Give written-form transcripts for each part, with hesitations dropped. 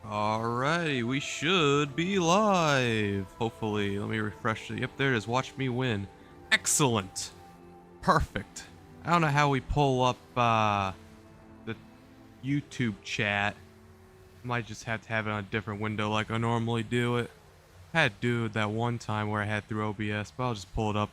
Alrighty, we should be live. Hopefully, let me refresh it. Yep, there it is. Watch me win. Excellent. Perfect. I don't know how we pull up the YouTube chat. Might just have to have it on a different window like I normally do it. I had to do it that one time where I had through OBS, but I'll just pull it up.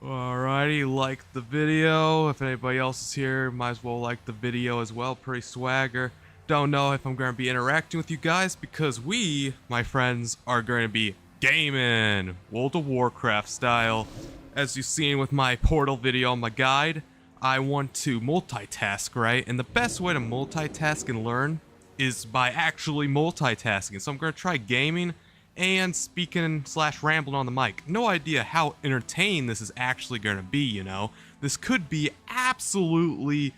Alrighty, like the video. If anybody else is here, might as well like the video as well. Pretty swagger. Don't know if I'm going to be interacting with you guys because we, my friends, are going to be gaming World of Warcraft style. As you've seen with my Portal video on my guide, I want to multitask, right? And the best way to multitask and learn is by actually multitasking. So I'm going to try gaming and speaking / rambling on the mic. No idea how entertaining this is actually going to be, you know? This could be absolutely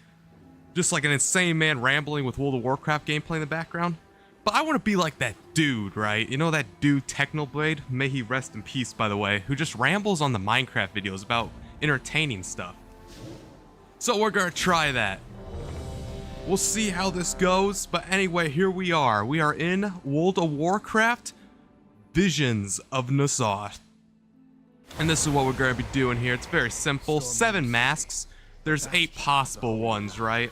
just like an insane man rambling with World of Warcraft gameplay in the background. But I want to be like that dude, right? You know that dude Technoblade? May he rest in peace, by the way, who just rambles on the Minecraft videos about entertaining stuff. So we're going to try that. We'll see how this goes, but anyway, here we are. We are in World of Warcraft Visions of N'zoth. And this is what we're going to be doing here. It's very simple. 7 masks. There's 8 possible ones, right?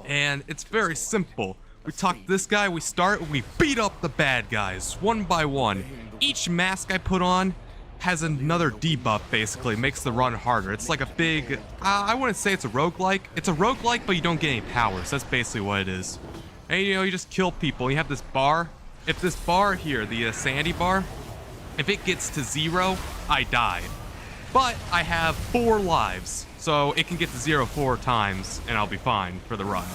And it's very simple. We talk to this guy, we start, we beat up the bad guys, one by one. Each mask I put on has another debuff, basically. Makes the run harder. It's like a big, I wouldn't say it's a roguelike. It's a roguelike, but you don't get any powers. That's basically what it is. And you know, you just kill people. You have this bar. If this bar here, the sandy bar, if it gets to 0, I die. But I have 4 lives, so it can get to 0 4 times, and I'll be fine for the run.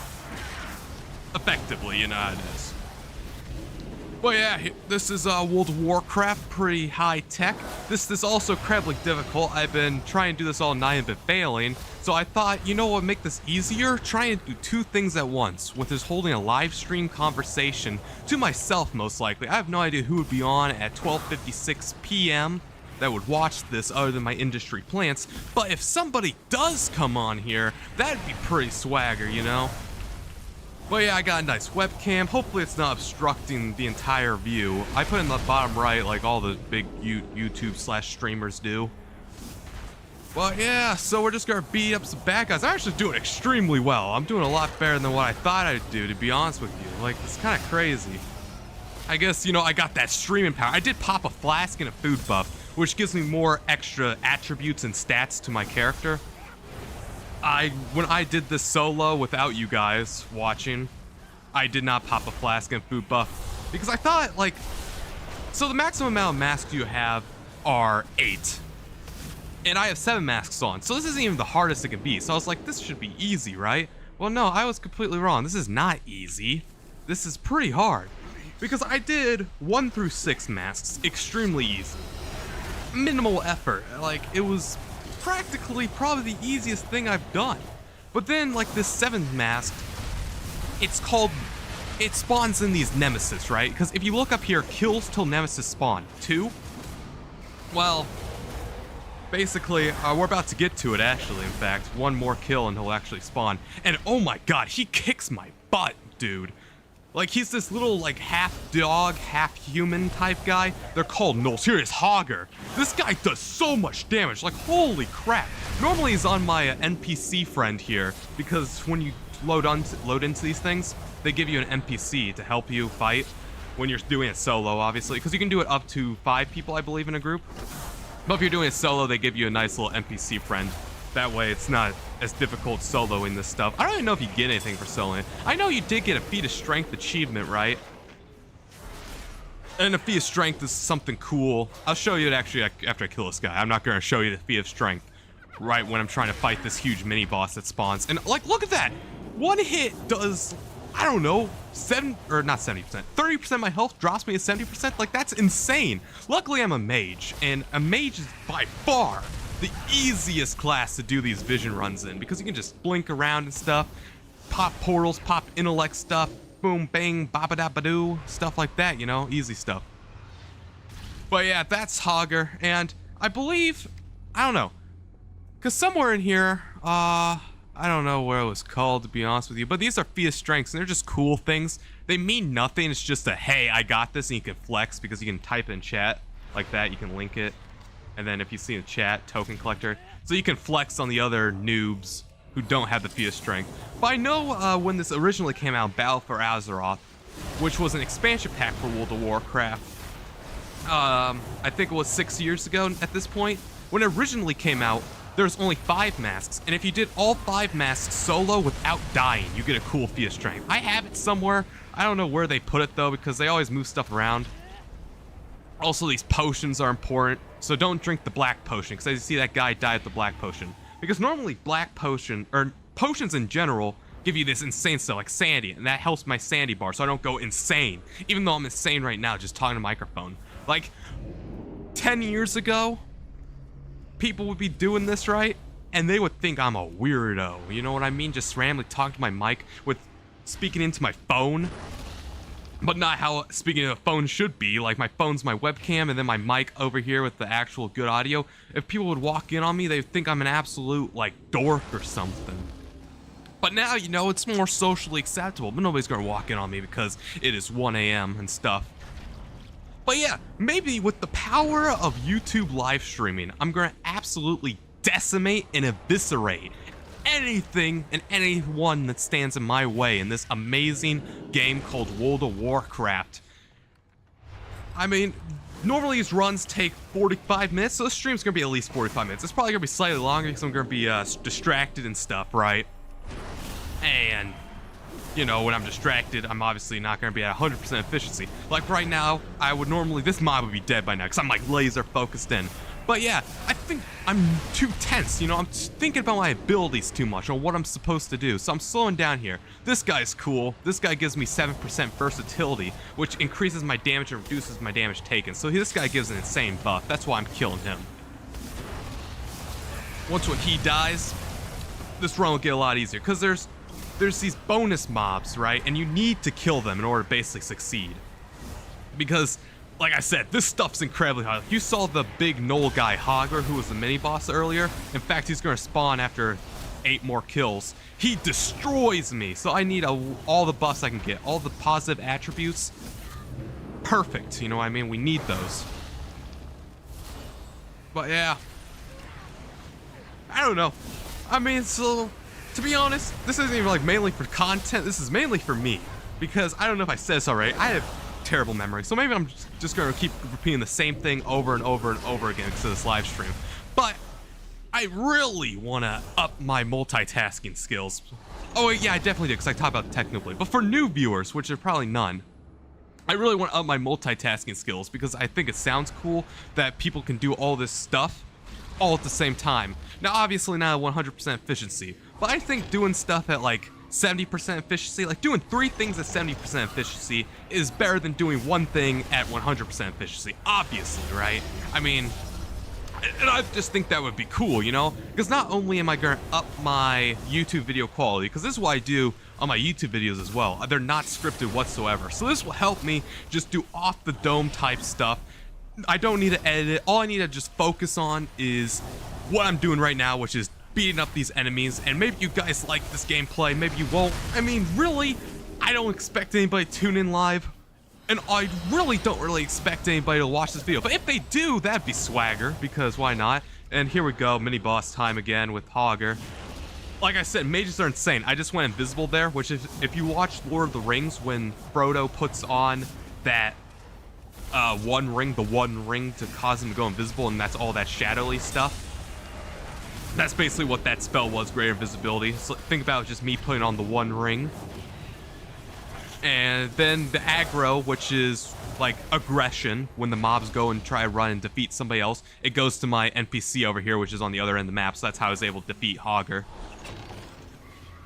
Effectively, you know how it is. But yeah, this is World of Warcraft, pretty high tech. This is also incredibly difficult. I've been trying to do this all night and been failing. So I thought, you know what would make this easier? Trying to do 2 things at once, with just holding a live stream conversation to myself, most likely. I have no idea who would be on at 12:56 p.m. that would watch this other than my industry plants. But if somebody does come on here, that'd be pretty swagger, you know? But yeah, I got a nice webcam. Hopefully it's not obstructing the entire view. I put in the bottom right like all the big YouTube / streamers do. But yeah, so we're just gonna beat up some bad guys. I'm actually doing extremely well. I'm doing a lot better than what I thought I'd do, to be honest with you. Like, it's kind of crazy. I guess, you know, I got that streaming power. I did pop a flask and a food buff, which gives me more extra attributes and stats to my character. When I did this solo without you guys watching, I did not pop a flask and food buff because I thought, like, so the maximum amount of masks you have are 8, and I have 7 masks on, so this isn't even the hardest it can be. So I was like, this should be easy, right? Well, no, I was completely wrong. This is not easy. This is pretty hard because I did 1 through 6 masks extremely easy, minimal effort. Like, it was practically probably the easiest thing I've done. But then, like, this 7th mask, it spawns in these nemesis, right? Because if you look up here, kills till nemesis spawn 2. Well, basically, we're about to get to it, actually. In fact, 1 more kill and he'll actually spawn. And oh my god, he kicks my butt, dude. Like, he's this little, like, half dog, half human type guy. They're called gnolls. Here is Hogger. This guy does so much damage. Like, holy crap. Normally he's on my NPC friend here, because when you load into these things, they give you an NPC to help you fight when you're doing it solo, obviously. Because you can do it up to 5 people, I believe, in a group. But if you're doing it solo, they give you a nice little NPC friend. That way it's not as difficult soloing this stuff. I don't even know if you get anything for soloing. I know you did get a feat of strength achievement, right? And a feat of strength is something cool. I'll show you it actually after I kill this guy. I'm not going to show you the feat of strength right when I'm trying to fight this huge mini boss that spawns. And like, look at that. 1 hit does, I don't know, 30% of my health drops me to 70%. Like, that's insane. Luckily I'm a mage, and a mage is by far the easiest class to do these vision runs in, because you can just blink around and stuff, pop portals, pop intellect stuff, boom, bang, ba-ba-da-ba-doo, stuff like that, you know, easy stuff. But yeah, that's Hogger, and I believe, I don't know, because somewhere in here, I don't know what it was called, to be honest with you, but these are Fierce Strengths, and they're just cool things. They mean nothing. It's just a, hey, I got this, and you can flex because you can type in chat like that. You can link it, and then if you see in the chat, token collector, so you can flex on the other noobs who don't have the Fierce Strength. But I know when this originally came out, Battle for Azeroth, which was an expansion pack for World of Warcraft, I think it was 6 years ago at this point, when it originally came out, there's only 5 masks, and if you did all 5 masks solo without dying, you get a cool Fierce Strength. I have it somewhere. I don't know where they put it though, because they always move stuff around. Also, these potions are important, so don't drink the black potion, because I see that guy died with the black potion. Because normally black potion, or potions in general, give you this insane stuff like sanity, and that helps my sanity bar so I don't go insane, even though I'm insane right now just talking to microphone. Like 10 years ago, people would be doing this, right? And they would think I'm a weirdo, you know what I mean? Just randomly talking to my mic with speaking into my phone, but not how speaking to a phone should be. Like, my phone's my webcam, and then my mic over here with the actual good audio. If people would walk in on me, they'd think I'm an absolute, like, dork or something. But now, you know, it's more socially acceptable, but nobody's gonna walk in on me because it is 1 a.m. and stuff. But yeah, maybe with the power of YouTube live streaming, I'm gonna absolutely decimate and eviscerate anything and anyone that stands in my way in this amazing game called World of Warcraft. I mean, normally these runs take 45 minutes, so this stream's gonna be at least 45 minutes. It's probably gonna be slightly longer because I'm gonna be distracted and stuff, right? And you know, when I'm distracted, I'm obviously not going to be at 100% efficiency. Like right now, I would normally, this mob would be dead by now because I'm like laser focused in. But yeah, I think I'm too tense, you know, I'm thinking about my abilities too much on what I'm supposed to do. So I'm slowing down here. This guy's cool. This guy gives me 7% versatility, which increases my damage and reduces my damage taken. So this guy gives an insane buff. That's why I'm killing him. Once when he dies, this run will get a lot easier because there's these bonus mobs, right? And you need to kill them in order to basically succeed. Because, like I said, this stuff's incredibly hard. You saw the big Knoll guy, Hogger, who was the mini-boss earlier. In fact, he's going to spawn after 8 more kills. He destroys me, so I need all the buffs I can get. All the positive attributes. Perfect, you know what I mean? We need those. But yeah. I don't know. I mean, so... to be honest, this isn't even like mainly for content, this is mainly for me. Because I don't know if I said this already, I have terrible memory. So maybe I'm just gonna keep repeating the same thing over and over and over again because of this live stream. But I really wanna up my multitasking skills. Oh yeah, I definitely did because I talked about technically. But for new viewers, which are probably none, I really want to up my multitasking skills because I think it sounds cool that people can do all this stuff all at the same time. Now obviously not at 100% efficiency, but I think doing stuff at like 70% efficiency, like doing 3 things at 70% efficiency is better than doing 1 thing at 100% efficiency, obviously, right? I mean, and I just think that would be cool, you know? Because not only am I gonna up my YouTube video quality, because this is what I do on my YouTube videos as well. They're not scripted whatsoever. So this will help me just do off the dome type stuff. I don't need to edit it. All I need to just focus on is what I'm doing right now, which is beating up these enemies. And maybe you guys like this gameplay, maybe you won't. I mean, really, I don't expect anybody to tune in live. And I really don't expect anybody to watch this video. But if they do, that'd be swagger, because why not? And here we go, mini boss time again with Hogger. Like I said, mages are insane. I just went invisible there, which is, if you watch Lord of the Rings, when Frodo puts on that one ring to cause him to go invisible, and that's all that shadowy stuff. That's basically what that spell was, greater invisibility. So think about just me putting on the one ring. And then the aggro, which is like aggression, when the mobs go and try to run and defeat somebody else, it goes to my NPC over here, which is on the other end of the map, so that's how I was able to defeat Hogger.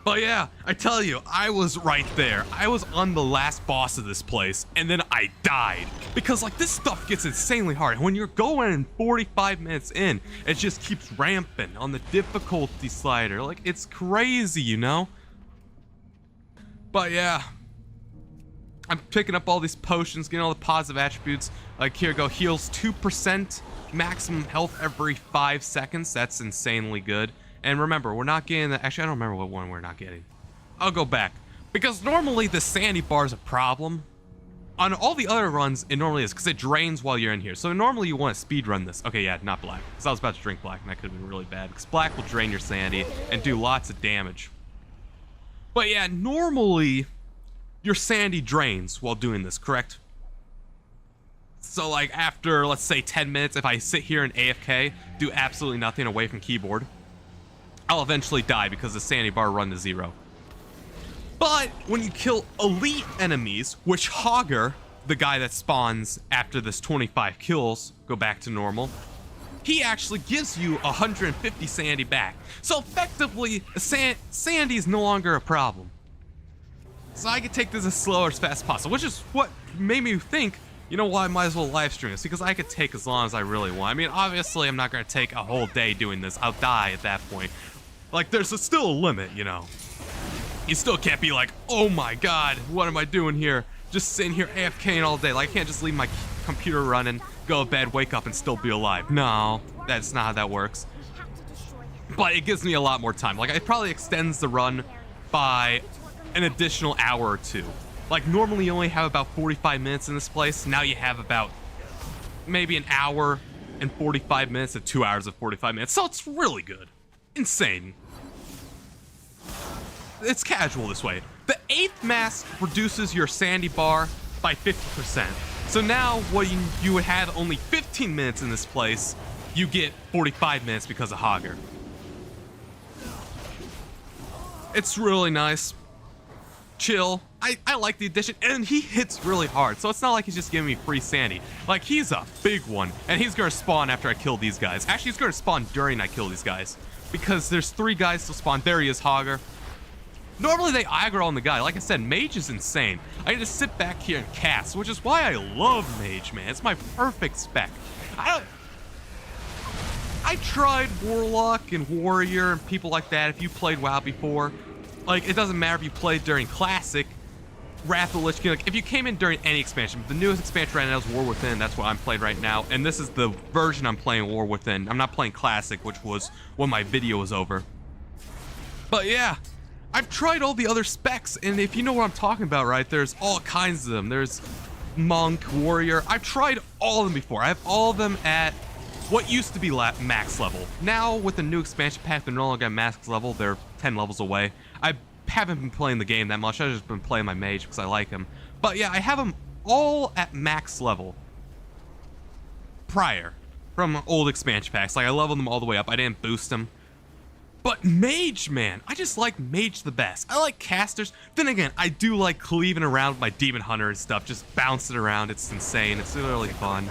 But yeah, I tell you, I was right there. I was on the last boss of this place, and then I died. Because like, this stuff gets insanely hard. When you're going 45 minutes in, it just keeps ramping on the difficulty slider. Like, it's crazy, you know? But yeah, I'm picking up all these potions, getting all the positive attributes. Like, here we go, heals 2% maximum health every 5 seconds. That's insanely good. And remember, we're not getting the... Actually, I don't remember what one we're not getting. I'll go back. Because normally the sandy bar is a problem. On all the other runs, it normally is, because it drains while you're in here. So normally you want to speed run this. Okay, yeah, not black. Because I was about to drink black, and that could have been really bad. Because black will drain your sandy and do lots of damage. But yeah, normally your sandy drains while doing this, correct? So like after, let's say 10 minutes, if I sit here and AFK, do absolutely nothing away from keyboard, I'll eventually die because the sandy bar run to 0. But when you kill elite enemies, which Hogger, the guy that spawns after this 25 kills, go back to normal, he actually gives you 150 sandy back. So effectively, sandy is no longer a problem. So I can take this as slow or as fast as possible, which is what made me think, you know what, I might as well live stream this, because I could take as long as I really want. I mean, obviously, I'm not going to take a whole day doing this. I'll die at that point. Like, there's still a limit, you know. You still can't be like, oh my god, what am I doing here? Just sitting here AFKing all day. Like, I can't just leave my computer running, go to bed, wake up, and still be alive. No, that's not how that works. But it gives me a lot more time. Like, it probably extends the run by an additional hour or 2. Like, normally you only have about 45 minutes in this place. Now you have about maybe an hour and 45 minutes to 2 hours of 45 minutes. So it's really good. Insane. It's casual this way. The 8th mask reduces your sandy bar by 50%. So now what you would have only 15 minutes in this place, you get 45 minutes because of Hogger. It's really nice. Chill. I like the addition, and he hits really hard, so it's not like he's just giving me free sandy. Like, he's a big one, and he's gonna spawn after I kill these guys. Actually, he's gonna spawn during I kill these guys, because there's 3 guys to spawn. There he is, Hogger. Normally they aggro on the guy. Like I said, Mage is insane. I can just sit back here and cast, which is why I love Mage, man. It's my perfect spec. I tried Warlock and Warrior and people like that. If you played WoW before, like, it doesn't matter if you played during Classic, Wrath of the Lich King. Like, if you came in during any expansion, the newest expansion right now is War Within. That's what I'm playing right now, and this is the version I'm playing, War Within. I'm not playing Classic, which was when my video was over. But yeah, I've tried all the other specs, and if you know what I'm talking about, right, there's all kinds of them. There's Monk, Warrior. I've tried all of them before. I have all of them at what used to be max level. Now, with the new expansion pack, they're no longer at max level. They're 10 levels away. I haven't been playing the game that much. I've just been playing my Mage because I like him. But yeah, I have them all at max level prior from old expansion packs. Like, I leveled them all the way up. I didn't boost them. But Mage, man, I just like Mage the best. I like casters. Then again, I do like cleaving around with my Demon Hunter and stuff, just bouncing around. It's insane. It's really fun.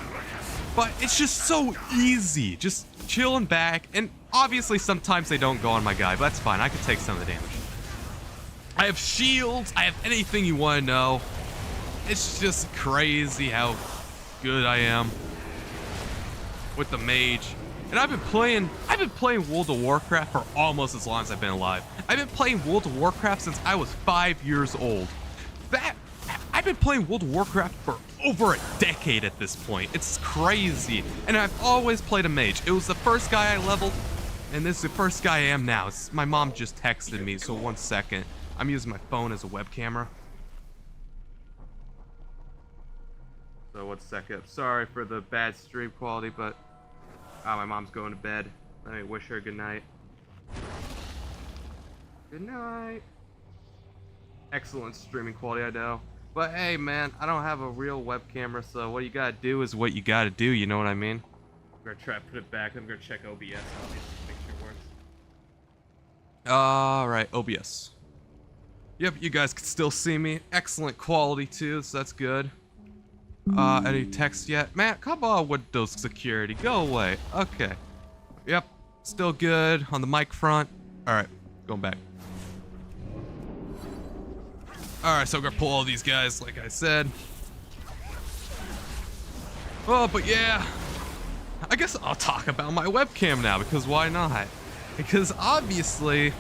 But it's just so easy, just chilling back. And obviously, sometimes they don't go on my guy, but that's fine. I can take some of the damage. I have shields. I have anything you want to know. It's just crazy how good I am with the Mage. And I've been playing World of Warcraft for almost as long as I've been alive. I've been playing World of Warcraft since I was 5 years old. I've been playing World of Warcraft for over a decade at this point. It's crazy. And I've always played a Mage. It was the first guy I leveled, and this is the first guy I am now. My mom just texted me, so 1 second. I'm using my phone as a web camera. So 1 second. Sorry for the bad stream quality, but my mom's going to bed. Let me wish her good night. Good night. Excellent streaming quality, I know. But hey, man, I don't have a real web camera, so what you gotta do is what you gotta do, you know what I mean? I'm gonna try to put it back. I'm gonna check OBS, obviously, make sure it works. Alright, OBS. Yep, you guys can still see me. Excellent quality, too, so that's good. Any text yet? Man, come on, Windows security. Go away. Okay. Yep, still good on the mic front. Alright, going back. Alright, so I'm gonna pull all these guys, like I said. Oh, but yeah. I guess I'll talk about my webcam now, because why not? Because obviously,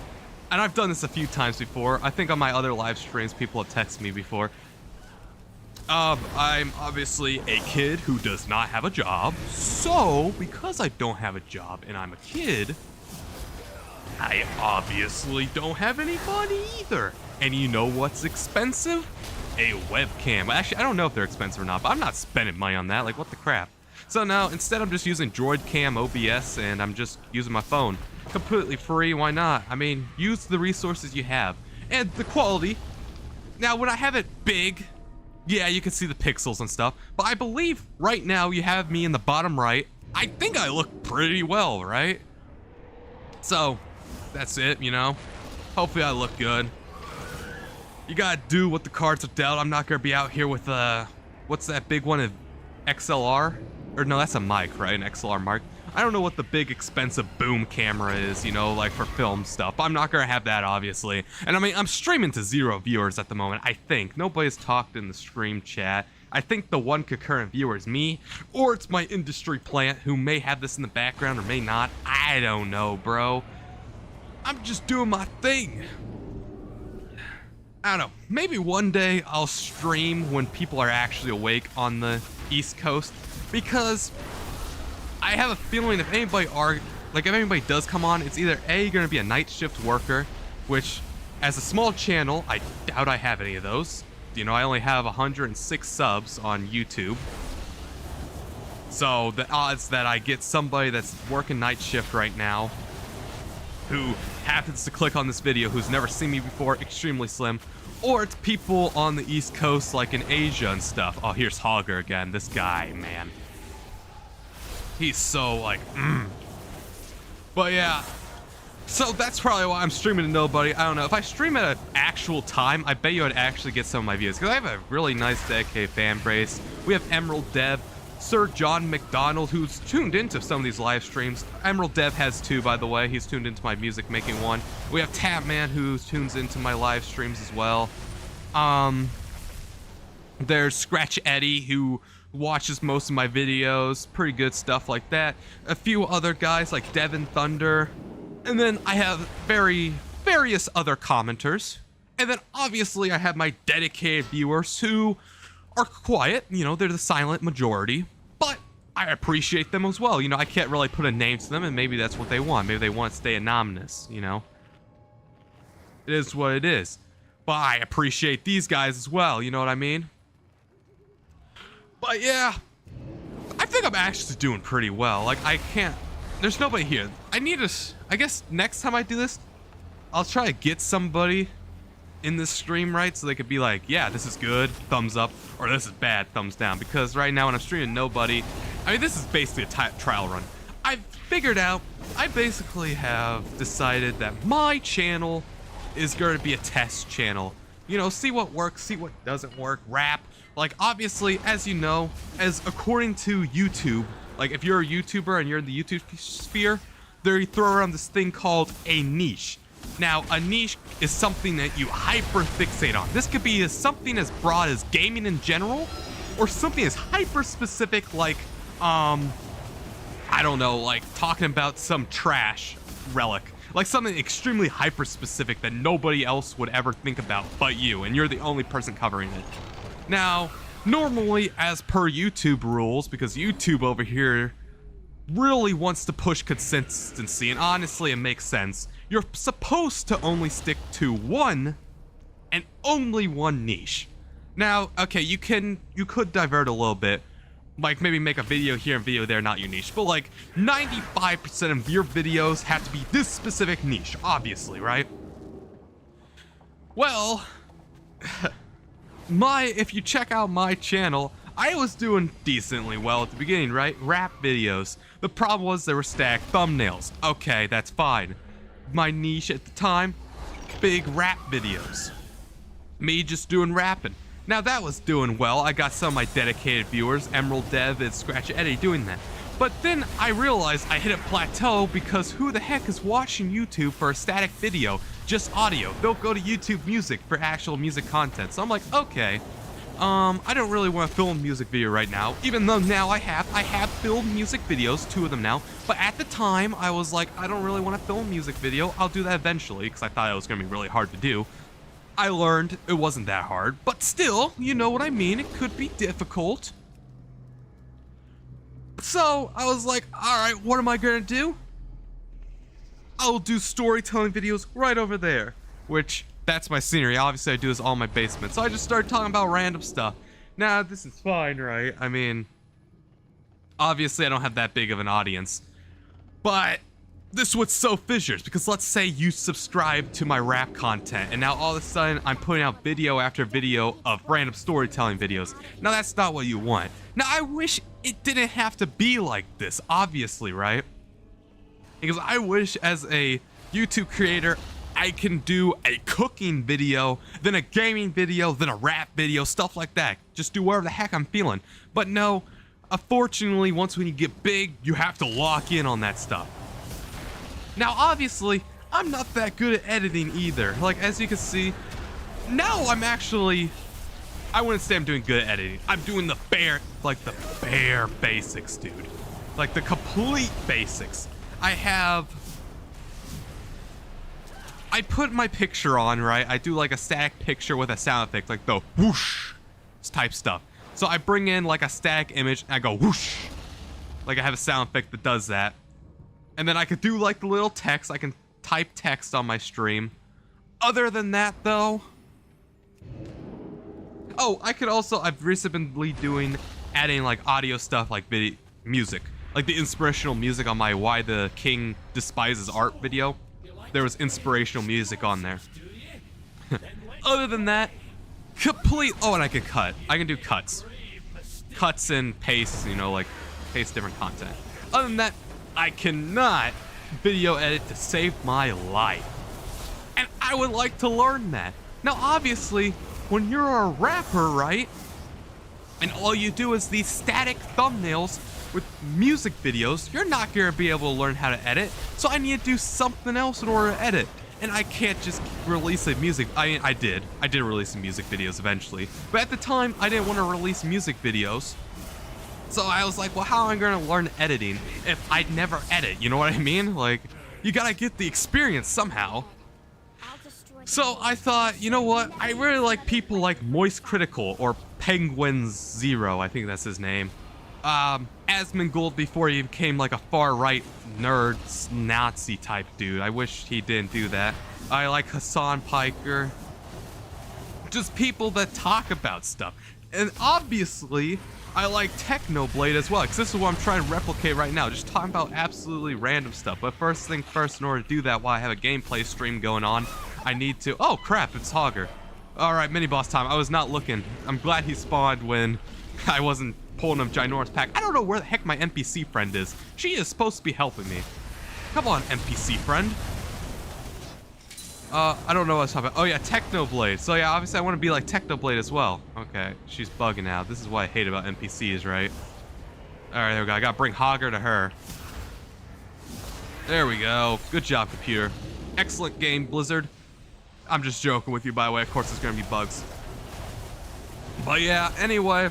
and I've done this a few times before. I think on my other live streams, people have texted me before. I'm obviously a kid who does not have a job. So, because I don't have a job and I'm a kid, I obviously don't have any money either. And you know what's expensive? A webcam. Actually, I don't know if they're expensive or not, but I'm not spending money on that. Like, what the crap? So now, instead I'm just using Droid Cam OBS, and I'm just using my phone. Completely free, why not? I mean, use the resources you have. And the quality. Now, when I have it big, yeah, you can see the pixels and stuff, but I believe right now you have me in the bottom right. I think I look pretty well, right? So, that's it, you know? Hopefully I look good. You gotta do what the cards are dealt. I'm not gonna be out here with, what's that big one? An XLR? Or no, that's a mic, right? An XLR mic. I don't know what the big expensive boom camera is, you know, like for film stuff. I'm not gonna have that, obviously. And I mean, I'm streaming to 0 viewers at the moment, I think. Nobody's talked in the stream chat. I think the one concurrent viewer is me, or it's my industry plant who may have this in the background or may not. I don't know, bro. I'm just doing my thing. I don't know. Maybe one day I'll stream when people are actually awake on the East Coast, because I have a feeling if anybody does come on, it's either A, gonna be a night shift worker, which as a small channel, I doubt I have any of those. You know, I only have 106 subs on YouTube. So the odds that I get somebody that's working night shift right now who happens to click on this video who's never seen me before, extremely slim. Or it's people on the East Coast, like in Asia and stuff. Oh, here's Hogger again. This guy, man. He's so, like, But yeah. So that's probably why I'm streaming to nobody. I don't know. If I stream at an actual time, I bet you I'd actually get some of my views. Because I have a really nice dedicated fan base. We have Emerald Dev, Sir John McDonald, who's tuned into some of these live streams. Emerald Dev has 2, by the way. He's tuned into my music making one. We have Tatman, who tunes into my live streams as well. There's Scratch Eddie, who watches most of my videos. Pretty good stuff like that. A few other guys like Devin Thunder. And then I have various other commenters. And then obviously I have my dedicated viewers who are quiet. You know, they're the silent majority. But I appreciate them as well. You know, I can't really put a name to them, and maybe that's what they want. Maybe they want to stay anonymous, you know? It is what it is. But I appreciate these guys as well, you know what I mean? But yeah, I think I'm actually doing pretty well. Like, there's nobody here. I guess next time I do this, I'll try to get somebody in this stream, right? So they could be like, yeah, this is good, thumbs up, or this is bad, thumbs down. Because right now when I'm streaming nobody, I mean, this is basically a trial run. I've figured out, I basically have decided that my channel is going to be a test channel. You know, see what works, see what doesn't work, rap. Like, obviously, as you know, as according to YouTube, like if you're a YouTuber and you're in the YouTube sphere, they throw around this thing called a niche. Now, a niche is something that you hyper fixate on. This could be something as broad as gaming in general, or something as hyper specific like, I don't know, like talking about some trash relic. Like something extremely hyper specific that nobody else would ever think about but you, and you're the only person covering it. Now, normally, as per YouTube rules, because YouTube over here really wants to push consistency, and honestly, it makes sense, you're supposed to only stick to one, and only one niche. Now, okay, you could divert a little bit, like maybe make a video here and video there, not your niche, but like 95% of your videos have to be this specific niche, obviously, right? Well, if you check out my channel, I was doing decently well at the beginning, right? Rap videos. The problem was there were stacked thumbnails. Okay, that's fine. My niche at the time, big rap videos. Me just doing rapping. Now that was doing well. I got some of my dedicated viewers, Emerald Dev and Scratch Eddie, doing that. But then I realized I hit a plateau because who the heck is watching YouTube for a static video? Just audio. They'll go to YouTube Music for actual music content. So I'm like, okay, I don't really want to film a music video right now, even though now I have filmed music videos, 2 of them now, but at the time I was like, I don't really want to film a music video. I'll do that eventually, because I thought it was going to be really hard to do. I learned it wasn't that hard, but still, you know what I mean, it could be difficult. So I was like, alright, what am I gonna do? I'll do storytelling videos right over there, which that's my scenery. Obviously I do this all in my basement, so I just started talking about random stuff. Now this is fine, right? I mean, obviously I don't have that big of an audience, but this is what's so fissures, because let's say you subscribe to my rap content and now all of a sudden I'm putting out video after video of random storytelling videos. Now that's not what you want. Now I wish it didn't have to be like this, obviously, right? Because I wish as a YouTube creator I can do a cooking video, then a gaming video, then a rap video, stuff like that. Just do whatever the heck I'm feeling. But no, unfortunately, once when you get big, you have to lock in on that stuff. Now, obviously, I'm not that good at editing either. Like, as you can see, now I'm actually, I wouldn't say I'm doing good at editing. I'm doing the bare basics, dude. Like, the complete basics. I put my picture on, right? I do like a static picture with a sound effect, like the whoosh type stuff. So I bring in like a static image and I go whoosh. Like I have a sound effect that does that. And then I could do like the little text. I can type text on my stream. Other than that though. Oh, I could also, I've recently been adding like audio stuff like music. Like the inspirational music on my Why the King Despises Art video. There was inspirational music on there. Other than that, oh, and I can cut. I can do cuts. Cuts and paste, you know, like paste different content. Other than that, I cannot video edit to save my life. And I would like to learn that. Now, obviously, when you're a rapper, right? And all you do is these static thumbnails with music videos, you're not gonna be able to learn how to edit. So I need to do something else in order to edit. And I can't just release a music, I did release some music videos eventually. But at the time, I didn't want to release music videos. So I was like, well, how am I gonna learn editing if I'd never edit? You know what I mean? Like, you gotta get the experience somehow. So I thought, you know what? I really like people like Moist Critical or Penguin Zero, I think that's his name. Asmongold before he became like a far-right nerd Nazi type dude. I wish he didn't do that. I like Hassan Piker. Just people that talk about stuff. And obviously, I like Technoblade as well, because this is what I'm trying to replicate right now. Just talking about absolutely random stuff. But first thing first, in order to do that while I have a gameplay stream going on, I need to... Oh, crap, it's Hogger. Alright, mini-boss time. I was not looking. I'm glad he spawned when I wasn't pulling a ginormous pack. I don't know where the heck my NPC friend is. She is supposed to be helping me. Come on, NPC friend. I don't know what I was talking about. Oh yeah, Technoblade. So yeah, obviously I want to be like Technoblade as well. Okay, she's bugging out. This is what I hate about NPCs, right? Alright, there we go. I gotta bring Hogger to her. There we go. Good job, computer. Excellent game, Blizzard. I'm just joking with you, by the way. Of course, there's gonna be bugs. But yeah, anyway.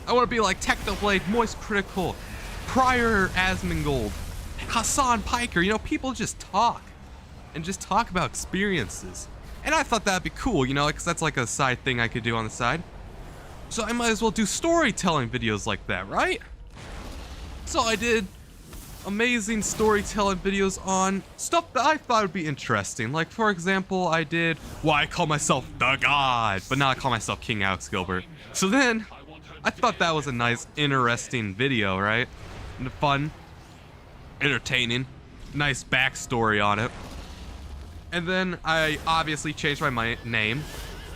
I want to be like Technoblade, Moist Critical, Prior Asmongold, Hassan Piker. You know, people just talk. And just talk about experiences. And I thought that'd be cool, you know, because that's like a side thing I could do on the side. So I might as well do storytelling videos like that, right? So I did amazing storytelling videos on stuff that I thought would be interesting. Like, for example, I did why I call myself the God, but now I call myself King Alex Gilbert. So then I thought that was a nice, interesting video, right? And fun, entertaining, nice backstory on it. And then I obviously changed my name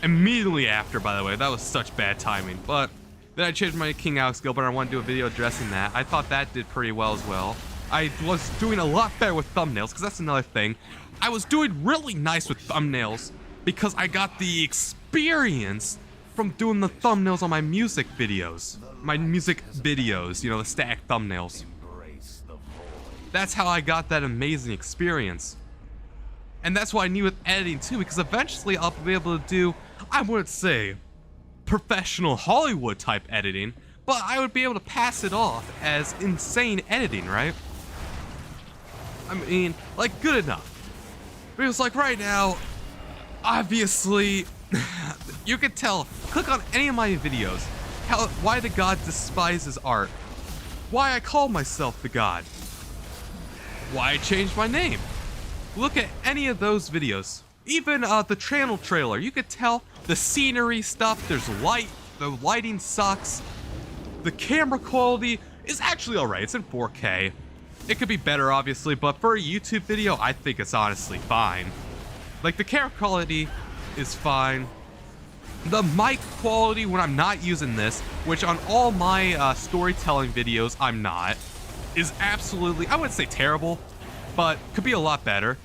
immediately after, by the way. That was such bad timing. But then I changed my King Alex Gilbert. I want to do a video addressing that. I thought that did pretty well as well. I was doing a lot better with thumbnails, because that's another thing. I was doing really nice with thumbnails because I got the experience from doing the thumbnails on my music videos. My music videos, you know, the static thumbnails. That's how I got that amazing experience. And that's what I need with editing too, because eventually I'll be able to do, I wouldn't say professional Hollywood type editing, but I would be able to pass it off as insane editing, right? I mean, like, good enough. Because like right now, obviously, you could tell, click on any of my videos, why the God despises art, why I call myself the God, why I changed my name. look at any of those videos, even the channel trailer, you could tell the scenery stuff, there's light, the lighting sucks, the camera quality is actually alright, it's in 4K. It could be better, obviously, but for a YouTube video, I think it's honestly fine. Like, the camera quality is fine. The mic quality when I'm not using this, which on all my storytelling videos I'm not, is absolutely, I wouldn't say terrible, but could be a lot better.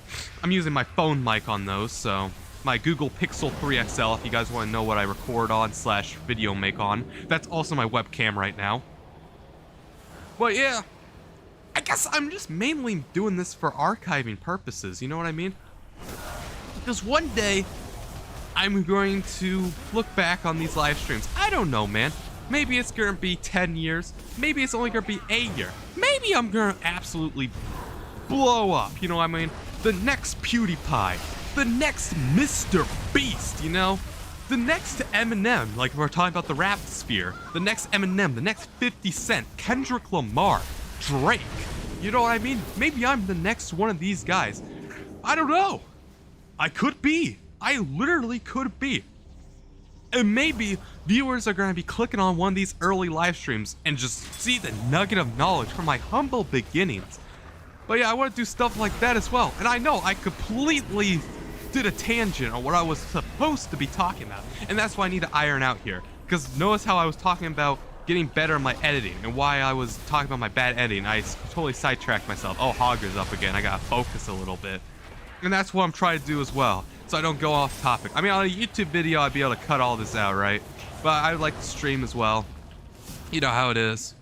I'm using my phone mic on those, so my Google Pixel 3 XL, if you guys want to know what I record on / video make on. That's also my webcam right now. But yeah, I guess I'm just mainly doing this for archiving purposes, you know what I mean? Because one day, I'm going to look back on these live streams. I don't know, man. Maybe it's gonna be 10 years. Maybe it's only gonna be a year. Maybe I'm gonna absolutely blow up, you know what I mean? The next PewDiePie. The next Mr. Beast, you know? The next Eminem, like we're talking about the rap sphere. The next Eminem, the next 50 Cent, Kendrick Lamar, Drake. You know what I mean? Maybe I'm the next one of these guys. I don't know. I could be. I literally could be. And maybe viewers are going to be clicking on one of these early live streams and just see the nugget of knowledge from my humble beginnings. But yeah, I want to do stuff like that as well. And I know I completely did a tangent on what I was supposed to be talking about. And that's why I need to iron out here. Because notice how I was talking about getting better in my editing and why I was talking about my bad editing. I totally sidetracked myself. Oh, Hogger's up again. I got to focus a little bit. And that's what I'm trying to do as well, so I don't go off topic. I mean, on a YouTube video, I'd be able to cut all this out, right? But I like to stream as well. You know how it is.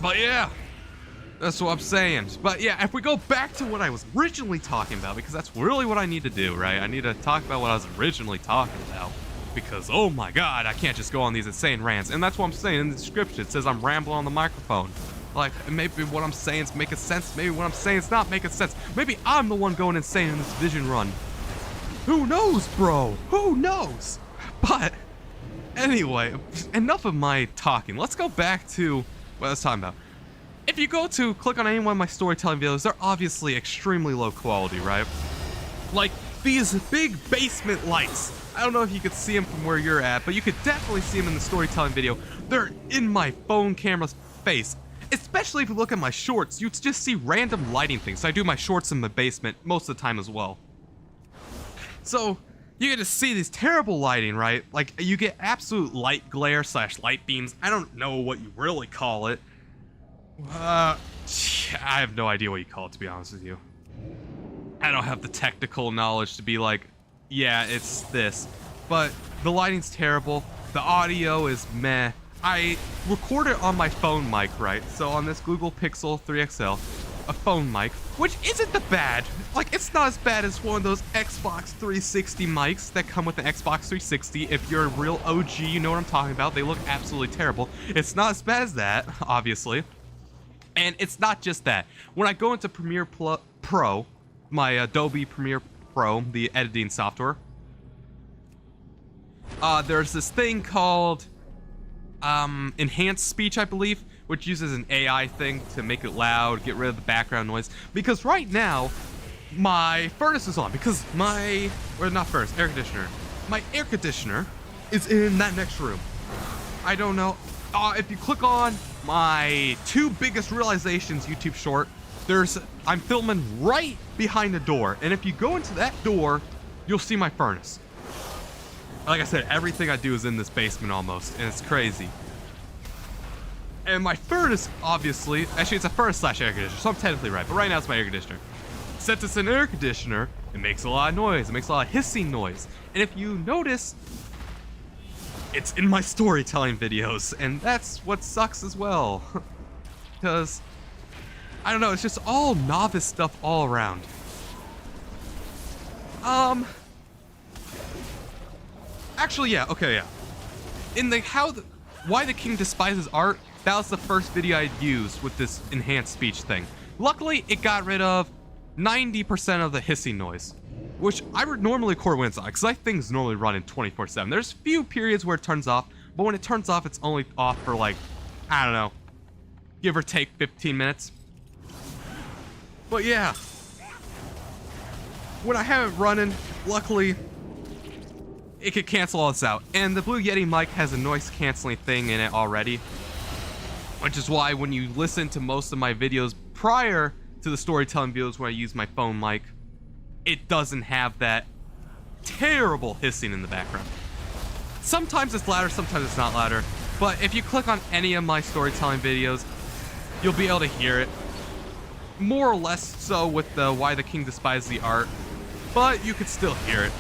But yeah, that's what I'm saying. But yeah, if we go back to what I was originally talking about, because that's really what I need to do, right? I need to talk about what I was originally talking about. Because, oh my god, I can't just go on these insane rants. And that's what I'm saying in the description. It says I'm rambling on the microphone. Like, maybe what I'm saying is making sense, maybe what I'm saying is not making sense. Maybe I'm the one going insane in this vision run. Who knows, bro? Who knows? But, anyway, enough of my talking. Let's go back to what I was talking about. If you go to click on any one of my storytelling videos, they're obviously extremely low quality, right? Like, these big basement lights. I don't know if you could see them from where you're at, but you could definitely see them in the storytelling video. They're in my phone camera's face. Especially if you look at my shorts, you'd just see random lighting things. So I do my shorts in the basement most of the time as well. So you get to see these terrible lighting, right? Like, you get absolute light glare / light beams. I don't know what you really call it. I have no idea what you call it, to be honest with you. I don't have the technical knowledge to be like, yeah, it's this. But the lighting's terrible. The audio is meh. I record it on my phone mic, right? So on this Google Pixel 3 XL, a phone mic, which isn't that bad. Like, it's not as bad as one of those Xbox 360 mics that come with the Xbox 360. If you're a real OG, you know what I'm talking about. They look absolutely terrible. It's not as bad as that, obviously. And it's not just that. When I go into Premiere Pro, my Adobe Premiere Pro, the editing software, there's this thing called enhanced speech, I believe, which uses an AI thing to make it loud, get rid of the background noise. Because right now, my furnace is on. Because my, or not furnace, air conditioner. My air conditioner is in that next room. I don't know. If you click on my 2 biggest realizations YouTube short, I'm filming right behind the door. And if you go into that door, you'll see my furnace. Like I said, everything I do is in this basement almost, and it's crazy. And my furnace, obviously, actually it's a furnace / air conditioner, so I'm technically right, but right now it's my air conditioner. Since it's an air conditioner, it makes a lot of noise, it makes a lot of hissing noise. And if you notice, it's in my storytelling videos, and that's what sucks as well. Because, I don't know, it's just all novice stuff all around. Actually, yeah, okay, yeah. In the why the king despises art, that was the first video I'd used with this enhanced speech thing. Luckily, it got rid of 90% of the hissing noise, which I would normally record when it's on, because things normally run in 24/7. There's few periods where it turns off, but when it turns off, it's only off for like, I don't know, give or take 15 minutes. But yeah, when I have it running, luckily, it could cancel all this out. And the Blue Yeti mic has a noise canceling thing in it already, which is why when you listen to most of my videos prior to the storytelling videos where I use my phone mic, it doesn't have that terrible hissing in the background. Sometimes it's louder, sometimes it's not louder, but if you click on any of my storytelling videos, you'll be able to hear it. More or less so with the Why the King Despises the Art, but you could still hear it.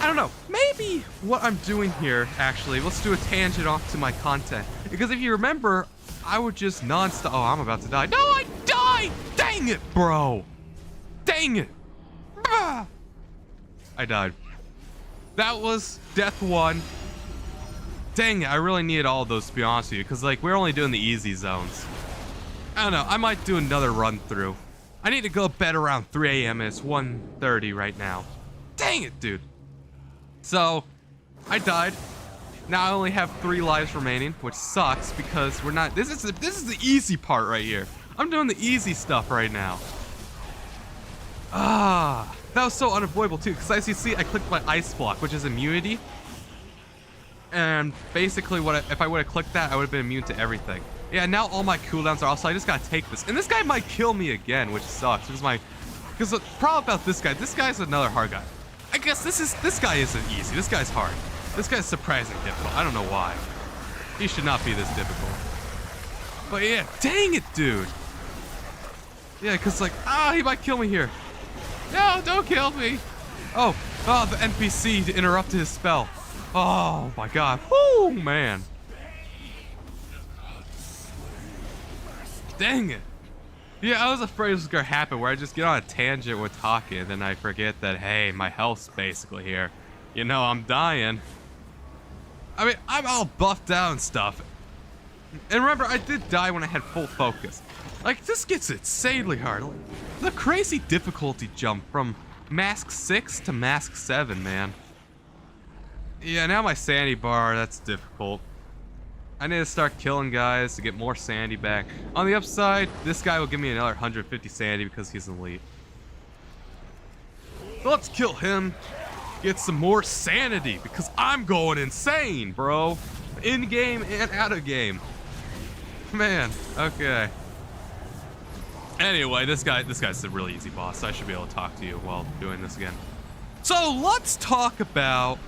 I don't know, maybe what I'm doing here, actually, let's do a tangent off to my content. Because if you remember, I would just non-stop, oh, I'm about to die. No, I died! Dang it, bro! Dang it! Ah! I died. That was death 1. Dang it, I really needed all of those to be honest with you, because like we're only doing the easy zones. I don't know, I might do another run through. I need to go to bed around 3 a.m. It's 1:30 right now. Dang it, dude. So, I died. Now I only have 3 lives remaining, which sucks because we're not. This is the easy part right here. I'm doing the easy stuff right now. Ah, that was so unavoidable too, because as you see, I clicked my ice block, which is immunity. And basically, if I would have clicked that, I would have been immune to everything. Yeah, now all my cooldowns are off, so I just gotta take this. And this guy might kill me again, which sucks. Because the problem about this guy's another hard guy. I guess this guy isn't easy. This guy's hard. This guy's surprisingly difficult. I don't know why. He should not be this difficult. But yeah, dang it, dude. Yeah, because like, he might kill me here. No, don't kill me. Oh, the NPC interrupted his spell. Oh my god. Whoo, man. Dang it. Yeah, I was afraid this was gonna happen where I just get on a tangent with talking and then I forget that, hey, my health's basically here. You know, I'm dying. I mean, I'm all buffed out and stuff. And remember, I did die when I had full focus. Like, this gets insanely hard. Like, the crazy difficulty jump from Mask 6 to Mask 7, man. Yeah, now my sanity bar, that's difficult. I need to start killing guys to get more sanity back. On the upside, this guy will give me another 150 sanity because he's elite. So let's kill him. Get some more sanity because I'm going insane, bro. In game and out of game. Man, okay. Anyway, this guy's a really easy boss, so I should be able to talk to you while doing this again. So let's talk about,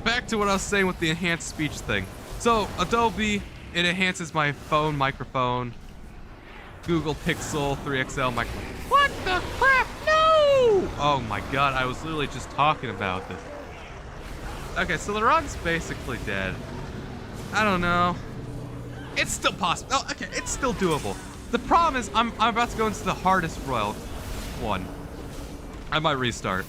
back to what I was saying with the enhanced speech thing. So Adobe, it enhances my phone microphone. Google Pixel 3XL microphone. What the crap? No! Oh my god, I was literally just talking about this. Okay, so the run's basically dead. I don't know. It's still possible. Oh, okay, it's still doable. The problem is I'm about to go into the hardest royal one. I might restart.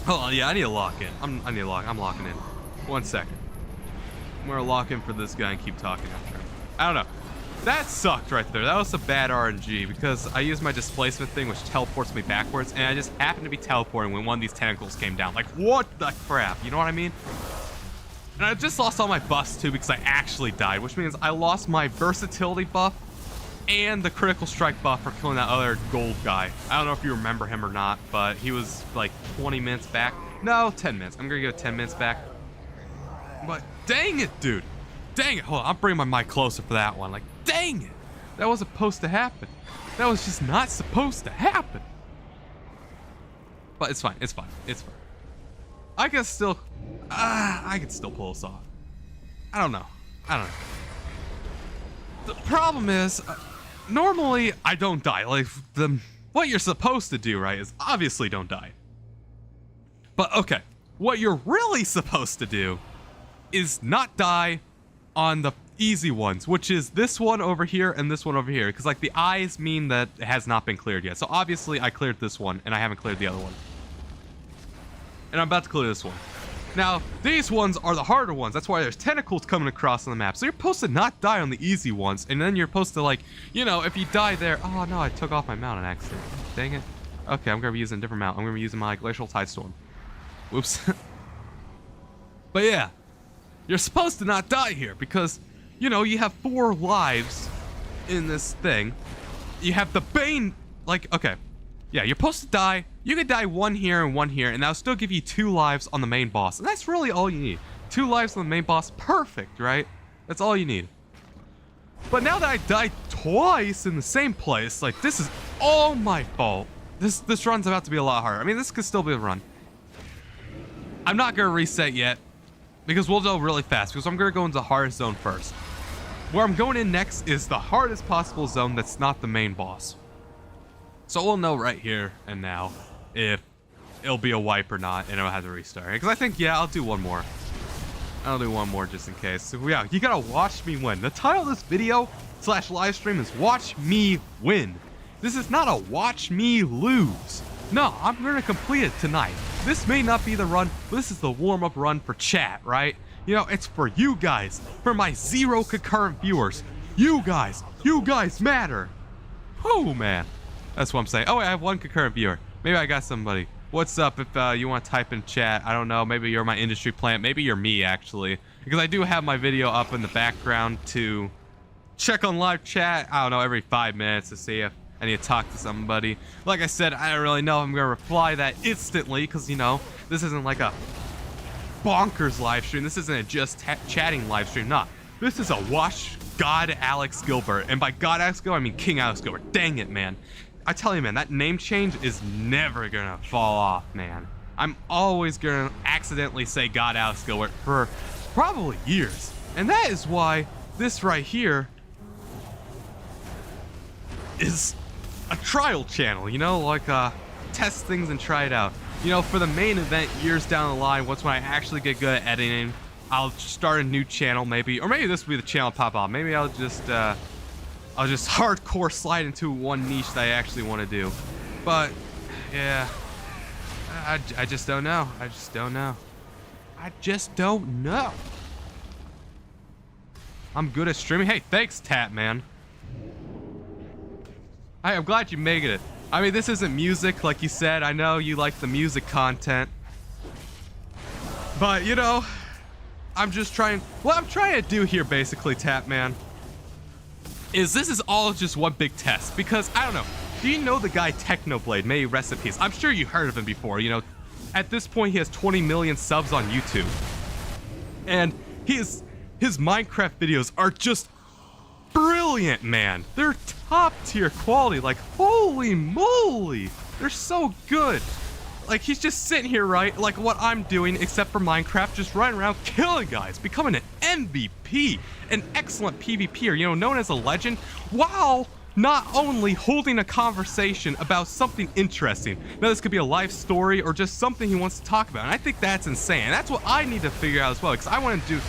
Hold on, yeah, I need to lock in. I'm locking in. 1 second. I'm gonna lock in for this guy and keep talking after him. I don't know. That sucked right there. That was some bad RNG because I used my displacement thing, which teleports me backwards, and I just happened to be teleporting when one of these tentacles came down. Like, what the crap? You know what I mean? And I just lost all my buffs too because I actually died, which means I lost my versatility buff and the critical strike buff for killing that other gold guy. I don't know if you remember him or not, but he was like 20 minutes back. No, 10 minutes. I'm gonna go 10 minutes back. But dang it, dude. Dang it. Hold on, I'm bringing my mic closer for that one. Like, dang it. That wasn't supposed to happen. That was just not supposed to happen. But it's fine. It's fine. It's fine. I can still pull this off. I don't know. The problem is, normally I don't die. Like, what you're supposed to do, right, is obviously don't die. But okay, what you're really supposed to do is not die on the easy ones, which is this one over here and this one over here, because like the eyes mean that it has not been cleared yet. So obviously I cleared this one and I haven't cleared the other one. And I'm about to clear this one. Now, these ones are the harder ones. That's why there's tentacles coming across on the map. So you're supposed to not die on the easy ones, and then you're supposed to, like, you know, if you die there... Oh, no, I took off my mount on accident. Dang it. Okay, I'm going to be using a different mount. I'm going to be using my Glacial Tidestorm. Whoops. But yeah, you're supposed to not die here because, you know, you have 4 lives in this thing, you have the Bane, like, okay. Yeah, you're supposed to die. You could die one here and one here, and that'll still give you 2 lives on the main boss. And that's really all you need. 2 lives on the main boss, perfect, right? That's all you need. But now that I died twice in the same place, like, this is all my fault. This run's about to be a lot harder. I mean, this could still be a run. I'm not gonna reset yet, because we'll go really fast, because I'm gonna go into the hardest zone first. Where I'm going in next is the hardest possible zone that's not the main boss. So we'll know right here and now if it'll be a wipe or not, and it'll have to restart. Because I think, yeah, I'll do one more. I'll do one more just in case. So yeah, you gotta watch me win. The title of this video / live stream is Watch Me Win. This is not a watch me lose. No, I'm gonna complete it tonight. This may not be the run, but this is the warm-up run for chat, right? You know, it's for you guys, for my 0 concurrent viewers. You guys matter. Oh man. That's what I'm saying. Oh, I have 1 concurrent viewer. Maybe I got somebody. What's up if you want to type in chat? I don't know. Maybe you're my industry plant. Maybe you're me, actually. Because I do have my video up in the background to check on live chat, I don't know, every 5 minutes to see if I need to talk to somebody. Like I said, I don't really know if I'm going to reply that instantly because, you know, this isn't like a bonkers live stream. This isn't a just chatting live stream. Nah, this is a watch God Alex Gilbert. And by God Alex Gilbert, I mean King Alex Gilbert. Dang it, man. I tell you, man, that name change is never gonna fall off, man. I'm always gonna accidentally say God Alex Gilbert for probably years. And that is why this right here is a trial channel, you know, like test things and try it out. You know, for the main event years down the line, once when I actually get good at editing, I'll start a new channel maybe, or maybe this will be the channel pop off. Maybe I'll just hardcore slide into one niche that I actually want to do. But yeah, I just don't know. I just don't know. I'm good at streaming. Hey, thanks, Tatman. I'm glad you made it. I mean, this isn't music, like you said. I know you like the music content. But, you know, I'm just trying... What I'm trying to do here, basically, Tatman, is this is all just one big test. Because, I don't know, do you know the guy Technoblade, may he rest in peace? I'm sure you heard of him before, you know. At this point, he has 20 million subs on YouTube. And his Minecraft videos are just brilliant, man. They're top tier quality, like, holy moly. They're so good. Like, he's just sitting here, right, like what I'm doing, except for Minecraft, just running around killing guys, becoming an MVP, an excellent PvPer, you know, known as a legend, while not only holding a conversation about something interesting. Now, this could be a life story or just something he wants to talk about, and I think that's insane. And that's what I need to figure out as well, because I want to do...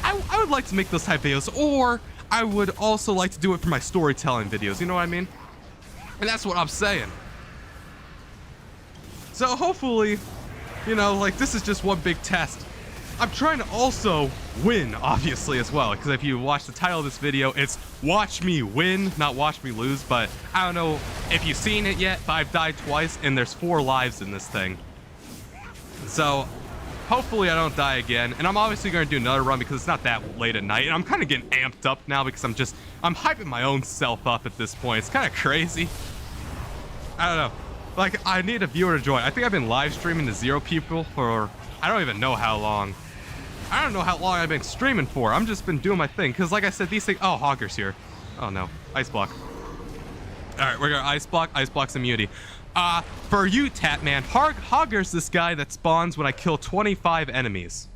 I would like to make those type videos, or I would also like to do it for my storytelling videos, you know what I mean? And that's what I'm saying. So hopefully, you know, like, this is just one big test. I'm trying to also win, obviously, as well, because if you watch the title of this video, it's Watch Me Win, not Watch Me Lose. But I don't know if you've seen it yet, but I've died twice, and there's 4 lives in this thing. So hopefully I don't die again, and I'm obviously going to do another run because it's not that late at night, and I'm kind of getting amped up now because I'm hyping my own self up at this point. It's kind of crazy. I don't know. Like, I need a viewer to join. I think I've been live streaming to 0 people for, I don't even know how long. I don't know how long I've been streaming for. I've just been doing my thing. Because like I said, these things, oh, Hogger's here. Oh no, Ice Block. All right, we're gonna Ice Block's immunity. For you, Tatman, Hogger's this guy that spawns when I kill 25 enemies.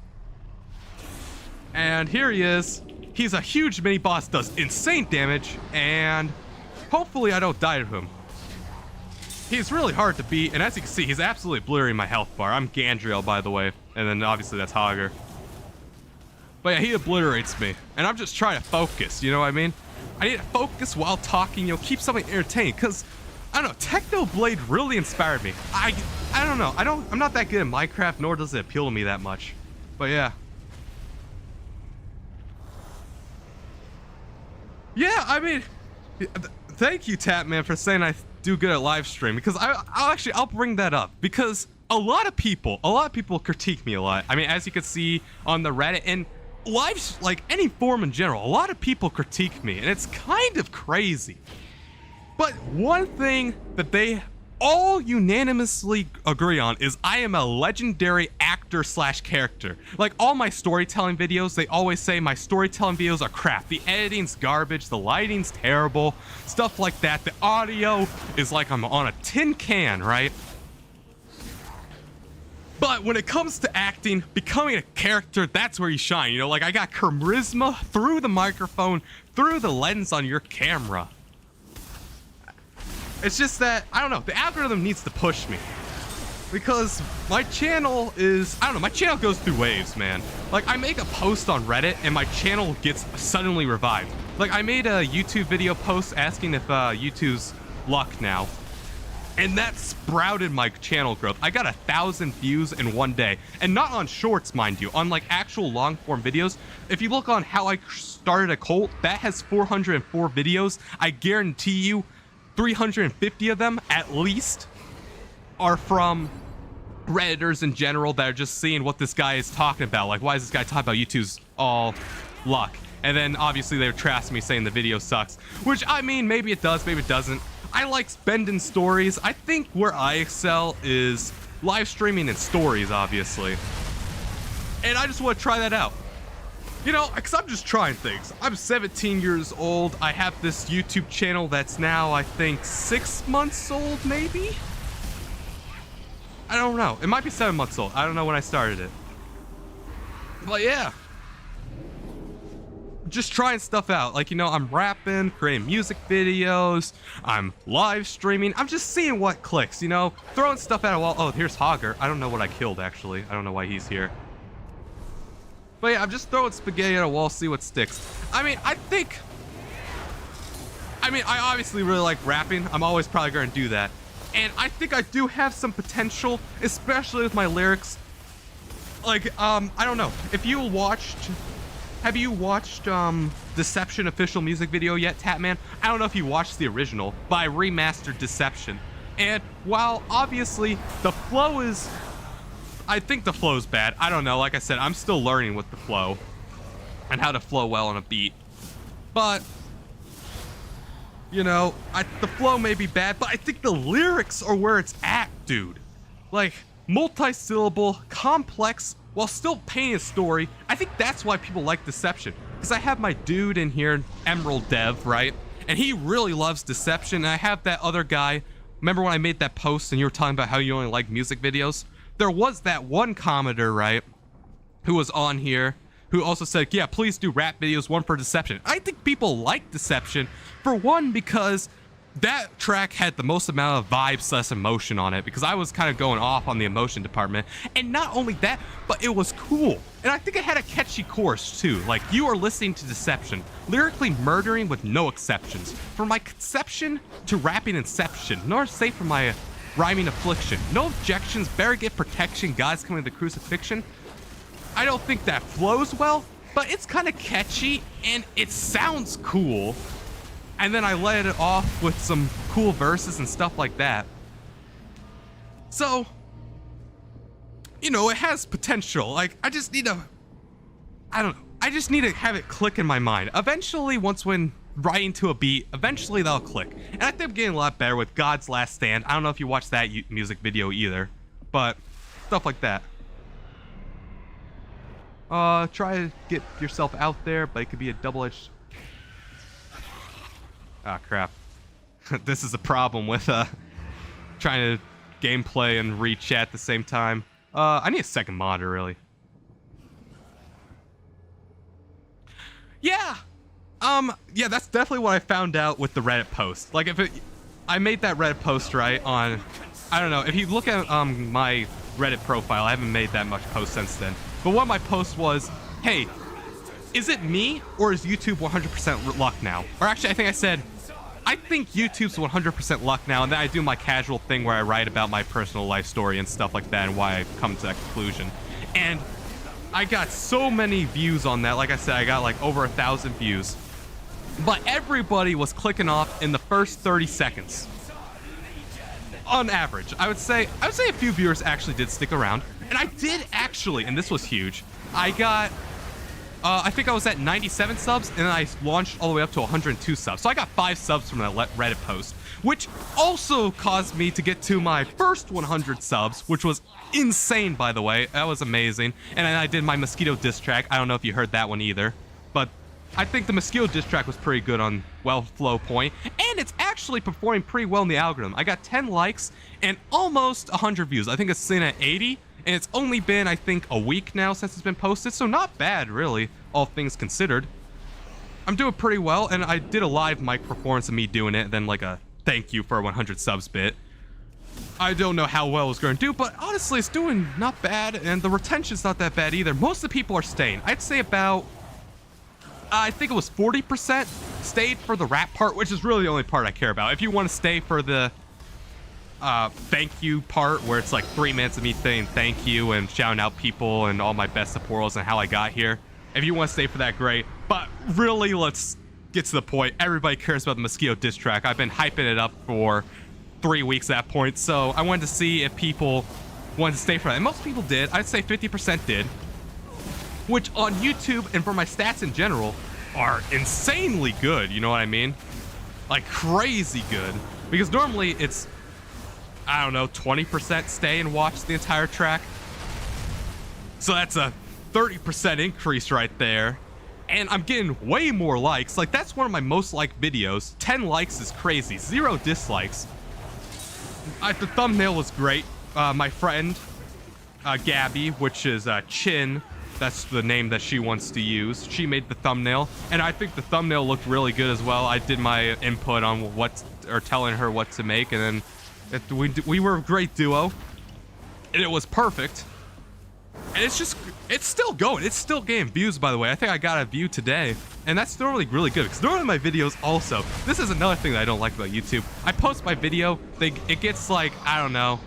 And here he is. He's a huge mini boss, does insane damage, and hopefully I don't die to him. He's really hard to beat, and as you can see, he's absolutely blurring my health bar. I'm Gandriel, by the way, and then obviously that's Hogger. But yeah, he obliterates me, and I'm just trying to focus, you know what I mean? I need to focus while talking, you know, keep something entertaining, because, I don't know, Technoblade really inspired me. I don't know, I'm not that good at Minecraft, nor does it appeal to me that much. But yeah. Yeah, I mean, thank you, Tatman, for saying I do good at live stream, because I'll bring that up, because a lot of people critique me a lot. I mean, as you can see on the Reddit, and like any form in general, a lot of people critique me, and it's kind of crazy. But one thing that they all unanimously agree on is I am a legendary actor slash character. Like all my storytelling videos, they always say my storytelling videos are crap. The editing's garbage, the lighting's terrible, stuff like that. The audio is like I'm on a tin can, right? But when it comes to acting, becoming a character, that's where you shine. You know, like I got charisma through the microphone, through the lens on your camera. It's just that, I don't know, the algorithm needs to push me. Because my channel is, I don't know, my channel goes through waves, man. Like, I make a post on Reddit and my channel gets suddenly revived. Like, I made a YouTube video post asking if YouTube's luck now. And that sprouted my channel growth. I got 1,000 views in one day. And not on shorts, mind you, on like actual long form videos. If you look on how I started a cult, that has 404 videos. I guarantee you, 350 of them, at least, are from Redditors in general that are just seeing what this guy is talking about. Like, why is this guy talking about YouTube's all luck? And then, obviously, they're trashing me saying the video sucks. Which, I mean, maybe it does, maybe it doesn't. I like bending stories. I think where I excel is live streaming and stories, obviously. And I just want to try that out. You know, because I'm just trying things. I'm 17 years old. I have this YouTube channel that's now, I think, 6 months old, maybe? I don't know. It might be 7 months old. I don't know when I started it. But yeah. Just trying stuff out. Like, you know, I'm rapping, creating music videos. I'm live streaming. I'm just seeing what clicks, you know? Throwing stuff at a wall. Oh, here's Hogger. I don't know what I killed, actually. I don't know why he's here. But yeah, I'm just throwing spaghetti at a wall, see what sticks. I mean, I obviously really like rapping. I'm always probably going to do that. And I think I do have some potential, especially with my lyrics. Like, I don't know. Have you watched Deception official music video yet, Tatman? I don't know if you watched the original, but I remastered Deception. And while obviously the flow is... I think the flow's bad. I don't know. Like I said, I'm still learning with the flow and how to flow well on a beat. But, you know, the flow may be bad, but I think the lyrics are where it's at, dude. Like, multi-syllable, complex, while still painting a story. I think that's why people like Deception. Because I have my dude in here, Emerald Dev, right? And he really loves Deception. And I have that other guy. Remember when I made that post and you were talking about how you only like music videos? There was that one commenter, right, who was on here, who also said, yeah, please do rap videos, one for Deception. I think people like Deception, for one, because that track had the most amount of vibes / emotion on it, because I was kind of going off on the emotion department. And not only that, but it was cool. And I think it had a catchy chorus, too. Like, you are listening to Deception, lyrically murdering with no exceptions. From my conception to rapping inception, nor say from my... rhyming affliction. No objections, better get protection, God's coming to the crucifixion. I don't think that flows well, but it's kind of catchy and it sounds cool. And then I let it off with some cool verses and stuff like that. So, you know, it has potential. Like, I just need to, I don't know. I just need to have it click in my mind. Eventually, when writing to a beat, eventually that'll click. And I think I'm getting a lot better with God's Last Stand. I don't know if you watched that music video either, but stuff like that. Try to get yourself out there, but it could be a double-edged... Ah, crap. This is a problem with trying to gameplay and read chat at the same time. I need a second monitor, really. Yeah! Yeah, that's definitely what I found out with the Reddit post. Like, I made that Reddit post, right, on, I don't know, if you look at my Reddit profile, I haven't made that much post since then. But one of my posts was, hey, is it me, or is YouTube 100% luck now? Or actually, I think I said, I think YouTube's 100% luck now, and then I do my casual thing where I write about my personal life story and stuff like that, and why I've come to that conclusion. And I got so many views on that. Like I said, I got like over 1,000 views. But everybody was clicking off in the first 30 seconds. On average, I would say a few viewers actually did stick around. And I did actually, and this was huge, I got I think I was at 97 subs, and then I launched all the way up to 102 subs. So I got 5 subs from that Reddit post, which also caused me to get to my first 100 subs, which was insane, by the way. That was amazing. And then I did my Mosquito diss track. I don't know if you heard that one either, but I think the Mosquito diss track was pretty good on Flow Point, and it's actually performing pretty well in the algorithm. I got 10 likes and almost 100 views. I think it's sitting at 80. And it's only been, I think, a week now since it's been posted, so not bad, really, all things considered. I'm doing pretty well, and I did a live mic performance of me doing it, then like a thank you for 100 subs bit. I don't know how well it's going to do, but honestly, it's doing not bad, and the retention's not that bad either. Most of the people are staying. I'd say about, I think it was 40% stayed for the rap part, which is really the only part I care about. If you want to stay for the thank you part, where it's like 3 minutes of me saying thank you and shouting out people and all my best supporters and how I got here. If you want to stay for that, great. But really, let's get to the point. Everybody cares about the Mosquito diss track. I've been hyping it up for 3 weeks at that point, so I wanted to see if people wanted to stay for that. And most people did. I'd say 50% did. Which on YouTube and for my stats in general are insanely good, you know what I mean? Like crazy good. Because normally it's, I don't know, 20% stay and watch the entire track. So that's a 30% increase right there. And I'm getting way more likes. Like, that's one of my most liked videos. 10 likes is crazy. 0 dislikes. The thumbnail was great. My friend, Gabby, which is Chin, that's the name that she wants to use. She made the thumbnail. And I think the thumbnail looked really good as well. I did my input on telling her what to make, and then we were a great duo, and it was perfect. And it's still going. It's still getting views, by the way. I think I got a view today, and that's normally really good, because normally my videos also, this is another thing that I don't like about YouTube. I post my video, it gets like, I don't know,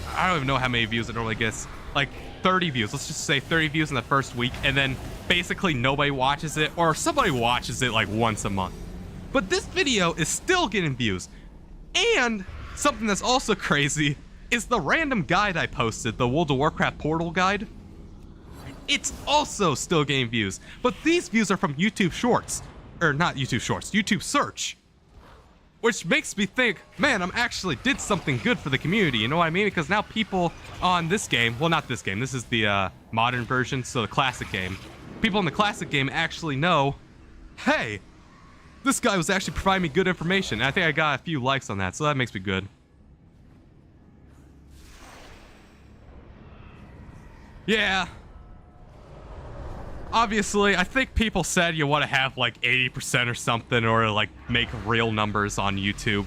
I don't even know how many views it normally gets. Like 30 views. Let's just say 30 views in the first week, and then basically nobody watches it, or somebody watches it like once a month. But this video is still getting views. And something that's also crazy is the random guide I posted, the World of Warcraft portal guide. It's also still getting views, but these views are from YouTube Shorts, or not YouTube Shorts, YouTube Search, which makes me think, man, I'm actually did something good for the community, you know what I mean? Because now people on this game, well, not this game, this is the modern version, so the classic game, people in the classic game actually know, hey, this guy was actually providing me good information. And I think I got a few likes on that, so that makes me good. Yeah. Obviously, I think people said you want to have like 80% or something, or like make real numbers on YouTube.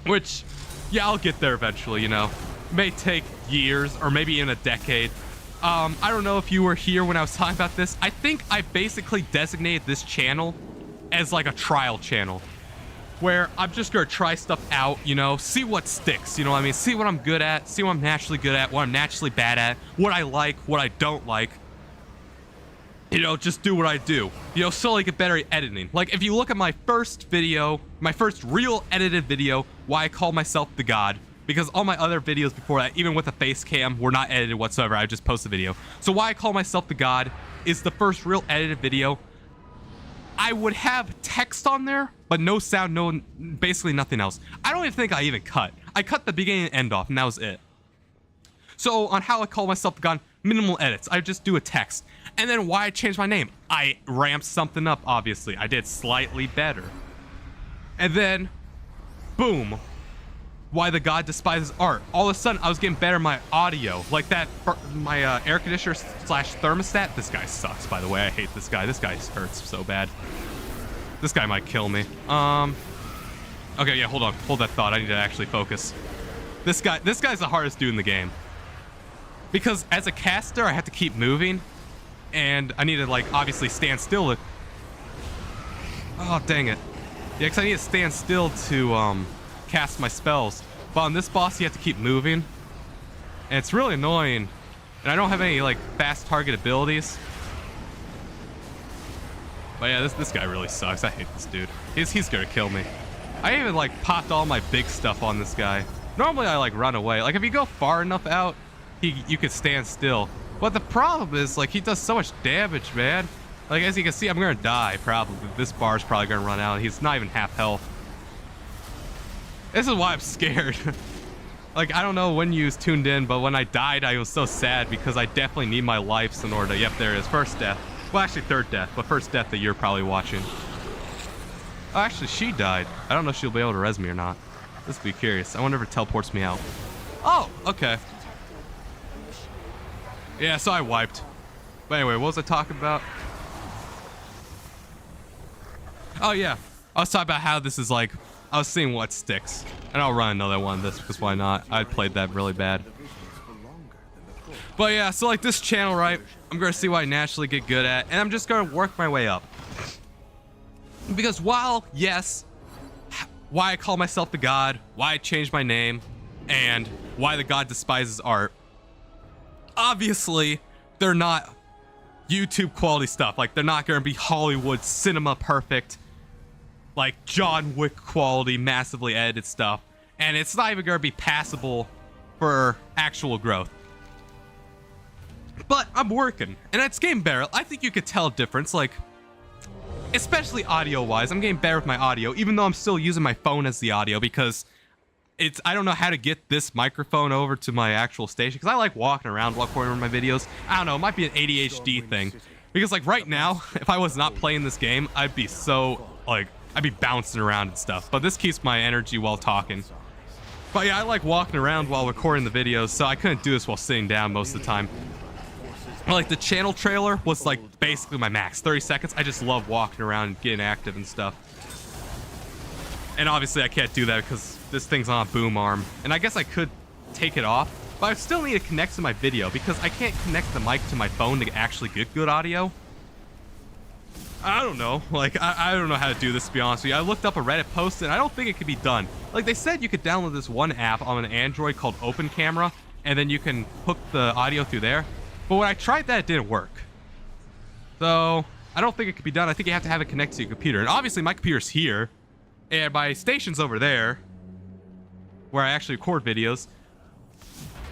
Which, yeah, I'll get there eventually, you know. It may take years, or maybe in a decade. I don't know if you were here when I was talking about this. I think I basically designated this channel as like a trial channel, where I'm just gonna try stuff out, you know, see what sticks, you know what I mean? See what I'm good at, see what I'm naturally good at, what I'm naturally bad at, what I like, what I don't like. You know, just do what I do. You know, slowly get better at editing. Like, if you look at my first video, my first real edited video, why I call myself the God, because all my other videos before that, even with a face cam, were not edited whatsoever. I just post a video. So why I call myself the God is the first real edited video. I would have text on there, but no sound, no, basically nothing else. I don't even think I even cut. I cut the beginning and end off, and that was it. So on how I call myself the God, minimal edits. I just do a text. And then why I changed my name? I ramped something up, obviously. I did slightly better. And then, boom. Why the God despises art. All of a sudden, I was getting better at my audio. Like that, my air conditioner slash thermostat. This guy sucks, by the way. I hate this guy. This guy hurts so bad. This guy might kill me. Okay, yeah, hold on. Hold that thought. I need to actually focus. This guy's the hardest dude in the game. Because as a caster, I have to keep moving. And I need to, like, obviously stand still. Oh, dang it. Yeah, because I need to stand still to, cast my spells. But on this boss, you have to keep moving. And it's really annoying. And I don't have any, like, fast target abilities. But yeah, this guy really sucks. I hate this dude. He's gonna kill me. I even, like, popped all my big stuff on this guy. Normally, I, like, run away. Like, if you go far enough out, you could stand still. But the problem is, like, he does so much damage, man. Like, as you can see, I'm gonna die, probably. This bar's probably gonna run out. He's not even half health. This is why I'm scared. Like, I don't know when you tuned in, but when I died, I was so sad because I definitely need my lives in order to... Yep, there it is. First death. Well, actually, third death, but first death that you're probably watching. Oh, actually, she died. I don't know if she'll be able to res me or not. Let's be curious. I wonder if it teleports me out. Oh, okay. Yeah, so I wiped. But anyway, what was I talking about? Oh, yeah. I was talking about how this is like... I was seeing what sticks. And I'll run another one of this because why not? I played that really bad. But yeah, so like this channel, right? I'm going to see what I naturally get good at. And I'm just going to work my way up. Because while, yes, why I call myself the God, why I changed my name, and why the God despises art, obviously, they're not YouTube quality stuff. Like, they're not going to be Hollywood cinema perfect, like John Wick quality, massively edited stuff. And it's not even going to be passable for actual growth. But I'm working, and it's getting better. I think you could tell a difference, like, especially audio-wise. I'm getting better with my audio, even though I'm still using my phone as the audio because I don't know how to get this microphone over to my actual station because I like walking around while recording my videos. I don't know, it might be an ADHD thing. Because like right now, if I was not playing this game, I'd be so, like, I'd be bouncing around and stuff. But this keeps my energy while talking. But yeah, I like walking around while recording the videos, so I couldn't do this while sitting down most of the time. Like the channel trailer was like basically my max, 30 seconds. I just love walking around and getting active and stuff. And obviously I can't do that because this thing's on a boom arm. And I guess I could take it off, but I still need to connect to my video because I can't connect the mic to my phone to actually get good audio. I don't know, like, I don't know how to do this, to be honest with you. I looked up a Reddit post and I don't think it could be done. Like they said you could download this one app on an Android called Open Camera and then you can hook the audio through there. But when I tried that, it didn't work. So, I don't think it could be done. I think you have to have it connected to your computer. And obviously, my computer's here. And my station's over there. Where I actually record videos.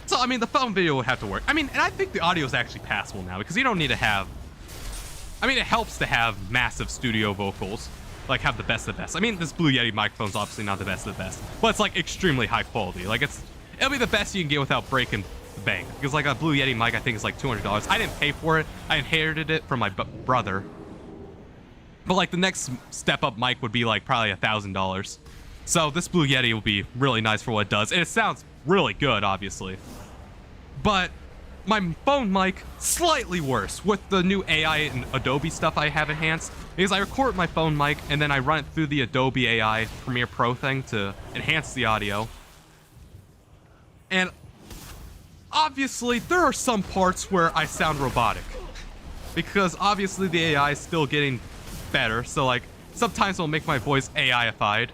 So, I mean, the phone video would have to work. I mean, and I think the audio is actually passable now. Because you don't need to have... I mean, it helps to have massive studio vocals. Like, have the best of the best. I mean, this Blue Yeti microphone's obviously not the best of the best. But it's, like, extremely high quality. Like, it'll be the best you can get without breaking... bank because like a Blue Yeti mic I think is like $200. I didn't pay for it. I inherited it from my brother. But like the next step up mic would be like probably $1,000. So this Blue Yeti will be really nice for what it does. And it sounds really good, obviously. But my phone mic, slightly worse with the new AI and Adobe stuff I have enhanced. Because I record my phone mic and then I run it through the Adobe AI Premiere Pro thing to enhance the audio. And obviously, there are some parts where I sound robotic. Because obviously the AI is still getting better, so like, sometimes it'll make my voice AI-ified.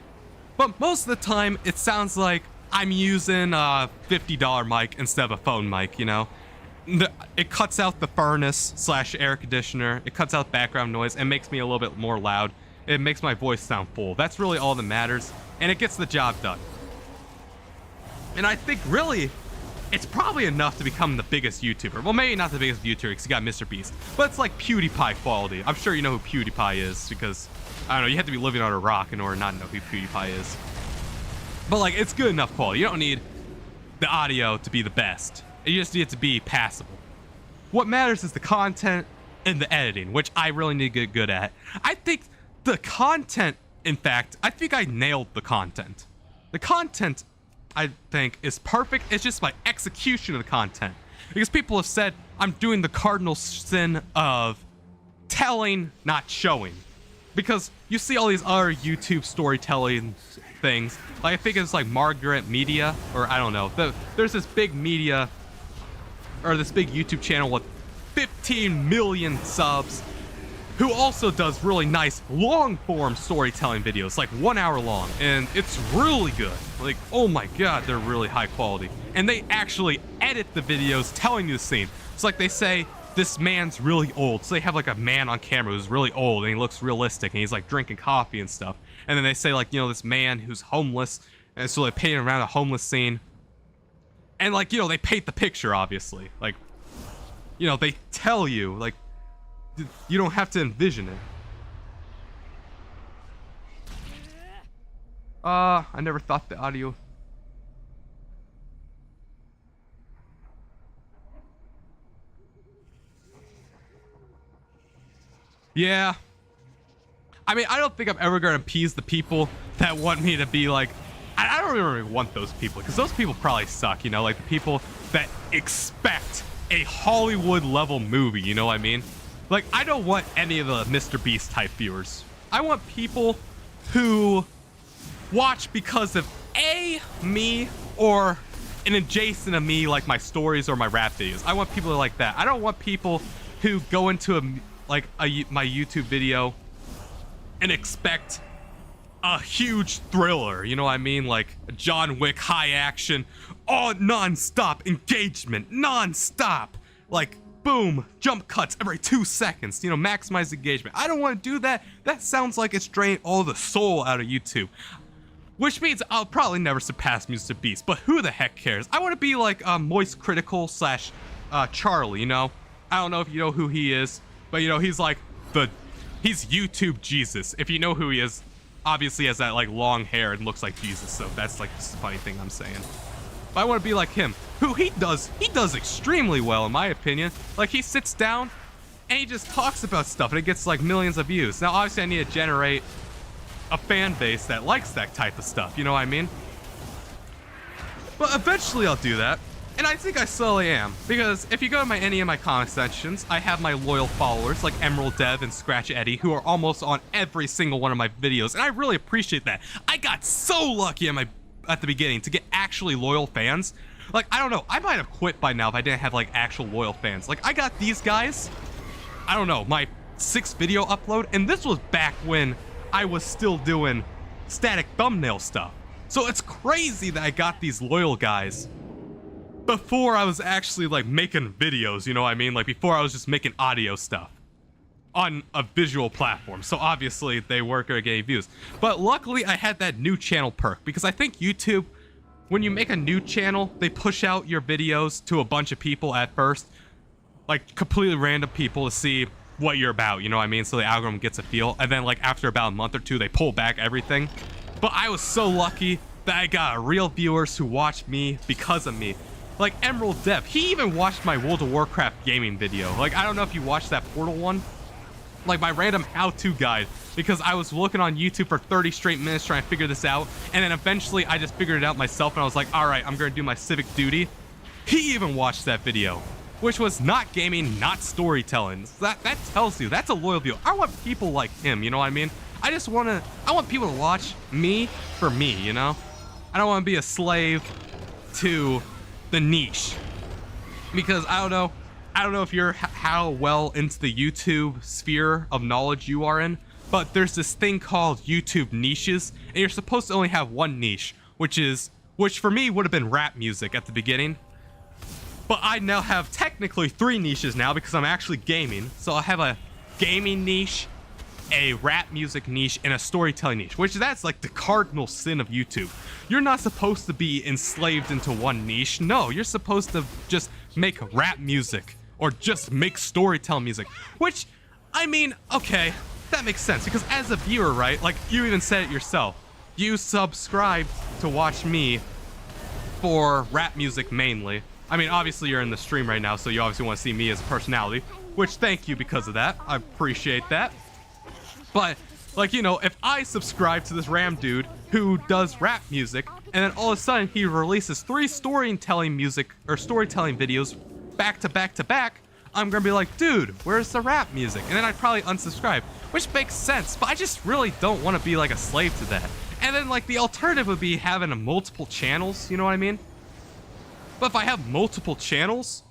But most of the time, it sounds like I'm using a $50 mic instead of a phone mic, you know? It cuts out the furnace / air conditioner, it cuts out background noise, and makes me a little bit more loud. It makes my voice sound full. That's really all that matters, and it gets the job done. And I think really, it's probably enough to become the biggest YouTuber. Well, maybe not the biggest YouTuber because you got Mr. Beast, but it's like PewDiePie quality. I'm sure you know who PewDiePie is because, I don't know, you have to be living on a rock in order not to know who PewDiePie is. But like, it's good enough quality. You don't need the audio to be the best. You just need it to be passable. What matters is the content and the editing, which I really need to get good at. I think the content, in fact, I think I nailed the content. The content, I think, is perfect. It's just my execution of the content. Because people have said I'm doing the cardinal sin of telling, not showing. Because you see all these other YouTube storytelling things. Like, I think it's like Margaret Media, or I don't know. There's this big media, or this big YouTube channel with 15 million subs, who also does really nice long-form storytelling videos, like 1 hour long, and it's really good. Like, oh my god, they're really high quality. And they actually edit the videos telling you the scene. It's like they say, this man's really old. So they have like a man on camera who's really old, and he looks realistic, and he's like drinking coffee and stuff. And then they say like, you know, this man who's homeless, and so they paint around a homeless scene. And like, you know, they paint the picture, obviously. Like, you know, they tell you, like, you don't have to envision it. I never thought the audio. Yeah. I mean, I don't think I'm ever gonna appease the people that want me to be like, I don't really want those people, because those people probably suck, you know, like the people that expect a Hollywood level movie, you know what I mean? Like, I don't want any of the Mr. Beast type viewers. I want people who watch because of me or an adjacent of me, like my stories or my rap videos. I want people like that. I don't want people who go into my YouTube video and expect a huge thriller, you know what I mean? Like John Wick, high action, all non-stop engagement, non-stop, like boom, jump cuts every 2 seconds, you know, maximize engagement. I don't want to do that. That sounds like it's draining all the soul out of YouTube. Which means I'll probably never surpass Mr. Beast, but who the heck cares? I want to be like Moist Critical / Charlie, you know? I don't know if you know who he is, but you know, he's like he's YouTube Jesus. If you know who he is, obviously he has that like long hair and looks like Jesus, so that's like just a funny thing I'm saying. But I want to be like him, who he does extremely well in my opinion. Like he sits down and he just talks about stuff and it gets like millions of views. Now obviously I need to generate a fan base that likes that type of stuff, you know what I mean? But eventually I'll do that, and I think I slowly am, because if you go to any of my comment sections, I have my loyal followers like Emerald Dev and Scratch Eddie, who are almost on every single one of my videos, and I really appreciate that. I got so lucky at the beginning to get actually loyal fans. Like, I don't know, I might have quit by now if I didn't have like actual loyal fans. Like, I got these guys, I don't know, my 6th video upload, and this was back when I was still doing static thumbnail stuff. So it's crazy that I got these loyal guys before I was actually like making videos, you know what I mean? Like before I was just making audio stuff on a visual platform. So obviously they weren't gonna get views. But luckily I had that new channel perk, because I think YouTube, when you make a new channel, they push out your videos to a bunch of people at first, like completely random people, to see what you're about, you know what I mean? So the algorithm gets a feel, and then like after about a month or two they pull back everything. But I was so lucky that I got real viewers who watched me because of me. Like Emerald Dev, he even watched my World of Warcraft gaming video. Like, I don't know if you watched that Portal one, like my random how-to guide, because I was looking on YouTube for 30 straight minutes trying to figure this out, and then eventually I just figured it out myself, and I was like, all right, I'm gonna do my civic duty. He even watched that video, which was not gaming, not storytelling. So that tells you, that's a loyal viewer. I want people like him, you know what I mean? I want people to watch me for me, you know? I don't want to be a slave to the niche. Because I don't know if you're how well into the YouTube sphere of knowledge you are in, but there's this thing called YouTube niches, and you're supposed to only have one niche, which for me would have been rap music at the beginning. But I now have technically 3 niches now, because I'm actually gaming. So I have a gaming niche, a rap music niche, and a storytelling niche, which that's like the cardinal sin of YouTube. You're not supposed to be enslaved into one niche. No, you're supposed to just make rap music or just make storytelling music, which, I mean, okay, that makes sense, because as a viewer, right, like you even said it yourself, you subscribed to watch me for rap music mainly. I mean, obviously you're in the stream right now, so you obviously want to see me as a personality, which thank you because of that. I appreciate that. But, like, you know, if I subscribe to this Ram dude who does rap music, and then all of a sudden he releases 3 storytelling videos back to back to back, I'm gonna be like, dude, where's the rap music? And then I'd probably unsubscribe, which makes sense, but I just really don't want to be like a slave to that. And then like the alternative would be having multiple channels, you know what I mean? But if I have multiple channels,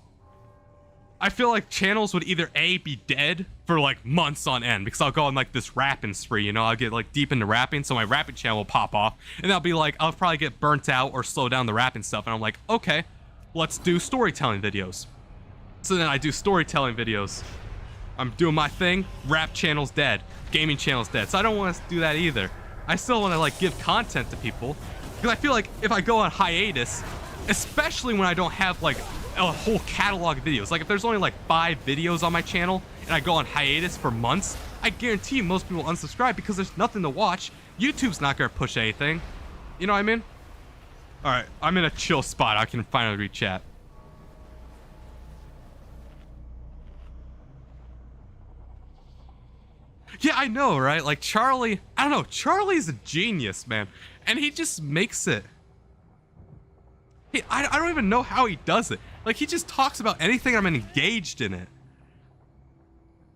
I feel like channels would either A, be dead for like months on end, because I'll go on like this rapping spree, you know, I'll get like deep into rapping, so my rapping channel will pop off, and I'll be like, I'll probably get burnt out or slow down the rapping stuff, and I'm like, okay, let's do storytelling videos. So then I do storytelling videos. I'm doing my thing, rap channel's dead, gaming channel's dead, so I don't want to do that either. I still want to like give content to people, because I feel like if I go on hiatus, especially when I don't have like a whole catalog of videos. Like if there's only like 5 videos on my channel and I go on hiatus for months, I guarantee you most people unsubscribe because there's nothing to watch. YouTube's not gonna push anything. You know what I mean? Alright, I'm in a chill spot. I can finally read chat. Yeah, I know, right? Like Charlie, I don't know, Charlie's a genius, man. And he just makes it. I don't even know how he does it. Like he just talks about anything and I'm engaged in it.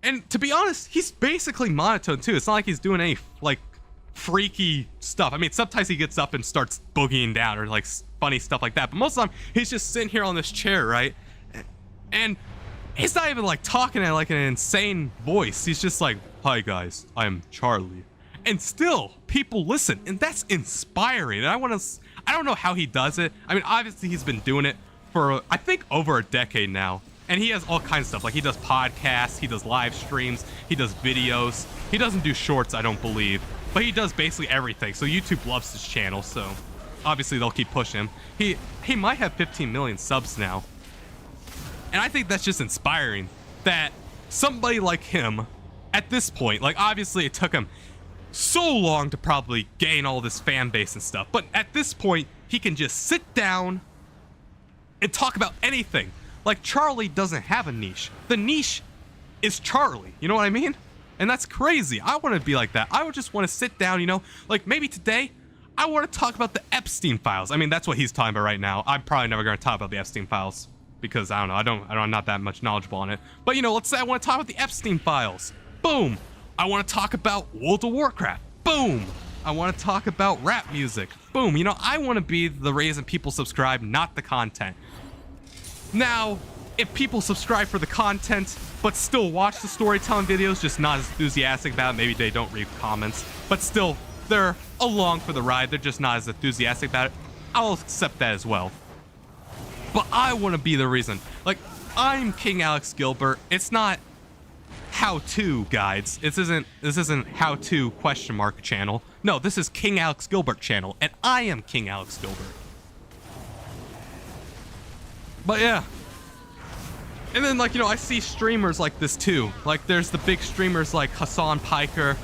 And to be honest, he's basically monotone too. It's not like he's doing any like freaky stuff. I mean, sometimes he gets up and starts boogieing down or like funny stuff like that. But most of the time, he's just sitting here on this chair, right? And he's not even like talking at like an insane voice. He's just like, "Hi guys, I'm Charlie." And still, people listen, and that's inspiring. And I don't know how he does it. I mean, obviously he's been doing it for, I think, over a decade now. And he has all kinds of stuff. Like he does podcasts, he does live streams, he does videos. He doesn't do shorts, I don't believe. But he does basically everything. So YouTube loves his channel, so obviously they'll keep pushing him. He might have 15 million subs now. And I think that's just inspiring that somebody like him, at this point, like obviously it took him so long to probably gain all this fan base and stuff, but at this point, he can just sit down and talk about anything. Like Charlie doesn't have a niche. The niche is Charlie, you know what I mean? And that's crazy. I want to be like that. I would just want to sit down, you know, like maybe today, I want to talk about the Epstein files. I mean, that's what he's talking about right now. I'm probably never going to talk about the Epstein files because I don't know, I'm not that much knowledgeable on it. But you know, let's say I want to talk about the Epstein files. Boom. I want to talk about World of Warcraft. Boom. I want to talk about rap music. Boom. You know, I want to be the reason people subscribe, not the content. Now, if people subscribe for the content, but still watch the storytelling videos, just not as enthusiastic about it, maybe they don't read comments, but still, they're along for the ride, they're just not as enthusiastic about it, I'll accept that as well. But I want to be the reason. Like, I'm King Alex Gilbert. It's not how-to guides. This isn't how-to question mark channel. No, this is King Alex Gilbert channel, and I am King Alex Gilbert. But yeah. And then, like, you know, I see streamers like this too. Like, there's the big streamers like Hassan Piker,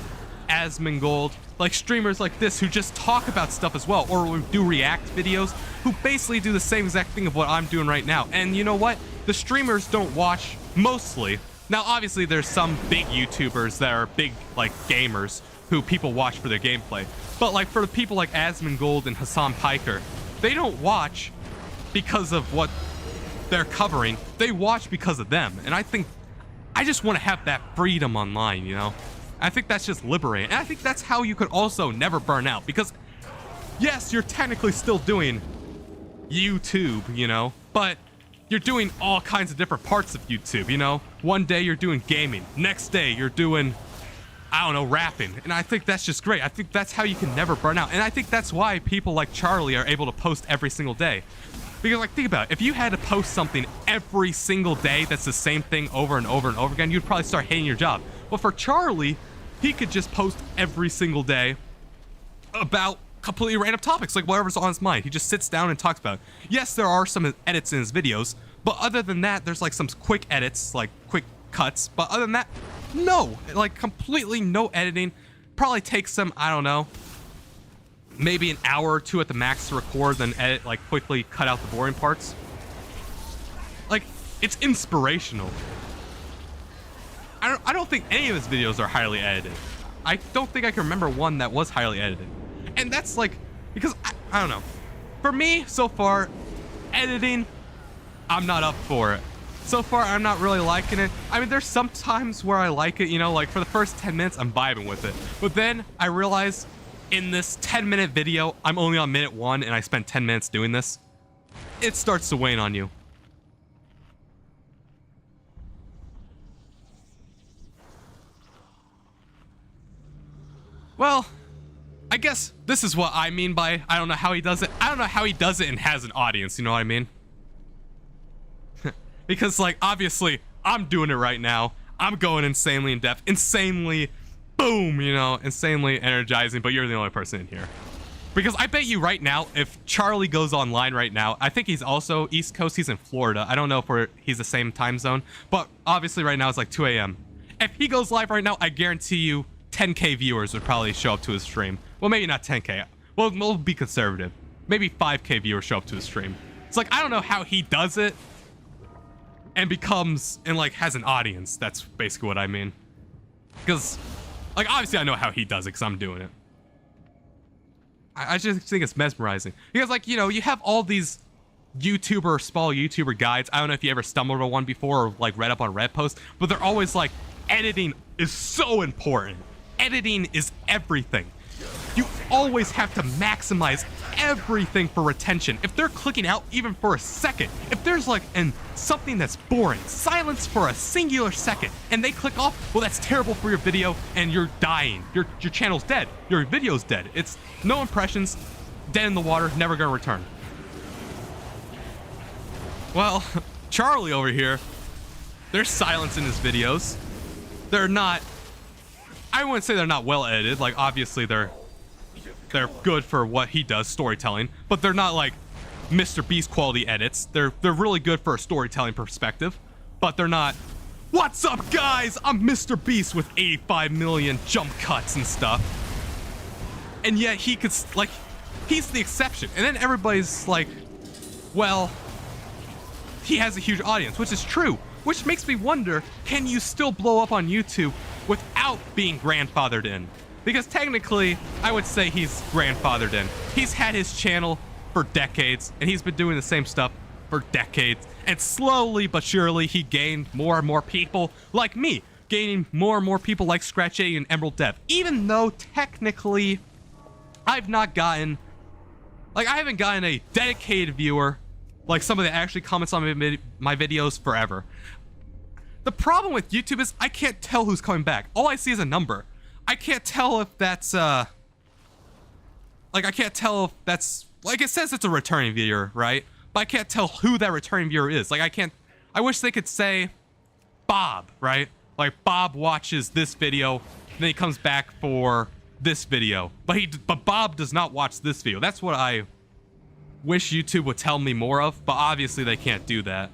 Asmongold, like streamers like this who just talk about stuff as well, or do react videos, who basically do the same exact thing of what I'm doing right now. And you know what? The streamers don't watch mostly. Now, obviously, there's some big YouTubers that are big, like, gamers who people watch for their gameplay. But, like, for the people like Asmongold and Hassan Piker, they don't watch because of what they're covering. They watch because of them. And I think, I just want to have that freedom online, you know? I think that's just liberating. And I think that's how you could also never burn out. Because, yes, you're technically still doing YouTube, you know? But you're doing all kinds of different parts of YouTube, you know? One day you're doing gaming. Next day you're doing, I don't know, rapping. And I think that's just great. I think that's how you can never burn out. And I think that's why people like Charlie are able to post every single day. Because, like, think about it. If you had to post something every single day that's the same thing over and over and over again, you'd probably start hating your job. But for Charlie, he could just post every single day about completely random topics, like whatever's on his mind. He just sits down and talks about it. Yes, there are some edits in his videos, but other than that, there's like some quick edits, like quick cuts. But other than that, no, like completely no editing. Probably takes some, I don't know, maybe an hour or two at the max to record, then edit, like quickly cut out the boring parts. Like, it's inspirational. I don't think any of his videos are highly edited. I don't think I can remember one that was highly edited. And that's like, because I don't know. For me, so far, editing, I'm not up for it. So far, I'm not really liking it. I mean, there's some times where I like it, you know, like for the first 10 minutes, I'm vibing with it. But then I realize in this 10-minute video, I'm only on minute 1 and I spent 10 minutes doing this. It starts to wane on you. Well, I guess this is what I mean by I don't know how he does it. I don't know how he does it and has an audience, you know what I mean? Because, like, obviously, I'm doing it right now. I'm going insanely in depth, insanely, boom, you know, insanely energizing, but you're the only person in here. Because I bet you right now, if Charlie goes online right now, I think he's also East Coast, he's in Florida. I don't know if he's the same time zone, but obviously right now it's like 2 a.m. If he goes live right now, I guarantee you 10K viewers would probably show up to his stream. Well, maybe not 10K. Well, we'll be conservative. Maybe 5K viewers show up to his stream. It's like, I don't know how he does it and becomes, and like has an audience. That's basically what I mean. Because, like, obviously I know how he does it because I'm doing it. I just think it's mesmerizing. Because, like, you know, you have all these small YouTuber guides. I don't know if you ever stumbled on one before or, like, read up on Reddit posts, but they're always like, editing is so important. Editing is everything. You always have to maximize everything for retention. If they're clicking out even for a second, if there's like something that's boring, silence for a singular second, and they click off, well, that's terrible for your video and you're dying. Your channel's dead. Your video's dead. It's no impressions, dead in the water, never gonna return. Well, Charlie over here, there's silence in his videos. They're not, I wouldn't say they're not well edited. Like, obviously they're good for what he does, storytelling, but they're not like Mr. Beast quality edits. They're really good for a storytelling perspective, but they're not, what's up guys, I'm Mr. Beast with 85 million jump cuts and stuff. And yet he could, like, he's the exception. And then everybody's like, well, he has a huge audience, which is true, which makes me wonder, can you still blow up on YouTube without being grandfathered in? Because technically, I would say he's grandfathered in. He's had his channel for decades, and he's been doing the same stuff for decades. And slowly but surely, he gained more and more people like me, gaining more and more people like Scratch80 and Emerald Dev. Even though technically, I've not gotten, like, I haven't gotten a dedicated viewer, like somebody that actually comments on my videos forever. The problem with YouTube is I can't tell who's coming back. All I see is a number. I can't tell if that's, like, I can't tell if that's, like, it says it's a returning viewer, right? But I can't tell who that returning viewer is. Like, I wish they could say Bob, right? Like, Bob watches this video, then he comes back for this video. But Bob does not watch this video. That's what I wish YouTube would tell me more of, but obviously they can't do that.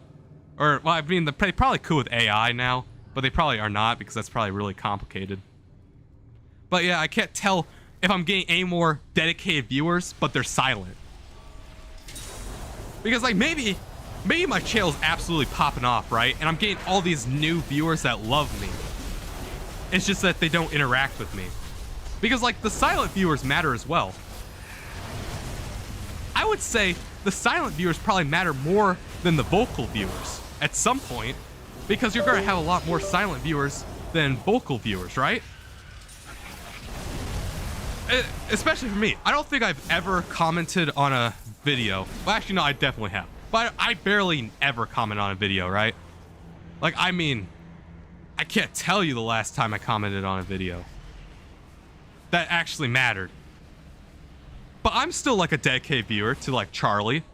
Or, well, I mean, they probably could with AI now, but they probably are not because that's probably really complicated. But yeah, I can't tell if I'm getting any more dedicated viewers, but they're silent. Because, like, maybe my channel's absolutely popping off, right? And I'm getting all these new viewers that love me. It's just that they don't interact with me. Because, like, the silent viewers matter as well. I would say the silent viewers probably matter more than the vocal viewers at some point, because you're going to have a lot more silent viewers than vocal viewers, right? Especially for me. I don't think I've ever commented on a video. Well, actually, no, I definitely have. But I barely ever comment on a video, right? Like, I mean, I can't tell you the last time I commented on a video that actually mattered. But I'm still, like, a dedicated viewer to, like, Charlie,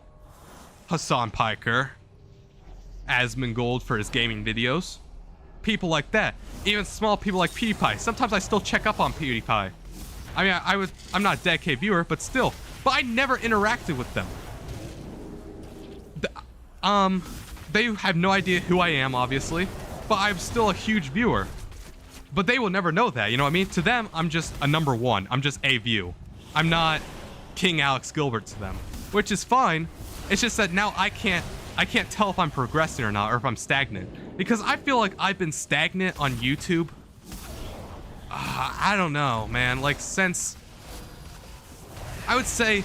Hassan Piker, Asmongold for his gaming videos, people like that. Even small people like PewDiePie. Sometimes I still check up on PewDiePie. I mean, I'm not a dedicated viewer, but still. But I never interacted with them. They have no idea who I am, obviously, but I'm still a huge viewer. But they will never know that, you know what I mean? To them, I'm just a number one. I'm just a view. I'm not King Alex Gilbert to them, which is fine. It's just that now I can't tell if I'm progressing or not, or if I'm stagnant. Because I feel like I've been stagnant on YouTube. I don't know, man. Like, since, I would say,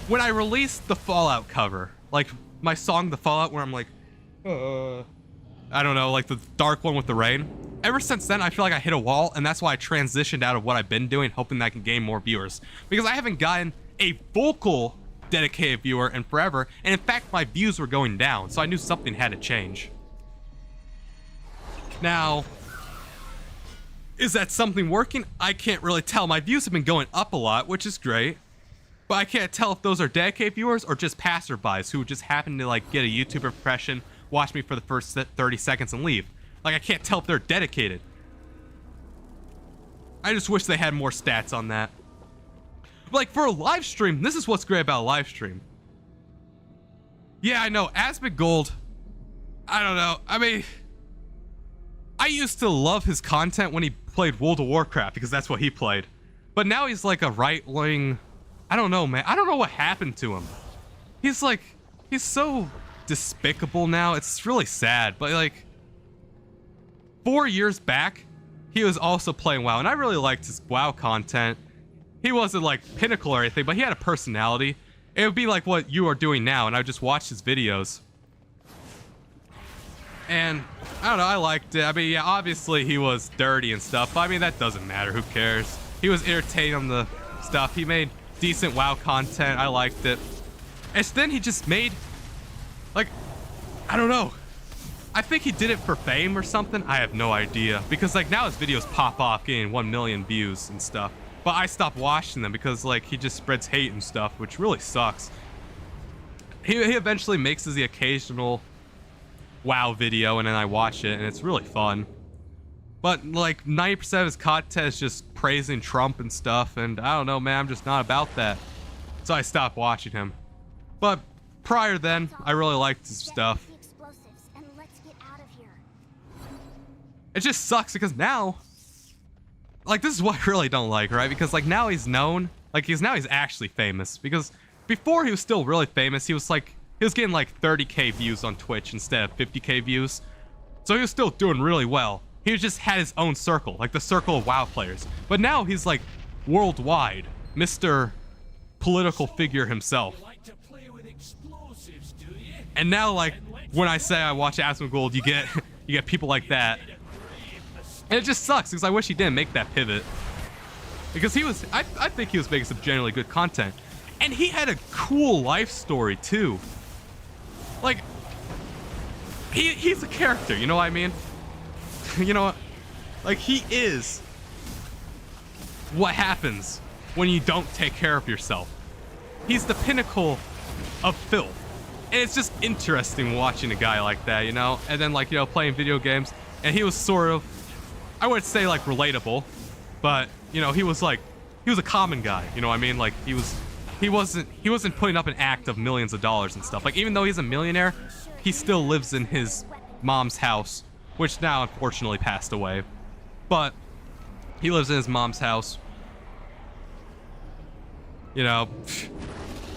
when I released the Fallout cover, like my song, The Fallout, where I'm like, I don't know, like the dark one with the rain. Ever since then, I feel like I hit a wall, and that's why I transitioned out of what I've been doing, hoping that I can gain more viewers. Because I haven't gotten a vocal dedicated viewer in forever, and in fact, my views were going down, so I knew something had to change. Now, is that something working? I can't really tell. My views have been going up a lot, which is great, but I can't tell if those are dedicated viewers or just passerbys who just happen to, like, get a YouTube impression, watch me for the first 30 seconds and leave. Like, I can't tell if they're dedicated. I just wish they had more stats on that. Like, for a live stream, this is what's great about a live stream. Yeah, I know, Asmongold, I don't know. I mean, I used to love his content when he played World of Warcraft because that's what he played. But now he's like a right-wing, I don't know, man. I don't know what happened to him. He's like, he's so despicable now. It's really sad. But like, 4 years back, he was also playing WoW, and I really liked his WoW content. He wasn't like pinnacle or anything, but he had a personality. It would be like what you are doing now, and I would just watch his videos. And I don't know, I liked it. I mean, yeah, obviously he was dirty and stuff, but I mean, that doesn't matter. Who cares? He was entertaining on the stuff. He made decent WoW content. I liked it. And then he just made, like, I don't know. I think he did it for fame or something. I have no idea. Because, like, now his videos pop off getting 1 million views and stuff. But I stopped watching them because, like, he just spreads hate and stuff, which really sucks. He eventually makes the occasional WoW video, and then I watch it, and it's really fun. But, like, 90% of his content is just praising Trump and stuff, and I don't know, man, I'm just not about that. So I stopped watching him. But prior then, I really liked his stuff. It just sucks because now, like, this is what I really don't like, right? Because, like, now he's known, like, now he's actually famous. Because before he was still really famous, he was getting like 30k views on Twitch instead of 50k views. So he was still doing really well. He just had his own circle, like the circle of WoW players. But now he's like worldwide, Mr. Political figure himself. And now, like, when I say I watch Asmongold, you get people like that. And it just sucks because I wish he didn't make that pivot. Because I think he was making some generally good content. And he had a cool life story too. Like, he's a character, you know what I mean? You know, like, he is what happens when you don't take care of yourself. He's the pinnacle of filth. And it's just interesting watching a guy like that, you know? And then, like, you know, playing video games. And he was sort of, I wouldn't say, like, relatable. But, you know, he was a common guy, you know what I mean? Like, he wasn't putting up an act of millions of dollars and stuff. Like, even though he's a millionaire, he still lives in his mom's house, which now unfortunately passed away. But he lives in his mom's house. You know,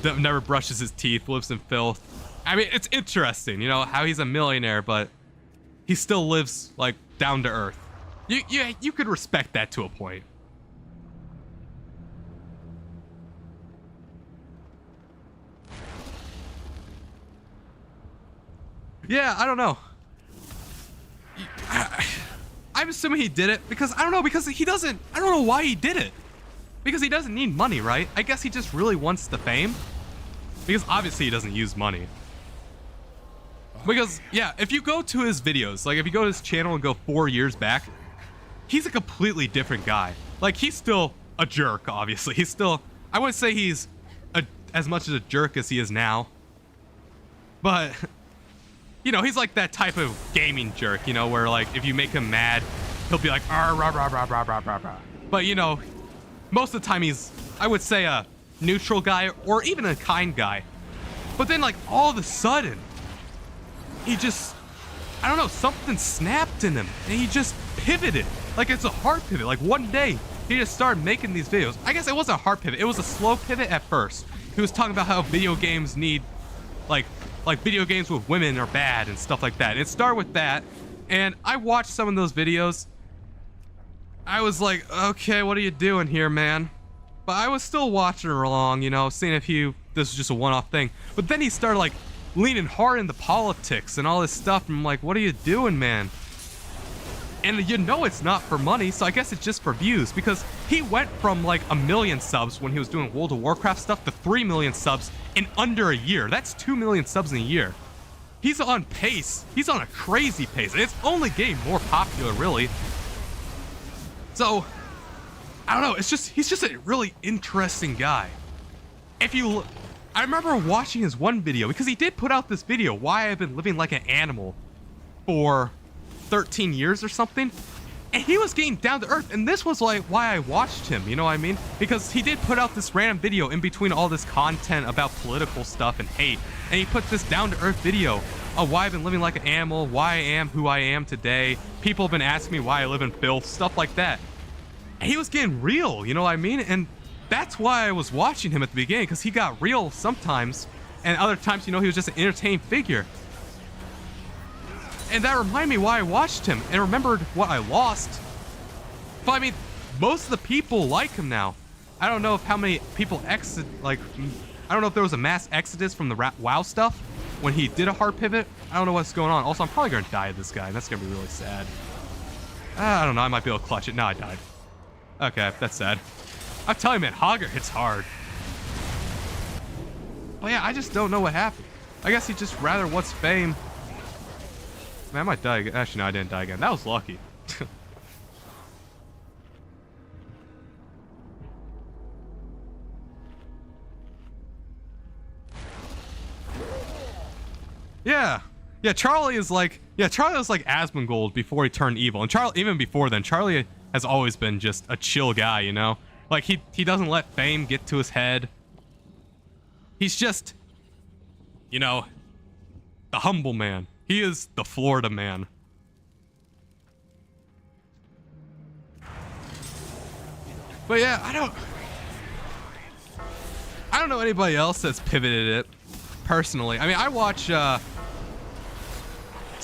never brushes his teeth, lives in filth. I mean, it's interesting, you know, how he's a millionaire, but he still lives, like, down to earth. You could respect that to a point. Yeah, I don't know. I'm assuming he did it because, I don't know, because he doesn't, I don't know why he did it. Because he doesn't need money, right? I guess he just really wants the fame. Because obviously he doesn't use money. Because, yeah, if you go to his videos, like if you go to his channel and go 4 years back, he's a completely different guy. Like, he's still a jerk, obviously. He's still, I wouldn't say he's as much of a jerk as he is now. But, you know, he's like that type of gaming jerk, you know, where, like, if you make him mad, he'll be like, rah, rah, rah, rah, rah, rah, rah, rah. But, you know, most of the time he's, I would say, a neutral guy or even a kind guy. But then, like, all of a sudden, he just, I don't know, something snapped in him and he just pivoted. Like, it's a hard pivot. Like, one day he just started making these videos. I guess it wasn't a hard pivot. It was a slow pivot at first. He was talking about how video games need, like video games with women are bad and stuff like that. And it started with that. And I watched some of those videos. I was like, okay, what are you doing here, man? But I was still watching along, you know, seeing if this is just a one-off thing. But then he started, like, leaning hard into politics and all this stuff. And I'm like, what are you doing, man? And you know it's not for money, so I guess it's just for views. Because he went from, like, 1 million subs when he was doing World of Warcraft stuff to 3 million subs in under a year. That's 2 million subs in a year. He's on pace. He's on a crazy pace. And it's only getting more popular, really. So, I don't know. He's just a really interesting guy. I remember watching his one video, because he did put out this video, Why I've Been Living Like an Animal, for 13 years or something. And he was getting down to earth, and this was like why I watched him, you know what I mean? Because he did put out this random video in between all this content about political stuff and hate, and he put this down to earth video of why I've been living like an animal, why I am who I am today. People have been asking me why I live in filth, stuff like that. And he was getting real, you know what I mean? And that's why I was watching him at the beginning, because he got real sometimes, and other times, you know, he was just an entertaining figure. And that reminded me why I watched him and remembered what I lost. But I mean, most of the people like him now. I don't know if how many people I don't know if there was a mass exodus from the WoW stuff when he did a hard pivot. I don't know what's going on. Also, I'm probably going to die of this guy, and that's going to be really sad. I don't know, I might be able to clutch it. No, I died. Okay, that's sad. I'm telling you, man, Hogger hits hard. But yeah, I just don't know what happened. I guess he just rather wants fame. Man, I might die again. Actually, no, I didn't die again. That was lucky. Yeah, Charlie is like, Charlie was like Asmongold before he turned evil. And Charlie, even before then, Charlie has always been just a chill guy, you know? Like, he doesn't let fame get to his head. He's just, you know, the humble man. He is the Florida man. But yeah, I don't know anybody else that's pivoted it, personally. I mean, I watch, so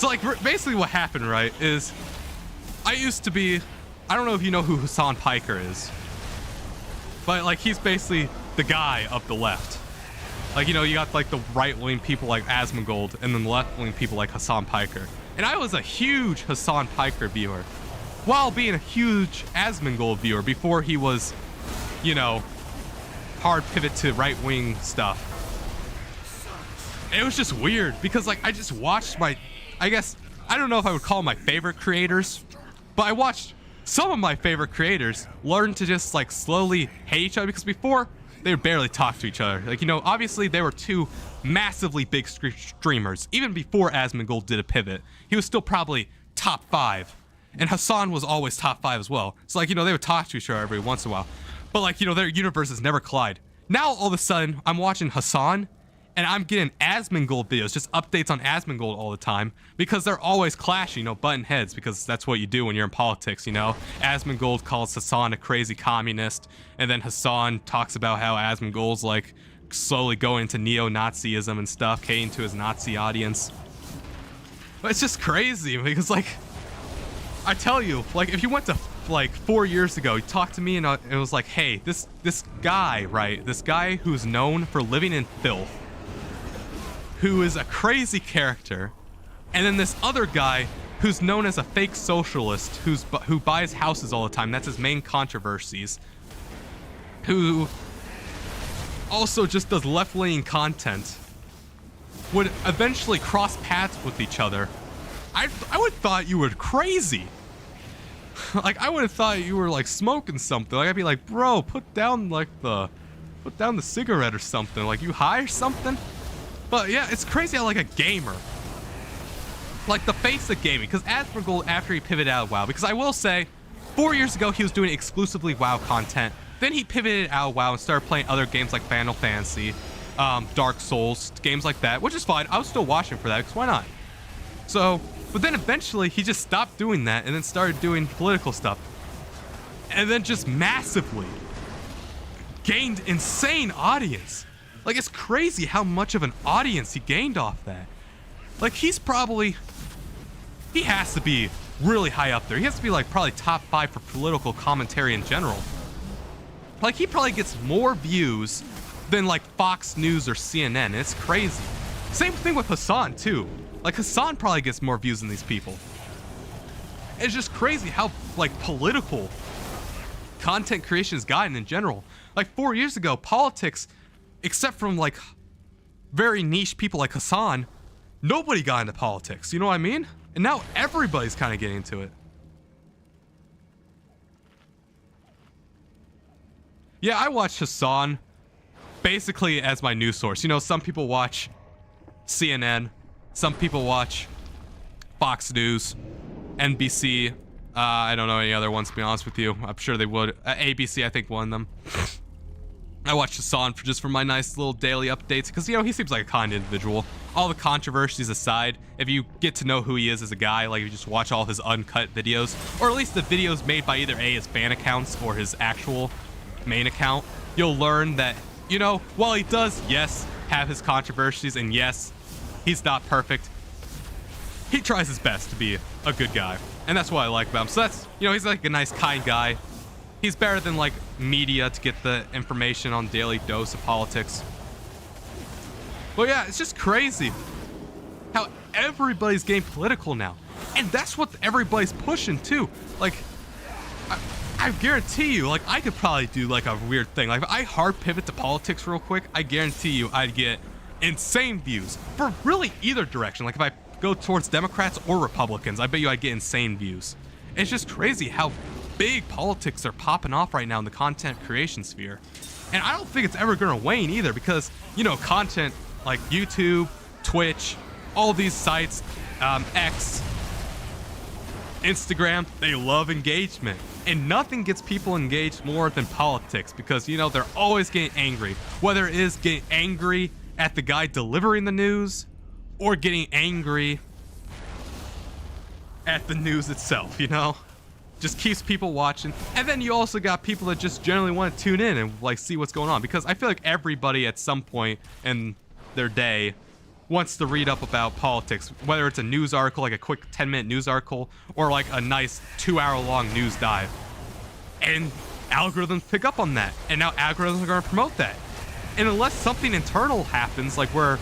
like, basically what happened, right, is I used to be, I don't know if you know who Hassan Piker is, but like, he's basically the guy of the left. Like, you know, you got like the right-wing people like Asmongold, and then the left-wing people like Hassan Piker. And I was a huge Hassan Piker viewer, while being a huge Asmongold viewer before he was, you know, hard pivot to right-wing stuff. And it was just weird, because like, I just watched I guess, I don't know if I would call them my favorite creators, but I watched some of my favorite creators learn to just like slowly hate each other, because before, they would barely talk to each other. Like, you know, obviously they were two massively big streamers. Even before Asmongold did a pivot, he was still probably top 5. And Hassan was always top 5 as well. So like, you know, they would talk to each other every once in a while. But like, you know, their universes never collide. Now, all of a sudden, I'm watching Hassan, and I'm getting Asmongold videos, just updates on Asmongold all the time, because they're always clashing, you know, button heads, because that's what you do when you're in politics, you know? Asmongold calls Hassan a crazy communist, and then Hassan talks about how Asmongold's like slowly going into neo-Nazism and stuff, catering to his Nazi audience. But it's just crazy, because like, I tell you, like, if you went to like 4 years ago, he talked to me and it was like, hey, this guy, right? This guy who's known for living in filth, who is a crazy character, and then this other guy who's known as a fake socialist, who buys houses all the time. That's his main controversies. Who also just does left-leaning content, would eventually cross paths with each other. I would have thought you were crazy. Like, I would have thought you were like smoking something. Like, I'd be like, bro, put down the cigarette or something. Like, you high or something? But yeah, it's crazy how like a gamer, like the face of gaming, because Asmongold, after he pivoted out of WoW, because I will say, 4 years ago he was doing exclusively WoW content. Then he pivoted out of WoW and started playing other games like Final Fantasy, Dark Souls, games like that, which is fine. I was still watching for that, because why not? So, but then eventually he just stopped doing that and then started doing political stuff. And then just massively gained insane audience. Like, it's crazy how much of an audience he gained off that. Like, he has to be really high up there. He has to be like probably top 5 for political commentary in general. Like, he probably gets more views than like Fox News or CNN. It's crazy. Same thing with Hassan too. Like, Hassan probably gets more views than these people. It's just crazy how like political content creation has gotten in general. Like 4 years ago, politics, except from like very niche people like Hassan, nobody got into politics, you know what I mean? And now everybody's kind of getting into it. Yeah, I watch Hassan basically as my news source. You know, some people watch CNN, some people watch Fox News, NBC, I don't know any other ones, to be honest with you. I'm sure they would. ABC, I think, won them. I watched Hassan just for my nice little daily updates because, you know, he seems like a kind individual. All the controversies aside, if you get to know who he is as a guy, like if you just watch all his uncut videos, or at least the videos made by either his fan accounts or his actual main account, you'll learn that, you know, while he does, yes, have his controversies, and yes, he's not perfect, he tries his best to be a good guy. And that's what I like about him. So that's, you know, he's like a nice, kind guy. He's better than like media to get the information on daily dose of politics. But yeah, it's just crazy how everybody's getting political now. And that's what everybody's pushing too. Like, I guarantee you, like, I could probably do like a weird thing. Like, if I hard pivot to politics real quick, I guarantee you I'd get insane views for really either direction. Like, if I go towards Democrats or Republicans, I bet you I'd get insane views. It's just crazy how big politics are popping off right now in the content creation sphere. And I don't think it's ever gonna wane either because, you know, content like YouTube, Twitch, all these sites, X, Instagram, they love engagement. And nothing gets people engaged more than politics because, you know, they're always getting angry. Whether it is getting angry at the guy delivering the news or getting angry at the news itself, you know? Just keeps people watching. And then you also got people that just generally want to tune in and like see what's going on, because I feel like everybody at some point in their day wants to read up about politics, whether it's a news article, like a quick 10-minute news article, or like a nice 2-hour-long news dive. And algorithms pick up on that, and now algorithms are going to promote that. And unless something internal happens, like where,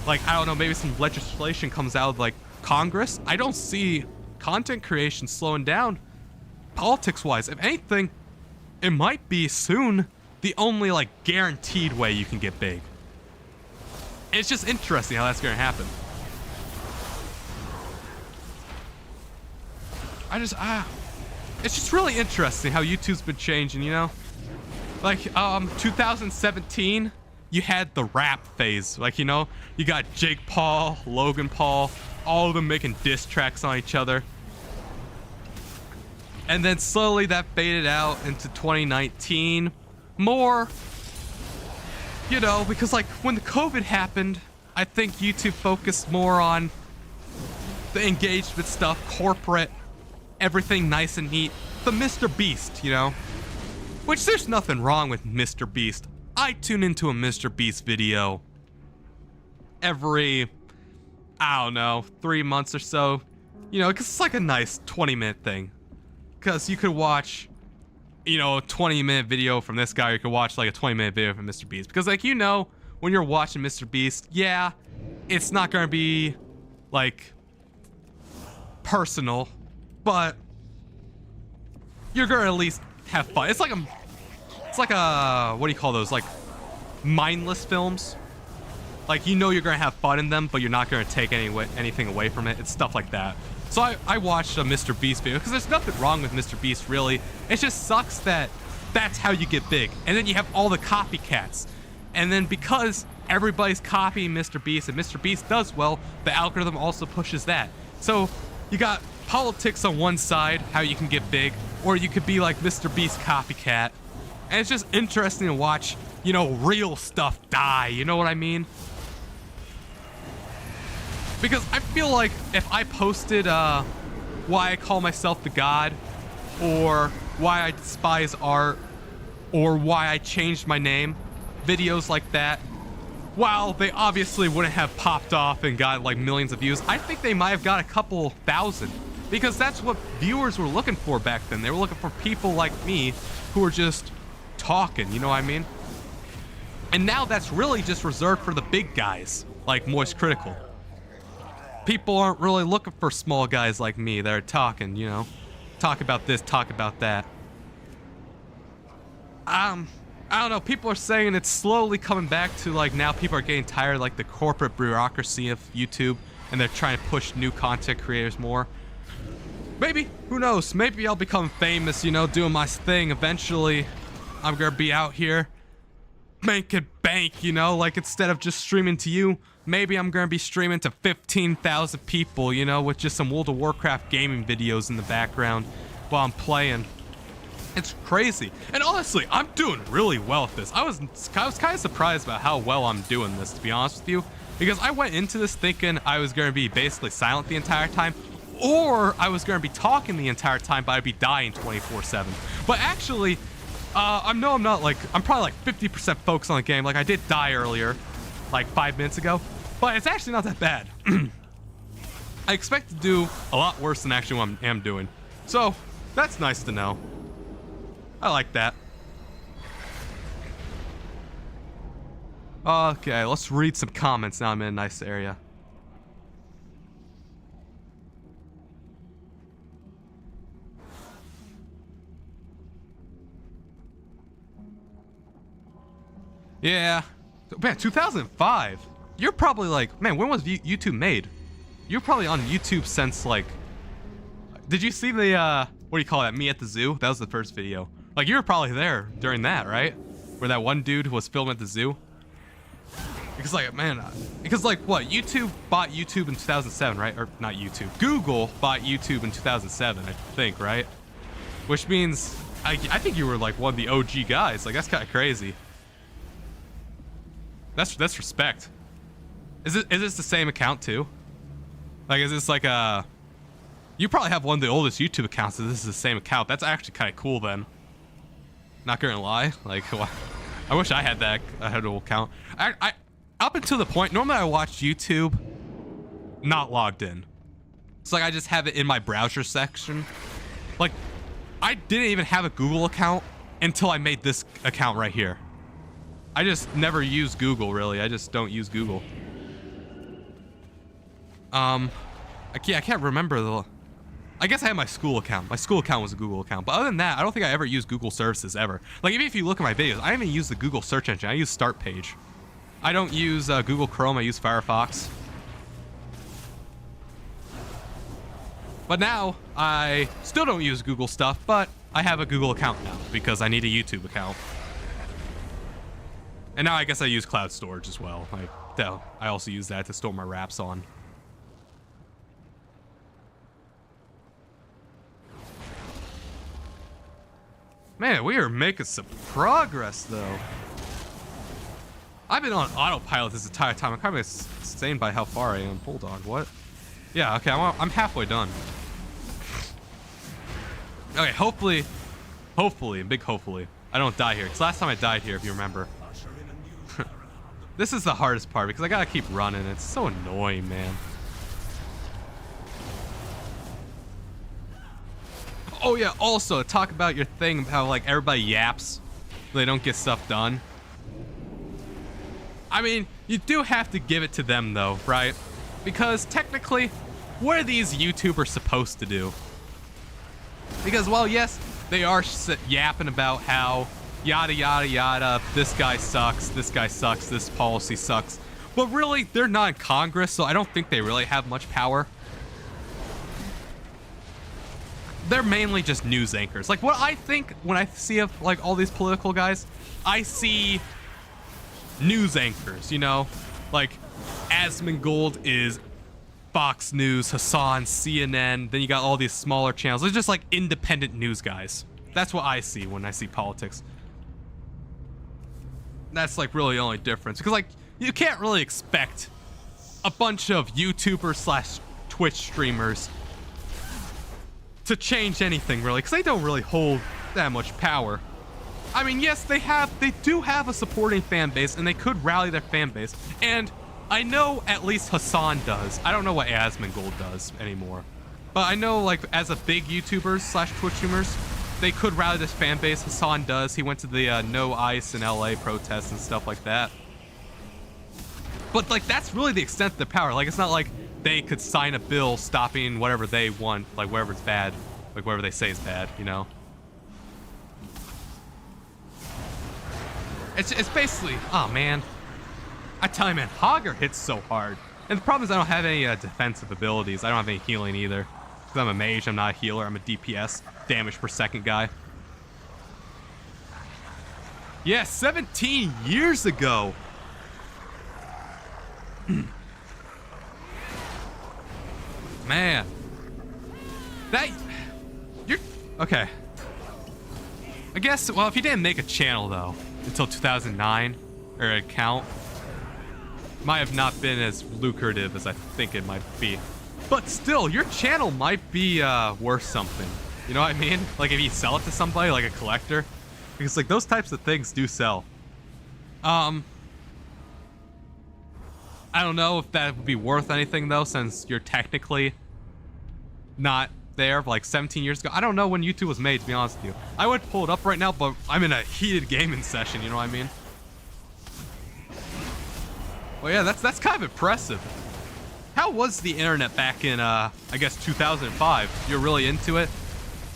like, I don't know, maybe some legislation comes out of like Congress, I don't see content creation slowing down politics-wise. If anything, it might be soon the only like guaranteed way you can get big. And it's just interesting how that's going to happen. It's just really interesting how YouTube's been changing, you know? Like, 2017, you had the rap phase. Like, you know, you got Jake Paul, Logan Paul, all of them making diss tracks on each other. And then slowly that faded out into 2019. More, you know, because like when the COVID happened, I think YouTube focused more on the engagement stuff, corporate, everything nice and neat. The Mr. Beast, you know? Which there's nothing wrong with Mr. Beast. I tune into a Mr. Beast video every, I don't know, 3 months or so. You know, because it's like a nice 20-minute thing. Because you could watch, you know, a 20-minute video from this guy, or you could watch like a 20-minute video from Mr. Beast. Because, like, you know, when you're watching Mr. Beast, yeah, it's not going to be, like, personal, but you're going to at least have fun. It's like a, what do you call those? Like, mindless films. Like, you know you're going to have fun in them, but you're not going to take anything away from it. It's stuff like that. So I watched a Mr. Beast video, because there's nothing wrong with Mr. Beast, really. It just sucks that that's how you get big. And then you have all the copycats. And then because everybody's copying Mr. Beast, and Mr. Beast does well, the algorithm also pushes that. So you got politics on one side, how you can get big, or you could be like Mr. Beast copycat. And it's just interesting to watch, you know, real stuff die. You know what I mean? Because I feel like if I posted why I call myself the God, or why I despise art, or why I changed my name, videos like that, while they obviously wouldn't have popped off and got like millions of views, I think they might have got a couple thousand. Because that's what viewers were looking for back then. They were looking for people like me who were just talking, you know what I mean? And now that's really just reserved for the big guys, like Moist Critical. People aren't really looking for small guys like me that are talking, you know? Talk about this, talk about that. I don't know, people are saying it's slowly coming back to, like, now people are getting tired of, like, the corporate bureaucracy of YouTube, and they're trying to push new content creators more. Maybe, who knows? Maybe I'll become famous, you know, doing my thing. Eventually, I'm gonna be out here making bank, you know? Like, instead of just streaming to you, maybe I'm gonna be streaming to 15,000 people, you know, with just some World of Warcraft gaming videos in the background. while I'm playing. It's crazy. And honestly, I'm doing really well at this. I was kind of surprised about how well I'm doing this, to be honest with you, because I went into this thinking I was going to be basically silent the entire time, or I was going to be talking the entire time, but I'd be dying 24/7. But actually, I'm probably like 50% focused on the game. Like, I did die earlier, like 5 minutes ago, but it's actually not that bad. I expect to do a lot worse than actually what I am doing. So, that's nice to know. I like that. Okay, let's read some comments now I'm in a nice area. Yeah. Man, 2005. You're probably like, man, when was YouTube made? You're probably on YouTube since like... Did you see the, what do you call that? Me at the zoo? That was the first video. Like, you were probably there during that, right? Where that one dude was filming at the zoo? Because like, man, because like what? YouTube bought YouTube in 2007, right? Or not YouTube. Google bought YouTube in 2007, I think, right? Which means, I think you were like one of the OG guys. Like, that's kind of crazy. That's respect. Is this the same account too? Like, is this like a... You probably have one of the oldest YouTube accounts, so this is the same account. That's actually kind of cool then. Not gonna lie. Like, I wish I had that account. I up until the point, normally I watch YouTube not logged in. It's like I just have it in my browser section. Like, I didn't even have a Google account until I made this account right here. I just never use Google, really. I just don't use Google. I can't remember the... I guess I had my school account. My school account was a Google account. But other than that, I don't think I ever used Google services ever. Like, even if you look at my videos, I don't even use the Google search engine. I use Start Page. I don't use Google Chrome. I use Firefox. But now, I still don't use Google stuff, but I have a Google account now because I need a YouTube account. And now I guess I use cloud storage as well. I also use that to store my raps on. Man, we are making some progress, though. I've been on autopilot this entire time. I'm kind of insane by how far I am. Hold on, what? Yeah, okay, I'm halfway done. Okay, hopefully, big hopefully, I don't die here. Because last time I died here, if you remember. This is the hardest part, because I gotta keep running. It's so annoying, man. Oh yeah, also, talk about your thing, how like everybody yaps. They don't get stuff done. I mean, you do have to give it to them though, right? Because technically, what are these YouTubers supposed to do? Because, well, yes, they are yapping about how yada yada yada, this guy sucks, this policy sucks. But really, they're not in Congress, so I don't think they really have much power. They're mainly just news anchors. Like, what I think when I see of like all these political guys, I see news anchors, you know? Like, Asmongold is Fox News, Hassan, CNN, then you got all these smaller channels. They're just like independent news guys. That's what I see when I see politics. That's like really the only difference. Because like, you can't really expect a bunch of YouTubers slash Twitch streamers to change anything really, because they don't really hold that much power. I mean, yes, they do have a supporting fan base, and they could rally their fan base. And I know at least Hassan does. I don't know what Asmongold does anymore. But I know, like, as a big YouTubers slash Twitch streamers, they could rally this fan base. Hassan does. He went to the No Ice in LA protests and stuff like that. But, like, that's really the extent of their power. Like, it's not like they could sign a bill stopping whatever they want, like, whatever's bad. Like, whatever they say is bad, you know? It's basically, oh man. I tell you, man, Hogger hits so hard. And the problem is I don't have any defensive abilities. I don't have any healing either. Because I'm a mage, I'm not a healer. I'm a DPS, damage per second guy. Yeah, 17 years ago. Man. Okay. I guess, well, if you didn't make a channel, though, until 2009, or an account, might have not been as lucrative as I think it might be. But still, your channel might be worth something. You know what I mean? Like, if you sell it to somebody, like a collector. Because, like, those types of things do sell. I don't know if that would be worth anything, though, since you're technically not there, like 17 years ago. I don't know when YouTube was made, to be honest with you. I would pull it up right now, but I'm in a heated gaming session, you know what I mean? Well, yeah, that's kind of impressive. How was the internet back in, I guess, 2005? You're really into it?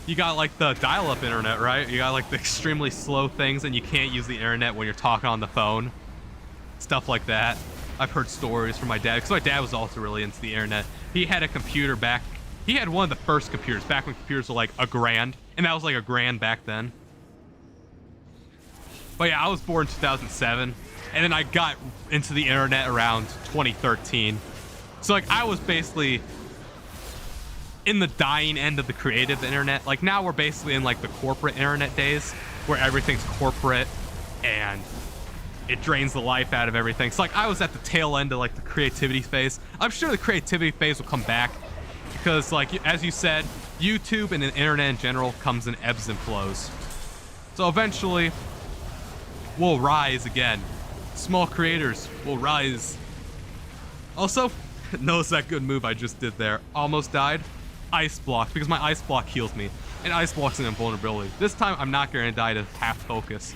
You got, like, the dial-up internet, right? You got, like, the extremely slow things, and you can't use the internet when you're talking on the phone. Stuff like that. I've heard stories from my dad, because my dad was also really into the internet. He had a computer back... He had one of the first computers, back when computers were, like, $1,000. And that was, like, $1,000 back then. But, yeah, I was born in 2007. And then I got into the internet around 2013. So, like, I was basically in the dying end of the creative internet. Like, now we're basically in, like, the corporate internet days, where everything's corporate and it drains the life out of everything. So, like, I was at the tail end of, like, the creativity phase. I'm sure the creativity phase will come back because, like, as you said, YouTube and the internet in general comes in ebbs and flows. So eventually, we'll rise again. Small creators will rise. Also, notice that good move I just did there. Almost died. Ice block, because my ice block heals me. And ice block's an invulnerability. This time, I'm not going to die to half focus.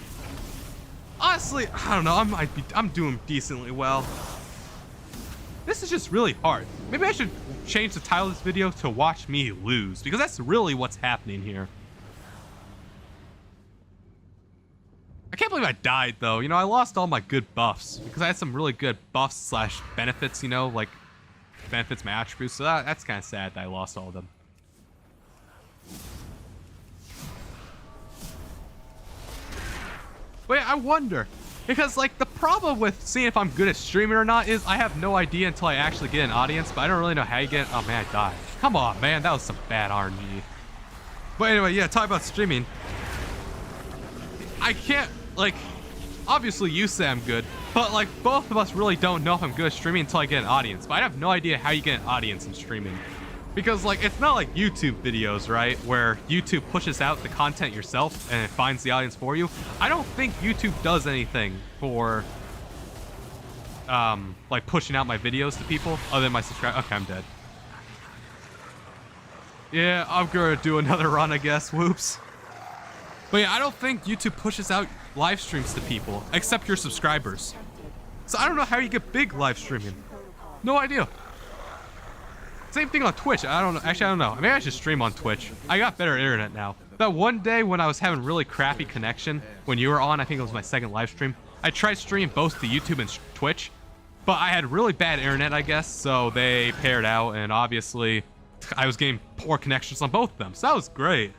Honestly, I don't know. I'm doing decently well. This is just really hard. Maybe I should change the title of this video to Watch Me Lose, because that's really what's happening here. I can't believe I died, though. You know, I lost all my good buffs, because I had some really good buffs slash benefits, you know, like benefits my attributes, so that's kind of sad that I lost all of them. But yeah, I wonder, because, like, the problem with seeing if I'm good at streaming or not is I have no idea until I actually get an audience, but I don't really know how you get... Oh, man, I died. Come on, man, that was some bad RNG. But anyway, yeah, talk about streaming. I can't, like, obviously you say I'm good, but, like, both of us really don't know if I'm good at streaming until I get an audience. But I have no idea how you get an audience in streaming. Because, like, it's not like YouTube videos, right? Where YouTube pushes out the content yourself and it finds the audience for you. I don't think YouTube does anything for, like, pushing out my videos to people other than my subscribers. Okay, I'm dead. Yeah, I'm gonna do another run, I guess. Whoops. But yeah, I don't think YouTube pushes out live streams to people, except your subscribers. So I don't know how you get big live streaming. No idea. Same thing on Twitch. I don't know. Actually, I don't know. Maybe I should stream on Twitch. I got better internet now. That one day when I was having really crappy connection, when you were on, I think it was my second live stream, I tried streaming both to YouTube and Twitch, but I had really bad internet, I guess, so they paired out, and obviously I was getting poor connections on both of them, so that was great.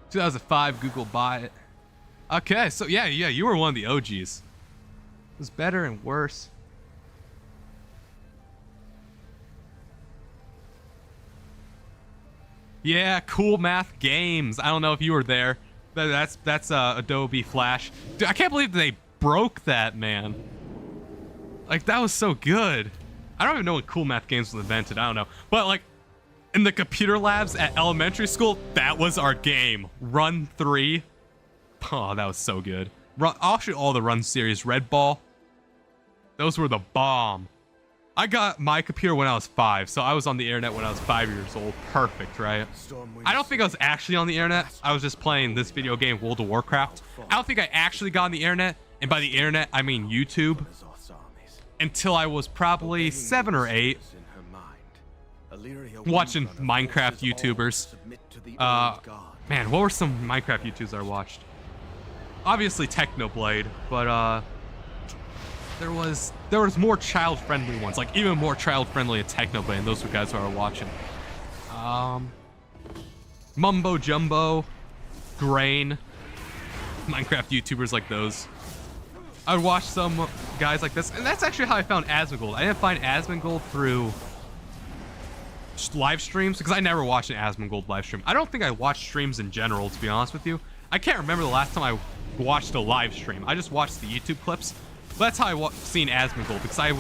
In 2005, Google bought it. Okay, so yeah, you were one of the OGs. It was better and worse. Yeah, Cool Math Games. I don't know if you were there. That's Adobe Flash. Dude, I can't believe they broke that, man. Like, that was so good. I don't even know when Cool Math Games was invented. I don't know. But, like, in the computer labs at elementary school, that was our game. Run 3. Oh, that was so good. Actually, all the Run series. Red Ball. Those were the bomb. I got my computer when I was 5, so I was on the internet when I was 5 years old. Perfect, right? I don't think I was actually on the internet. I was just playing this video game, World of Warcraft. I don't think I actually got on the internet, and by the internet, I mean YouTube, until I was probably 7 or 8, watching Minecraft YouTubers. Man, what were some Minecraft YouTubers I watched? Obviously Technoblade, but there was more child-friendly ones, like even more child-friendly at Technoblade, and those were guys who I were watching. Mumbo Jumbo, Grain, Minecraft YouTubers like those. I would watch some guys like this, and that's actually how I found Asmongold. I didn't find Asmongold through live streams, because I never watched an Asmongold live stream. I don't think I watched streams in general, to be honest with you. I can't remember the last time I watched a live stream. I just watched the YouTube clips. But that's how I seen Asmongold, because I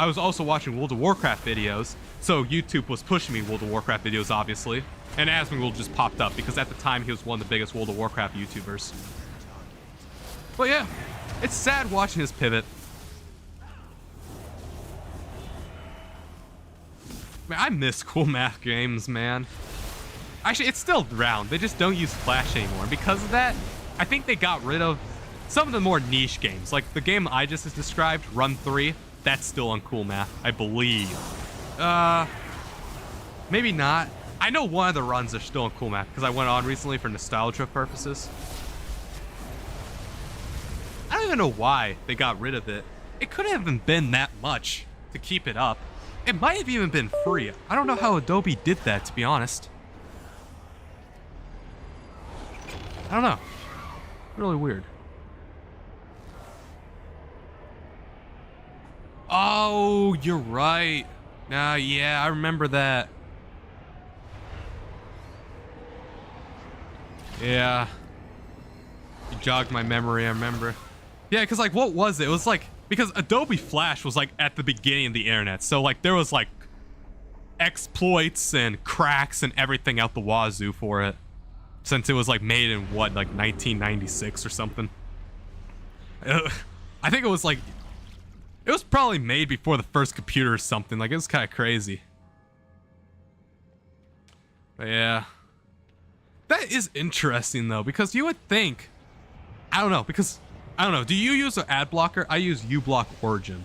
was also watching World of Warcraft videos, so YouTube was pushing me World of Warcraft videos, obviously. And Asmongold just popped up, because at the time he was one of the biggest World of Warcraft YouTubers. But yeah, it's sad watching his pivot. Man, I miss cool math games, man. Actually, it's still around. They just don't use Flash anymore. And because of that, I think they got rid of some of the more niche games. Like the game I just described, Run 3, that's still on cool math, I believe. Maybe not. I know one of the runs are still on cool math because I went on recently for nostalgia purposes. I don't even know why they got rid of it. It couldn't have been that much to keep it up. It might have even been free. I don't know how Adobe did that, to be honest. I don't know. Really weird. Oh, you're right. Yeah, I remember that. Yeah. You jogged my memory, I remember. Yeah, because, like, what was it? It was, like, because Adobe Flash was, like, at the beginning of the internet. So, like, there was, like, exploits and cracks and everything out the wazoo for it. Since it was, like, made in, what, like, 1996 or something. I think it was, like... It was probably made before the first computer or something. Like, it was kind of crazy. But, yeah. That is interesting, though, because you would think... I don't know, because... I don't know. Do you use an ad blocker? I use uBlock Origin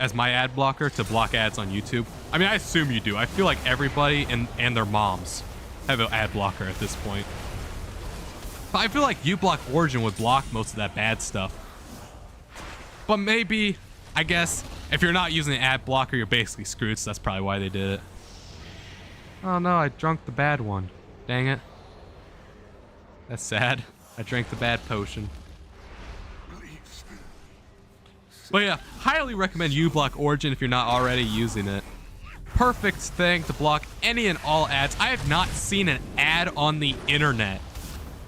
as my ad blocker to block ads on YouTube. I mean, I assume you do. I feel like everybody and their moms have an ad blocker at this point. But I feel like uBlock Origin would block most of that bad stuff. But maybe, I guess, if you're not using an ad blocker, you're basically screwed, so that's probably why they did it. Oh no, I drank the bad one. Dang it. That's sad. I drank the bad potion. But yeah, highly recommend uBlock Origin if you're not already using it. Perfect thing to block any and all ads. I have not seen an ad on the internet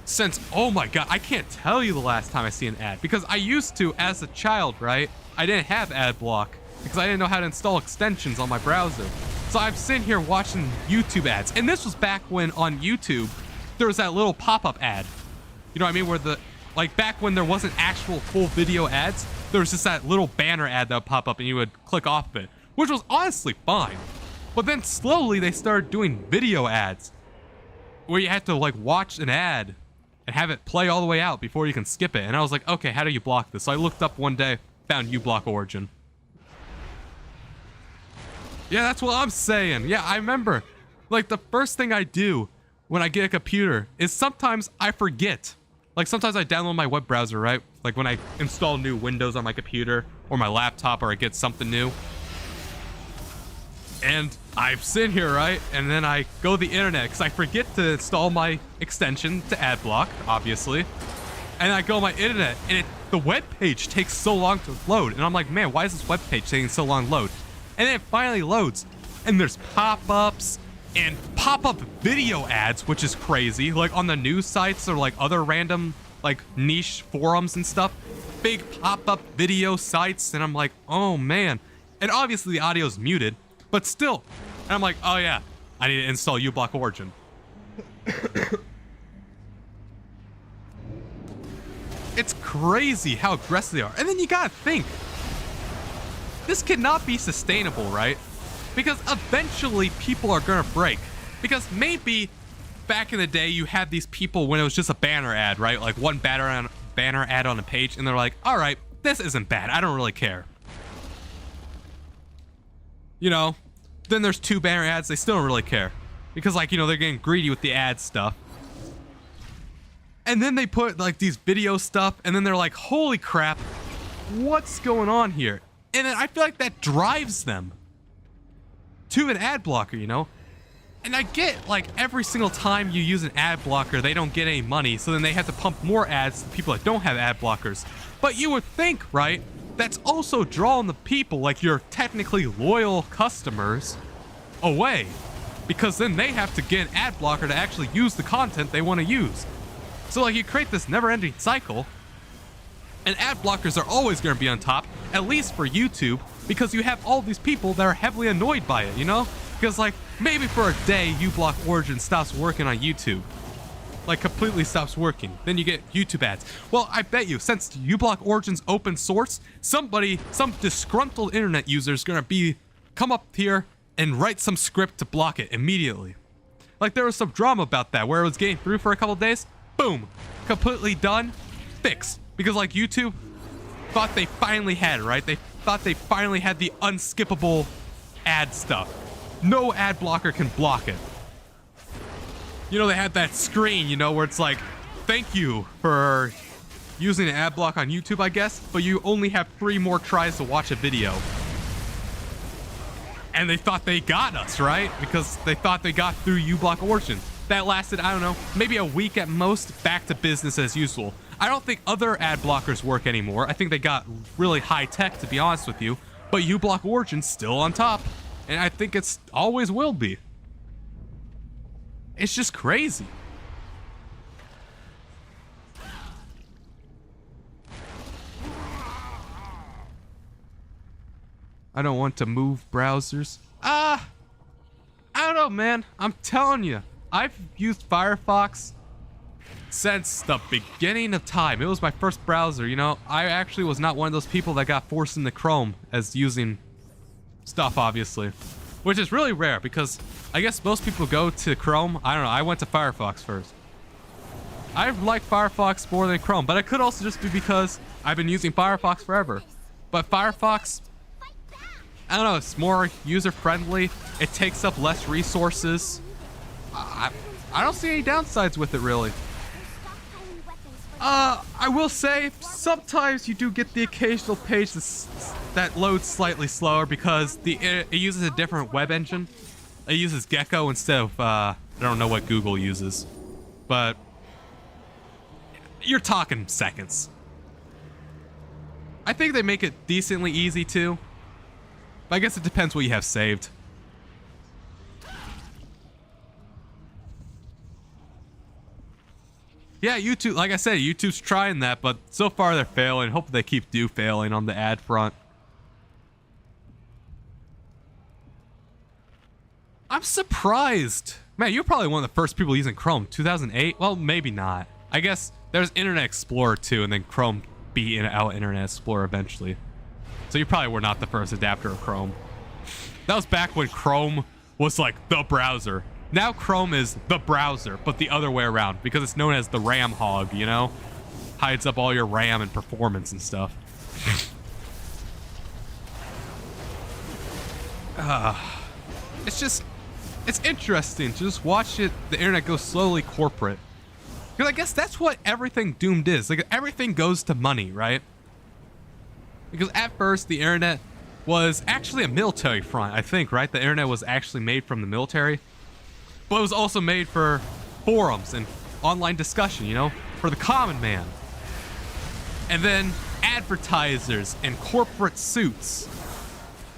since, oh my god, I can't tell you the last time I see an ad. Because I used to, as a child, right? I didn't have ad block because I didn't know how to install extensions on my browser. So I'm sitting here watching YouTube ads. And this was back when on YouTube, there was that little pop-up ad. You know what I mean? Where the, like back when there wasn't actual full video ads, there was just that little banner ad that would pop up and you would click off of it, which was honestly fine. But then slowly they started doing video ads where you had to like watch an ad and have it play all the way out before you can skip it. And I was like, okay, how do you block this? So I looked up one day, found uBlock Origin. Yeah, that's what I'm saying. Yeah, I remember. Like the first thing I do when I get a computer is sometimes I forget. Like sometimes I download my web browser, right? Like when I install new Windows on my computer or my laptop or I get something new. And I sit here, right? And then I go to the internet because I forget to install my extension to AdBlock, obviously. And I go on my internet and the web page takes so long to load. And I'm like, man, why is this web page taking so long to load? And then it finally loads. And there's pop-ups and pop-up video ads, which is crazy. Like on the news sites or like other random like niche forums and stuff. Big pop-up video sites. And I'm like, oh man. And obviously the audio is muted, but still. And I'm like, oh yeah, I need to install uBlock Origin. It's crazy how aggressive they are. And then you gotta think, this cannot be sustainable, right? Because eventually people are gonna break. Because maybe back in the day you had these people when it was just a banner ad, right? Like one banner ad on a page, and they're like, all right, this isn't bad, I don't really care. You know, then there's two banner ads, they still don't really care. Because like, you know, they're getting greedy with the ad stuff. And then they put like these video stuff, and then they're like, holy crap, what's going on here? And then I feel like that drives them to an ad blocker, you know? And I get, like, every single time you use an ad blocker, they don't get any money, so then they have to pump more ads to people that don't have ad blockers. But you would think, right, that's also drawing the people, like your technically loyal customers, away. Because then they have to get an ad blocker to actually use the content they want to use. So, like, you create this never-ending cycle, and ad blockers are always going to be on top, at least for YouTube, because you have all these people that are heavily annoyed by it, you know? Because, like, maybe for a day, uBlock Origin stops working on YouTube. Like, completely stops working. Then you get YouTube ads. Well, I bet you, since uBlock Origin's open source, some disgruntled internet user is going to come up here and write some script to block it immediately. Like, there was some drama about that, where it was getting through for a couple days. Boom. Completely done. Fixed. Because, like, YouTube thought they finally had it, right? They thought they finally had the unskippable ad stuff. No ad blocker can block it. You know, they had that screen, you know, where it's like, thank you for using an ad block on YouTube, I guess, but you only have 3 more tries to watch a video. And they thought they got us, right? Because they thought they got through uBlock Origin. That lasted, I don't know, maybe a week at most, back to business as usual. I don't think other ad blockers work anymore. I think they got really high tech, to be honest with you. But uBlock Origin's still on top. And I think it's always will be. It's just crazy. I don't want to move browsers. I don't know, man. I'm telling you, I've used Firefox since the beginning of time. It was my first browser, you know. I actually was not one of those people that got forced into Chrome as using stuff, obviously. Which is really rare, because I guess most people go to Chrome. I don't know, I went to Firefox first. I like Firefox more than Chrome, but it could also just be because I've been using Firefox forever. But Firefox, I don't know, it's more user-friendly. It takes up less resources. I don't see any downsides with it, really. I will say, sometimes you do get the occasional page that loads slightly slower because it uses a different web engine. It uses Gecko instead of, I don't know what Google uses. But you're talking seconds. I think they make it decently easy too. But I guess it depends what you have saved. Yeah, YouTube, like I said, YouTube's trying that, but so far they're failing. Hope they keep failing on the ad front. I'm surprised. Man, you're probably one of the first people using Chrome. 2008? Well, maybe not. I guess there's Internet Explorer too, and then Chrome beat out Internet Explorer eventually. So you probably were not the first adapter of Chrome. That was back when Chrome was like the browser. Now Chrome is the browser, but the other way around, because it's known as the RAM hog, you know? Hides up all your RAM and performance and stuff. It's interesting to just watch the internet go slowly corporate. Because I guess that's what everything doomed is. Like, everything goes to money, right? Because at first, the internet was actually a military front, I think, right? The internet was actually made from the military. But it was also made for forums and online discussion, you know, for the common man. And then advertisers and corporate suits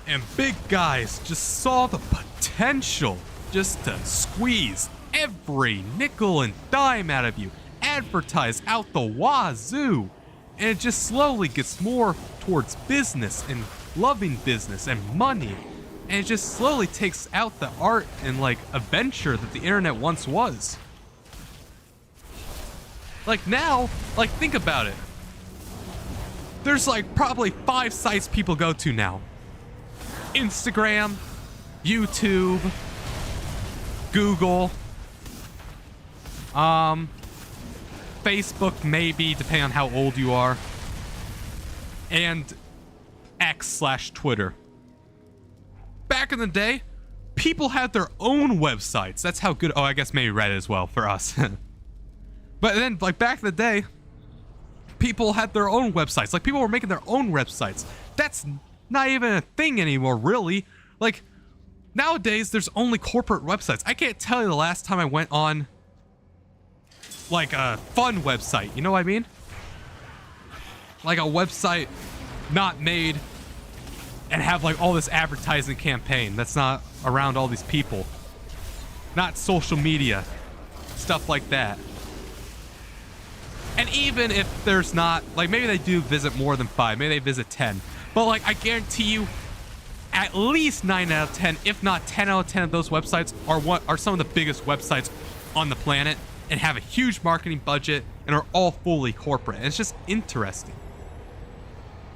and big guys just saw the potential just to squeeze every nickel and dime out of you, advertise out the wazoo. And it just slowly gets more towards business and loving business and money. And it just slowly takes out the art and, like, adventure that the internet once was. Like, now, like, think about it. There's, like, probably 5 sites people go to now. Instagram, YouTube, Google, Facebook maybe, depending on how old you are, and X/Twitter. Back in the day, people had their own websites. That's how good. Oh, I guess maybe Reddit as well for us. But then, like, back in the day, people had their own websites. Like, people were making their own websites. That's not even a thing anymore, really. Like, nowadays there's only corporate websites. I can't tell you the last time I went on like a fun website, you know what I mean? Like a website not made and have like all this advertising campaign that's not around all these people. Not social media, stuff like that. And even if there's not, like maybe they do visit more than 5, maybe they visit 10. But like I guarantee you at least 9 out of 10, if not 10 out of 10 of those websites are some of the biggest websites on the planet and have a huge marketing budget and are all fully corporate. And it's just interesting.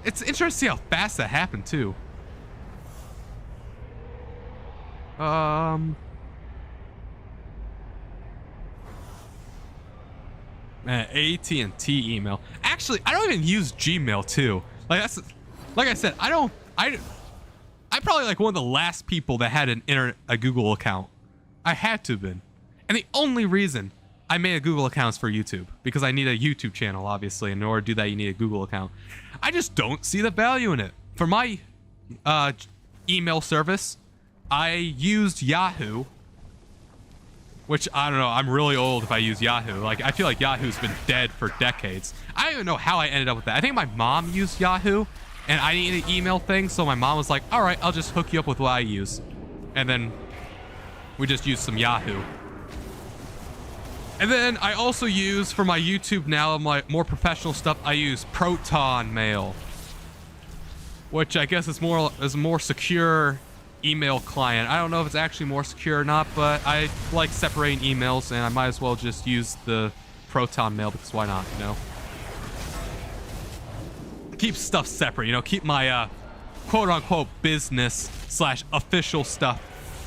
It's interesting how fast that happened too. Man, AT&T email. Actually, I don't even use Gmail too. Like I said, I'm probably like one of the last people that had a Google account. I had to have been. And the only reason I made a Google account is for YouTube, because I need a YouTube channel, obviously. And in order to do that, you need a Google account. I just don't see the value in it. For my email service, I used Yahoo, which I don't know. I'm really old if I use Yahoo. Like, I feel like Yahoo's been dead for decades. I don't even know how I ended up with that. I think my mom used Yahoo, and I needed an email thing, so my mom was like, all right, I'll just hook you up with what I use. And then we just used some Yahoo. And then I also use, for my YouTube now, my more professional stuff, I use Proton Mail, which I guess is a more secure email client. I don't know if it's actually more secure or not, but I like separating emails, and I might as well just use the Proton Mail, because why not, you know? Keep stuff separate, you know? Keep my quote-unquote business/official stuff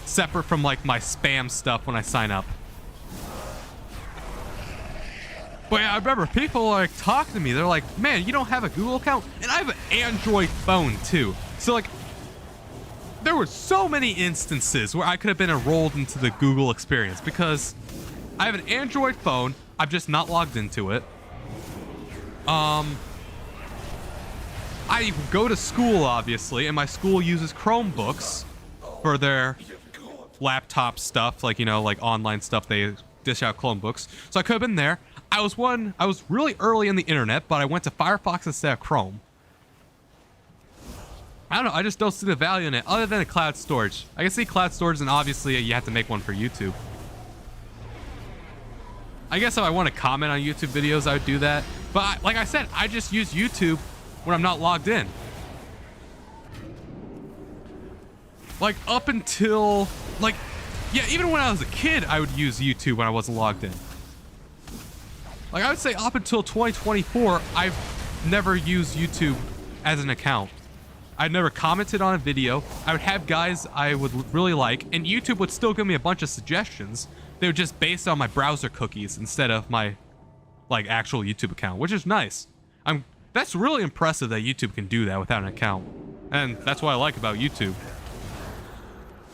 separate from like my spam stuff when I sign up. But yeah, I remember people like talking to me. They're like, man, you don't have a Google account? And I have an Android phone too. So like, there were so many instances where I could have been enrolled into the Google experience, because I have an Android phone. I'm just not logged into it. I go to school, obviously, and my school uses Chromebooks for their laptop stuff, like, you know, like online stuff. They dish out Chromebooks. So I could have been there. I was really early in the internet, but I went to Firefox instead of Chrome. I don't know, I just don't see the value in it, other than a cloud storage. I can see cloud storage, and obviously you have to make one for YouTube. I guess if I want to comment on YouTube videos, I would do that. But like I said, I just use YouTube when I'm not logged in. Like up until, like, yeah, even when I was a kid, I would use YouTube when I wasn't logged in. Like I would say up until 2024, I've never used YouTube as an account. I've never commented on a video. I would have guys I would really like, and YouTube would still give me a bunch of suggestions. They were just based on my browser cookies instead of my like actual YouTube account, which is nice. That's really impressive that YouTube can do that without an account. And that's what I like about YouTube.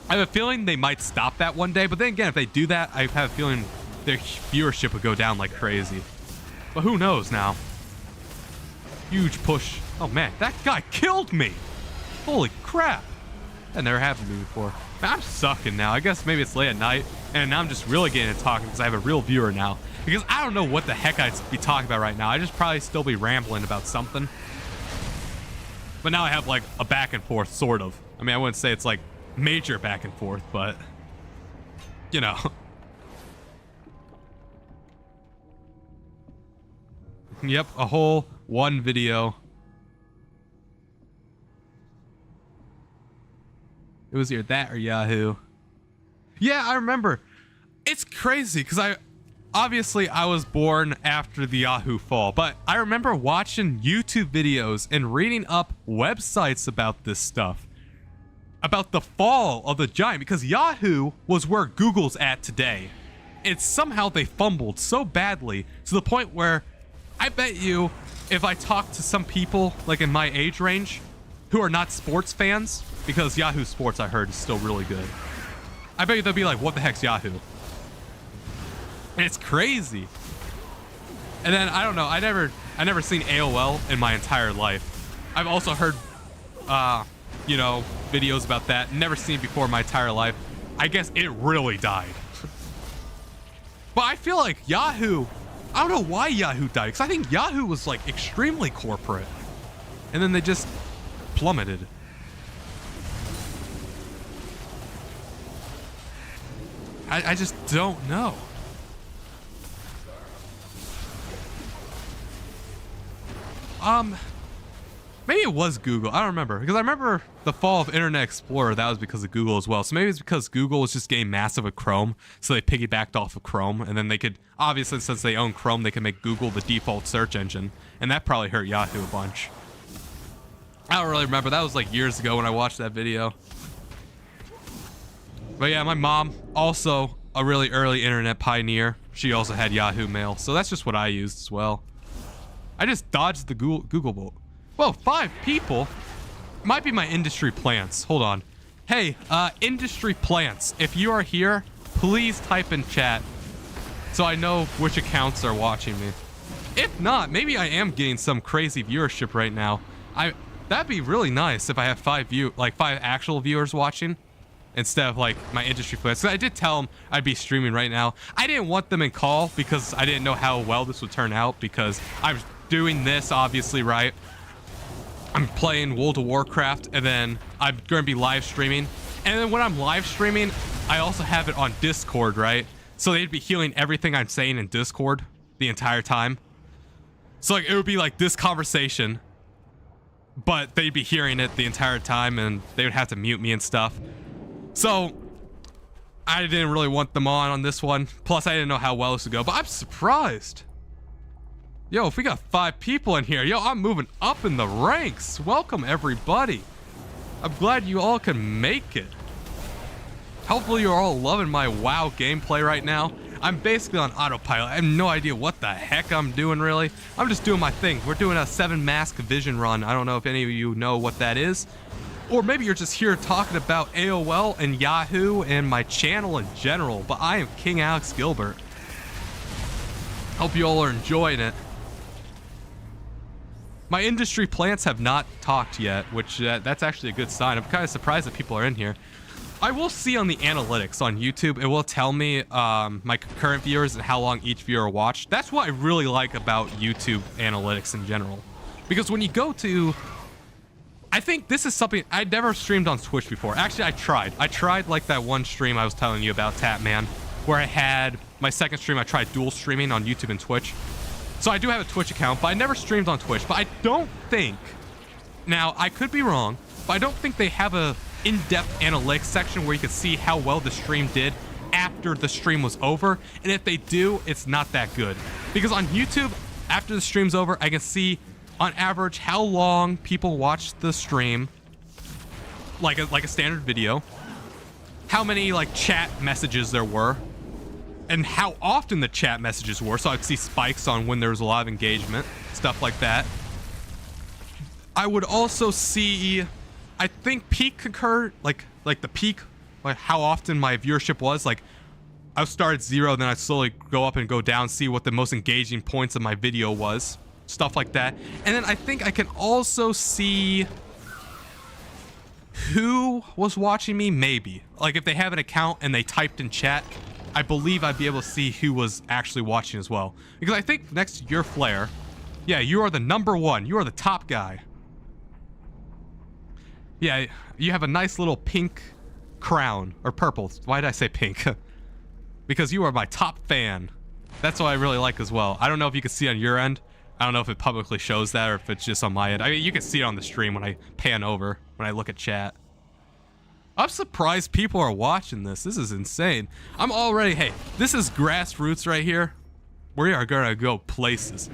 I have a feeling they might stop that one day, but then again, if they do that, I have a feeling their viewership would go down like crazy. But who knows now? Huge push. Oh man, that guy killed me! Holy crap! That never happened to me before. Man, I'm sucking now. I guess maybe it's late at night, and now I'm just really getting into talking because I have a real viewer now. Because I don't know what the heck I'd be talking about right now. I'd just probably still be rambling about something. But now I have like a back and forth, sort of. I mean, I wouldn't say it's like major back and forth, but you know. Yep, a whole one video. It was either that or Yahoo. Yeah, I remember. It's crazy because I was born after the Yahoo fall, but I remember watching YouTube videos and reading up websites about this stuff. About the fall of the giant, because Yahoo was where Google's at today. And somehow they fumbled so badly to the point where I bet you if I talk to some people like in my age range who are not sports fans, because Yahoo Sports I heard is still really good, I bet you they'll be like, what the heck's Yahoo? And it's crazy. And then I don't know, I never seen AOL in my entire life. I've also heard you know, videos about that. Never seen it before in my entire life. I guess it really died. But I feel like Yahoo, I don't know why Yahoo died, because I think Yahoo was like extremely corporate. And then they just plummeted. I just don't know. Maybe it was Google. I don't remember, because I remember the fall of Internet Explorer. That was because of Google as well. So maybe it's because Google was just getting massive with Chrome, so they piggybacked off of Chrome, and then they could, obviously, since they own Chrome, they can make Google the default search engine, and that probably hurt Yahoo a bunch. I don't really remember. That was like years ago when I watched that video. But yeah, my mom, also a really early internet pioneer. She also had Yahoo Mail, so that's just what I used as well. I just dodged the Google bolt. Whoa, 5 people? Might be my industry plants. Hold on. Hey, industry plants, if you are here, please type in chat so I know which accounts are watching me. If not, maybe I am getting some crazy viewership right now. That'd be really nice if I have 5 actual viewers watching instead of like my industry plants. I did tell them I'd be streaming right now. I didn't want them in call because I didn't know how well this would turn out, because I was doing this obviously, right? I'm playing World of Warcraft, and then I'm going to be live streaming. And then when I'm live streaming, I also have it on Discord, right? So they'd be hearing everything I'm saying in Discord the entire time. So like it would be like this conversation, but they'd be hearing it the entire time, and they would have to mute me and stuff. So I didn't really want them on this one. Plus, I didn't know how well this would go, but I'm surprised. Yo, if we got 5 people in here, yo, I'm moving up in the ranks. Welcome, everybody. I'm glad you all can make it. Hopefully you're all loving my WoW gameplay right now. I'm basically on autopilot. I have no idea what the heck I'm doing, really. I'm just doing my thing. We're doing a 7-mask vision run. I don't know if any of you know what that is. Or maybe you're just here talking about AOL and Yahoo and my channel in general. But I am King Alex Gilbert. Hope you all are enjoying it. My industry plants have not talked yet, which that's actually a good sign. I'm kind of surprised that people are in here. I will see on the analytics on YouTube, it will tell me my current viewers and how long each viewer watched. That's what I really like about YouTube analytics in general. Because when you go to... I think this is something... I never streamed on Twitch before. Actually, I tried. I tried like that one stream I was telling you about, Tatman, where I had my second stream. I tried dual streaming on YouTube and Twitch. So I do have a Twitch account, but I never streamed on Twitch. But I don't think... Now, I could be wrong, but I don't think they have a in-depth analytics section where you can see how well the stream did after the stream was over. And if they do, it's not that good. Because on YouTube, after the stream's over, I can see on average how long people watched the stream, like a standard video, how many like chat messages there were, and how often the chat messages were, so I could see spikes on when there was a lot of engagement, stuff like that. I would also see, I think peak concur, like the peak, like how often my viewership was. Like I would start at 0, then I'd slowly go up and go down, see what the most engaging points of my video was, stuff like that. And then I think I can also see who was watching me, maybe. Like if they have an account and they typed in chat, I believe I'd be able to see who was actually watching as well. Because I think next to your flare, yeah, you are the #1. You are the top guy. Yeah, you have a nice little pink crown, or purple. Why did I say pink? Because you are my top fan. That's what I really like as well. I don't know if you can see on your end. I don't know if it publicly shows that or if it's just on my end. I mean, you can see it on the stream when I pan over, when I look at chat. I'm surprised people are watching this. This is insane. I'm already, hey, this is grassroots right here. We are gonna go places.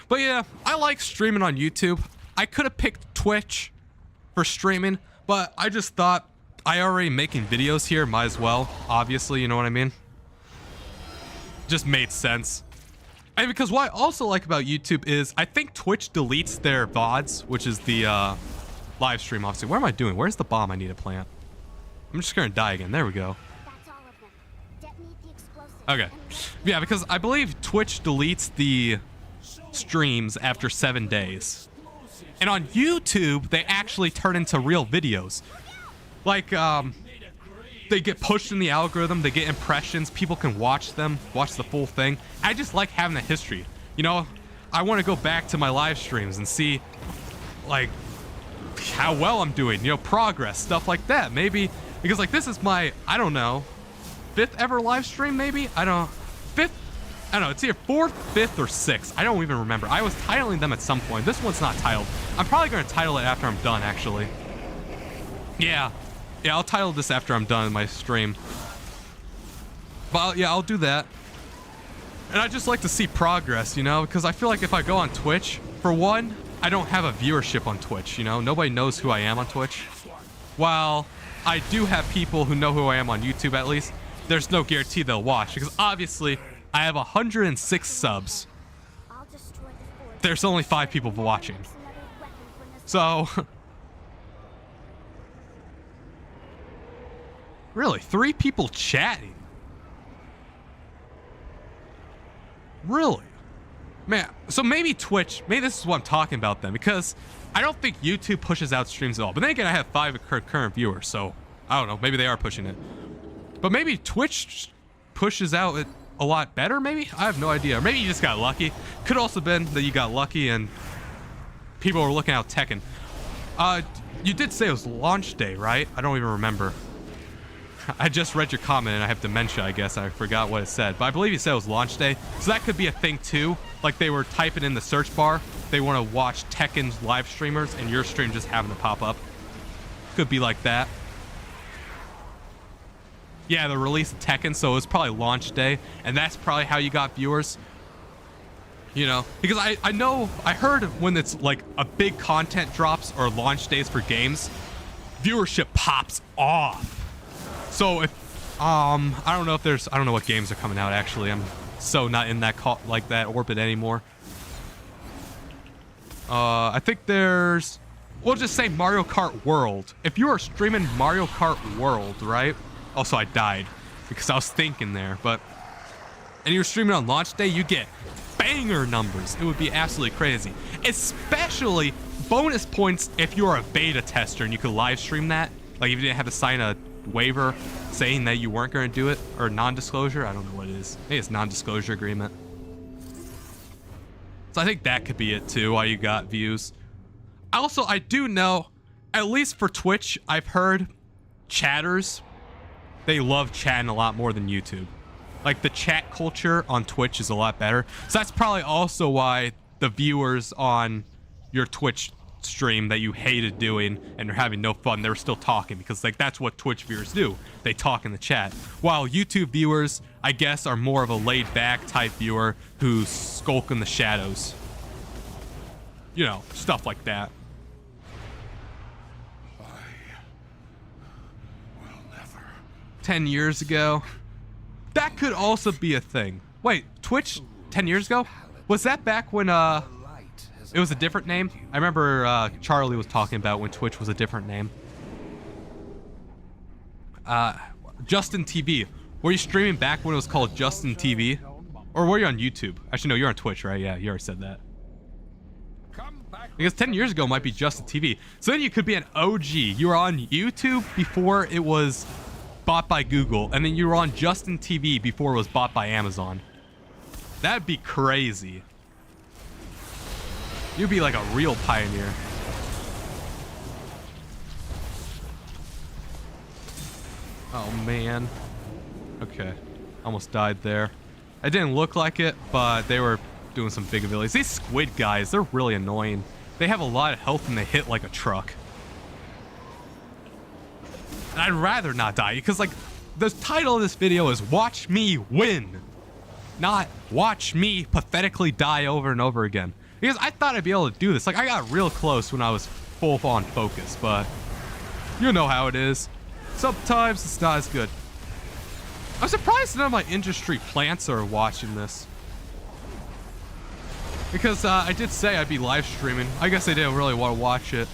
But yeah, I like streaming on YouTube. I could have picked Twitch for streaming, but I just thought I already making videos here, might as well, obviously, you know what I mean? Just made sense. And because what I also like about YouTube is I think Twitch deletes their VODs, which is the live stream, obviously. What am I doing? Where's the bomb I need to plant? I'm just gonna die again. There we go. That's all of them. Detonate the explosive. Okay. Yeah, because I believe Twitch deletes the streams after 7 days. And on YouTube, they actually turn into real videos. Like, they get pushed in the algorithm, they get impressions, people can watch them, watch the full thing. I just like having a history. You know, I want to go back to my live streams and see, like, how well I'm doing, you know, progress, stuff like that. Maybe, because, like, this is my, I don't know, 5th ever live stream, maybe? I don't know, it's either 4th, 5th, or 6th. I don't even remember. I was titling them at some point. This one's not titled. I'm probably going to title it after I'm done, actually. Yeah, I'll title this after I'm done my stream. But, yeah, I'll do that. And I just like to see progress, you know, because I feel like if I go on Twitch, for one, I don't have a viewership on Twitch, you know? Nobody knows who I am on Twitch. While I do have people who know who I am on YouTube, at least, there's no guarantee they'll watch, because obviously I have 106 subs. There's only 5 people watching. So, really, 3 people chatting? Really? Man, so maybe Twitch, maybe this is what I'm talking about then, because I don't think YouTube pushes out streams at all. But then again, I have 5 current viewers, so I don't know, maybe they are pushing it. But maybe Twitch pushes out it a lot better, maybe? I have no idea. Or maybe you just got lucky. Could also been that you got lucky and people were looking out Tekken. You did say it was launch day, right? I don't even remember. I just read your comment and I have dementia, I guess. I forgot what it said. But I believe you said it was launch day. So that could be a thing too. Like they were typing in the search bar. They want to watch Tekken's live streamers and your stream just having to pop up. Could be like that. Yeah, the release of Tekken, so it was probably launch day. And that's probably how you got viewers. You know, because I know, I heard when it's like a big content drops or launch days for games, viewership pops off. So if, I don't know if there's, I don't know what games are coming out actually. I'm so not in that like that orbit anymore. I think there's, we'll just say Mario Kart World. If you are streaming Mario Kart World, right? Also, I died because I was thinking there, but, and you're streaming on launch day, you get banger numbers. It would be absolutely crazy. Especially bonus points if you're a beta tester and you could live stream that. Like if you didn't have to sign a waiver saying that you weren't going to do it, or non-disclosure. I don't know what it is. Maybe it's non-disclosure agreement. So I think that could be it too, why you got views. Also, I do know, at least for Twitch, I've heard chatters, they love chatting a lot more than YouTube. Like the chat culture on Twitch is a lot better. So that's probably also why the viewers on your Twitch stream that you hated doing and are having no fun, they're still talking, because like that's what Twitch viewers do. They talk in the chat. While YouTube viewers, I guess, are more of a laid back type viewer who skulk in the shadows. You know, stuff like that. 10 years ago. That could also be a thing. Wait, Twitch 10 years ago? Was that back when it was a different name? I remember Charlie was talking about when Twitch was a different name. Justin TV. Were you streaming back when it was called Justin TV? Or were you on YouTube? Actually, no, you're on Twitch, right? Yeah, you already said that. Because 10 years ago might be Justin TV. So then you could be an OG. You were on YouTube before it was bought by Google, and then you were on Justin TV before it was bought by Amazon. That'd be crazy. You'd be like a real pioneer. Oh man. Okay. Almost died there. It didn't look like it, but they were doing some big abilities. These squid guys, they're really annoying. They have a lot of health and they hit like a truck. And I'd rather not die, because like the title of this video is Watch Me Win, not watch me pathetically die over and over again. Because I thought I'd be able to do this. Like I got real close when I was full on focus, but you know how it is. Sometimes it's not as good. I'm surprised none of my industry plants are watching this. Because I did say I'd be live streaming. I guess they didn't really want to watch it.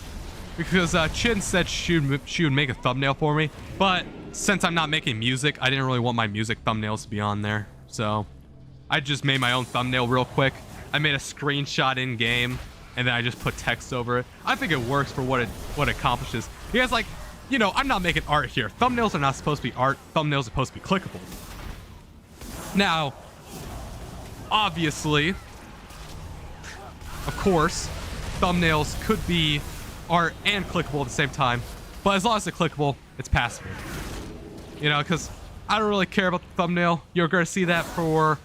Because Chin said she would make a thumbnail for me. But since I'm not making music, I didn't really want my music thumbnails to be on there. So I just made my own thumbnail real quick. I made a screenshot in game and then I just put text over it. I think it works for what it accomplishes. Because, like, you know, I'm not making art here. Thumbnails are not supposed to be art. Thumbnails are supposed to be clickable. Now, obviously, of course, thumbnails could be art and clickable at the same time. But as long as it's clickable, it's passable. You know, because I don't really care about the thumbnail. You're going to see that for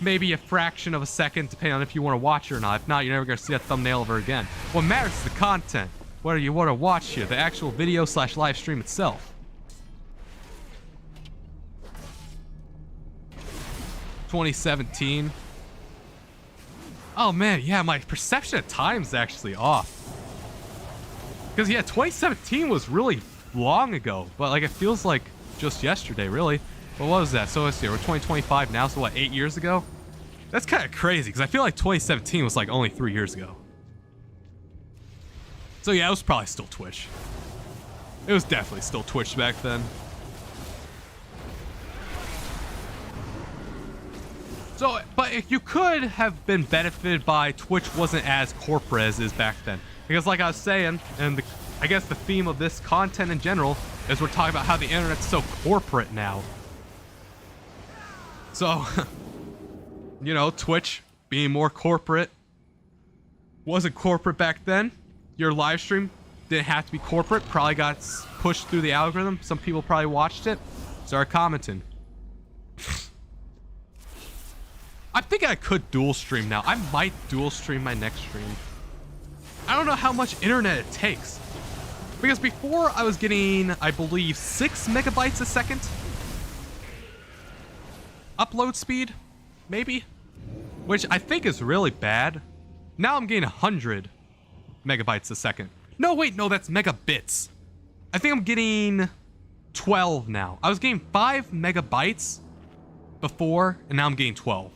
maybe a fraction of a second, depending on if you want to watch it or not. If not, you're never going to see that thumbnail ever again. What matters is the content. Whether you want to watch here, the actual video / live stream itself. 2017. Oh man, yeah, my perception at time's actually off. Because yeah, 2017 was really long ago, but like it feels like just yesterday, really. What was that? So let's see, we're 2025 now, so what, 8 years ago? That's kind of crazy, because I feel like 2017 was like only 3 years ago. So yeah, it was probably still Twitch. It was definitely still Twitch back then. So, but if you could have been benefited by Twitch wasn't as corporate as it is back then. Because like I was saying, and I guess the theme of this content in general is we're talking about how the internet's so corporate now. So, you know, Twitch being more corporate wasn't corporate back then. Your live stream didn't have to be corporate. Probably got pushed through the algorithm. Some people probably watched it. Started commenting. I'm thinking I could dual stream now. I might dual stream my next stream. I don't know how much internet it takes. Because before I was getting, I believe, 6 megabytes a second. Upload speed, maybe. Which I think is really bad. Now I'm getting 100 megabytes a second. No, wait, no, that's megabits. I think I'm getting 12 now. I was getting 5 megabytes before, and now I'm getting 12.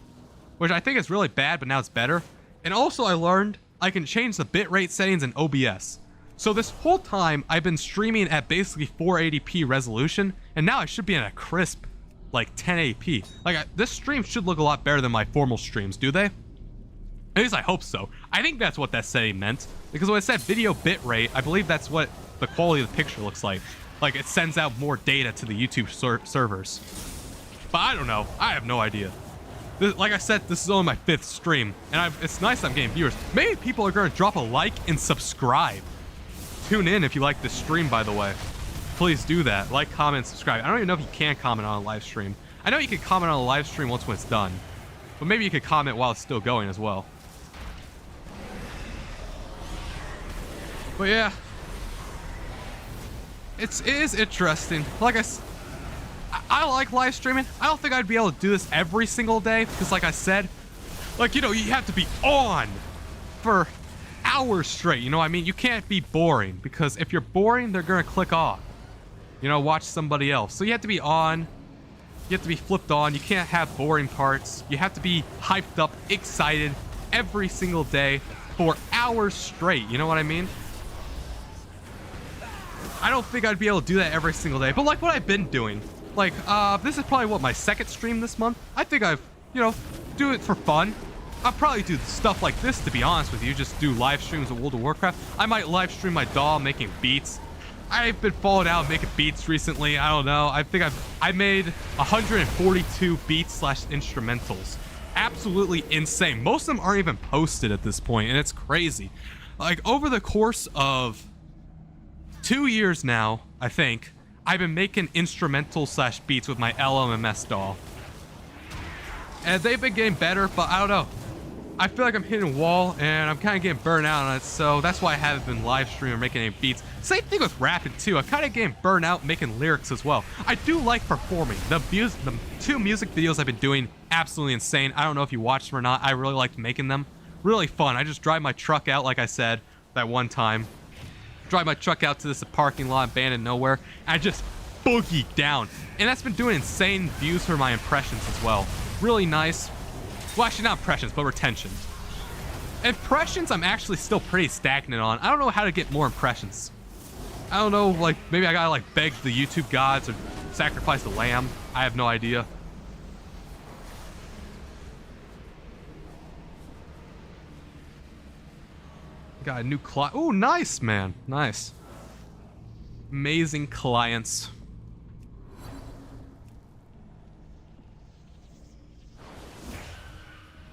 Which I think is really bad, but now it's better. And also I learned I can change the bitrate settings in OBS. So this whole time I've been streaming at basically 480p resolution, and now I should be at a crisp, like 1080p. Like this stream should look a lot better than my formal streams, do they? At least I hope so. I think that's what that setting meant. Because when it said video bitrate, I believe that's what the quality of the picture looks like. Like it sends out more data to the YouTube servers. But I don't know. I have no idea. Like I said, this is only my 5th stream, and it's nice I'm getting viewers. Maybe people are going to drop a like and subscribe. Tune in if you like this stream, by the way. Please do that. Like, comment, subscribe. I don't even know if you can comment on a live stream. I know you can comment on a live stream once when it's done, but maybe you could comment while it's still going as well. But yeah, it is interesting. Like I like live streaming. I don't think I'd be able to do this every single day because like I said, like, you know, you have to be on for hours straight. You know what I mean? You can't be boring because if you're boring, they're going to click off. You know, watch somebody else. So you have to be on. You have to be flipped on. You can't have boring parts. You have to be hyped up, excited every single day for hours straight. You know what I mean? I don't think I'd be able to do that every single day. But like what I've been doing. Like, this is probably, what, my 2nd stream this month? I think I've, you know, do it for fun. I'll probably do stuff like this, to be honest with you. Just do live streams of World of Warcraft. I might live stream my doll making beats. I've been falling out making beats recently. I don't know. I think I made 142 beats / instrumentals. Absolutely insane. Most of them aren't even posted at this point, and it's crazy. Like, over the course of 2 years now, I think, I've been making instrumental / beats with my LMMS doll. And they've been getting better, but I don't know. I feel like I'm hitting a wall, and I'm kind of getting burned out on it, so that's why I haven't been live streaming or making any beats. Same thing with rapping, too. I'm kind of getting burned out making lyrics as well. I do like performing. The 2 music videos I've been doing, absolutely insane. I don't know if you watched them or not. I really liked making them. Really fun. I just drive my truck out, like I said, that one time. Drive my truck out to this parking lot, abandoned nowhere, and I just boogie down. And that's been doing insane views for my impressions as well. Really nice. Well, actually not impressions, but retention. Impressions I'm actually still pretty stagnant on. I don't know how to get more impressions. I don't know, like, maybe I gotta, like, beg the YouTube gods or sacrifice the lamb. I have no idea. Got a new client. Oh, nice, man. Nice. Amazing clients.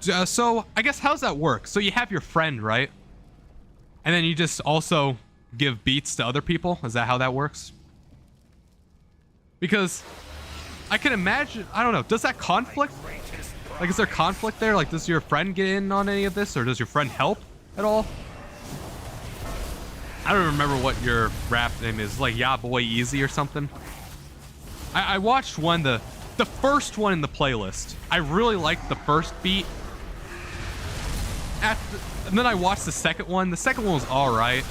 So, I guess how's that work? So you have your friend, right? And then you just also give beats to other people? Is that how that works? Because I can imagine, I don't know, does that conflict? Like, is there conflict there? Like, does your friend get in on any of this? Or does your friend help at all? I don't remember what your rap name is. Like, Yeah Boy Easy or something. I watched one, the first one in the playlist. I really liked the first beat. And then I watched the second one. The second one was alright.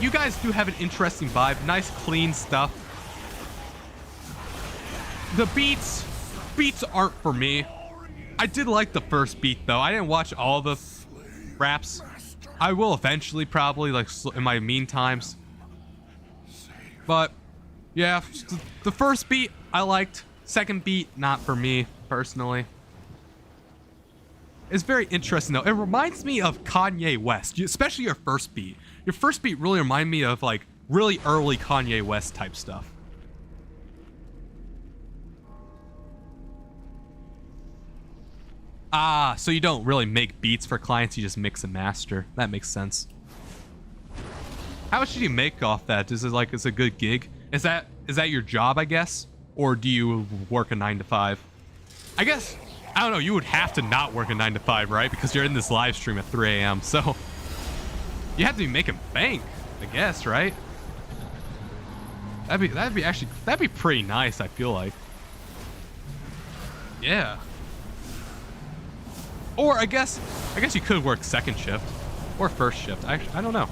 You guys do have an interesting vibe. Nice, clean stuff. The beats aren't for me. I did like the first beat, though. I didn't watch all the raps. I will eventually, probably, like, in my mean times. But, yeah, the first beat I liked. Second beat, not for me, personally. It's very interesting, though. It reminds me of Kanye West, especially your first beat. Your first beat really reminded me of, like, really early Kanye West type stuff. Ah, so you don't really make beats for clients, you just mix and master. That makes sense. How much do you make off that? Is it like, is it a good gig? Is that your job, I guess? Or do you work a 9 to 5? I guess, I don't know, you would have to not work a 9 to 5, right? Because you're in this live stream at 3 a.m. So you have to be making bank, I guess, right? That'd be pretty nice, I feel like. Yeah. Or I guess you could work second shift or first shift. I don't know.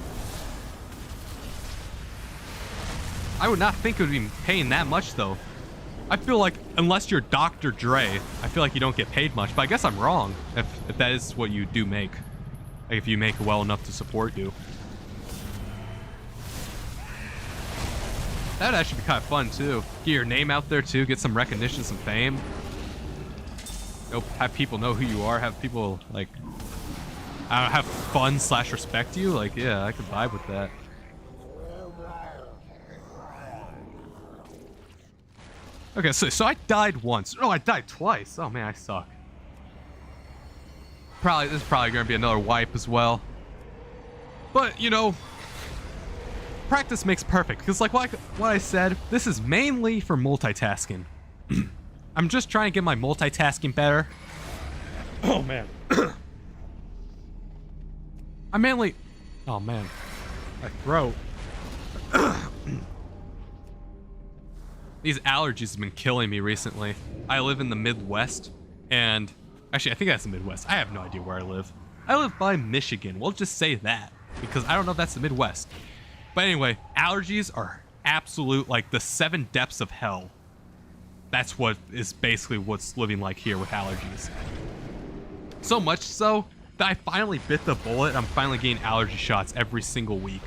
I would not think it would be paying that much, though. I feel like unless you're Dr. Dre, I feel like you don't get paid much. But I guess I'm wrong if that is what you do make. Like if you make well enough to support you. That'd actually be kind of fun too. Get your name out there too. Get some recognition, some fame. Have people know who you are. Have people like, I don't know, have fun / respect you. Like, yeah, I could vibe with that. Okay, so I died once. Oh, I died twice. Oh man, I suck. This is probably gonna be another wipe as well. But you know, practice makes perfect. Because like what I said, this is mainly for multitasking. I'm just trying to get my multitasking better. Oh man. Oh man, my throat. These allergies have been killing me recently. I live in the Midwest, and actually I think that's the Midwest. I have no idea where I live. I live by Michigan. We'll just say that because I don't know if that's the Midwest. But anyway, allergies are absolute, like the 7 depths of hell. That's what is basically what's living like here with allergies. So much so that I finally bit the bullet. I'm finally getting allergy shots every single week.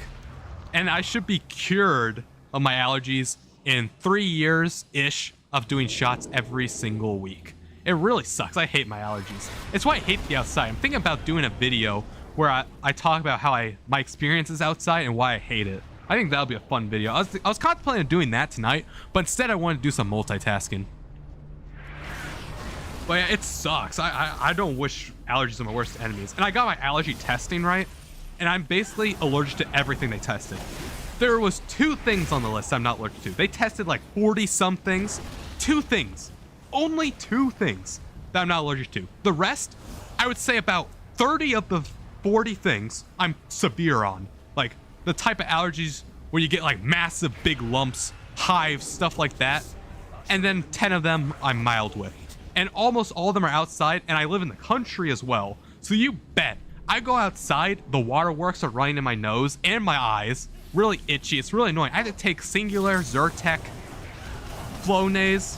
And I should be cured of my allergies in 3 years-ish of doing shots every single week. It really sucks. I hate my allergies. It's why I hate the outside. I'm thinking about doing a video where I talk about how my experiences outside and why I hate it. I think that'll be a fun video. I was contemplating doing that tonight, but instead I wanted to do some multitasking. But yeah, it sucks. I don't wish allergies are my worst enemies. And I got my allergy testing right, and I'm basically allergic to everything they tested. There was 2 things on the list I'm not allergic to. They tested like 40-some things. 2 things. Only 2 things that I'm not allergic to. The rest, I would say about 30 of the 40 things I'm severe on. Like the type of allergies where you get like massive big lumps, hives, stuff like that. And then 10 of them I'm mild with. And almost all of them are outside, and I live in the country as well. So you bet. I go outside, the waterworks are running in my nose and my eyes. Really itchy. It's really annoying. I have to take Singular, Zyrtec, Flonase,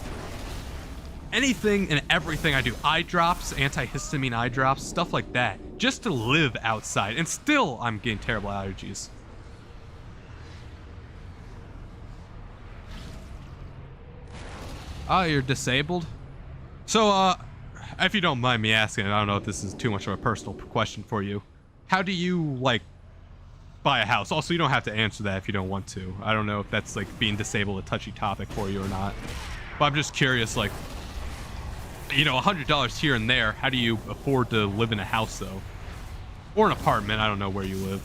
anything and everything I do. Eye drops, antihistamine eye drops, stuff like that, just to live outside. And still, I'm getting terrible allergies. Oh, you're disabled? So, if you don't mind me asking, I don't know if this is too much of a personal question for you, how do you like buy a house? Also, you don't have to answer that if you don't want to. I don't know if that's like being disabled a touchy topic for you or not. But I'm just curious, like, you know, $100 here and there. How do you afford to live in a house though, or an apartment? I don't know where you live.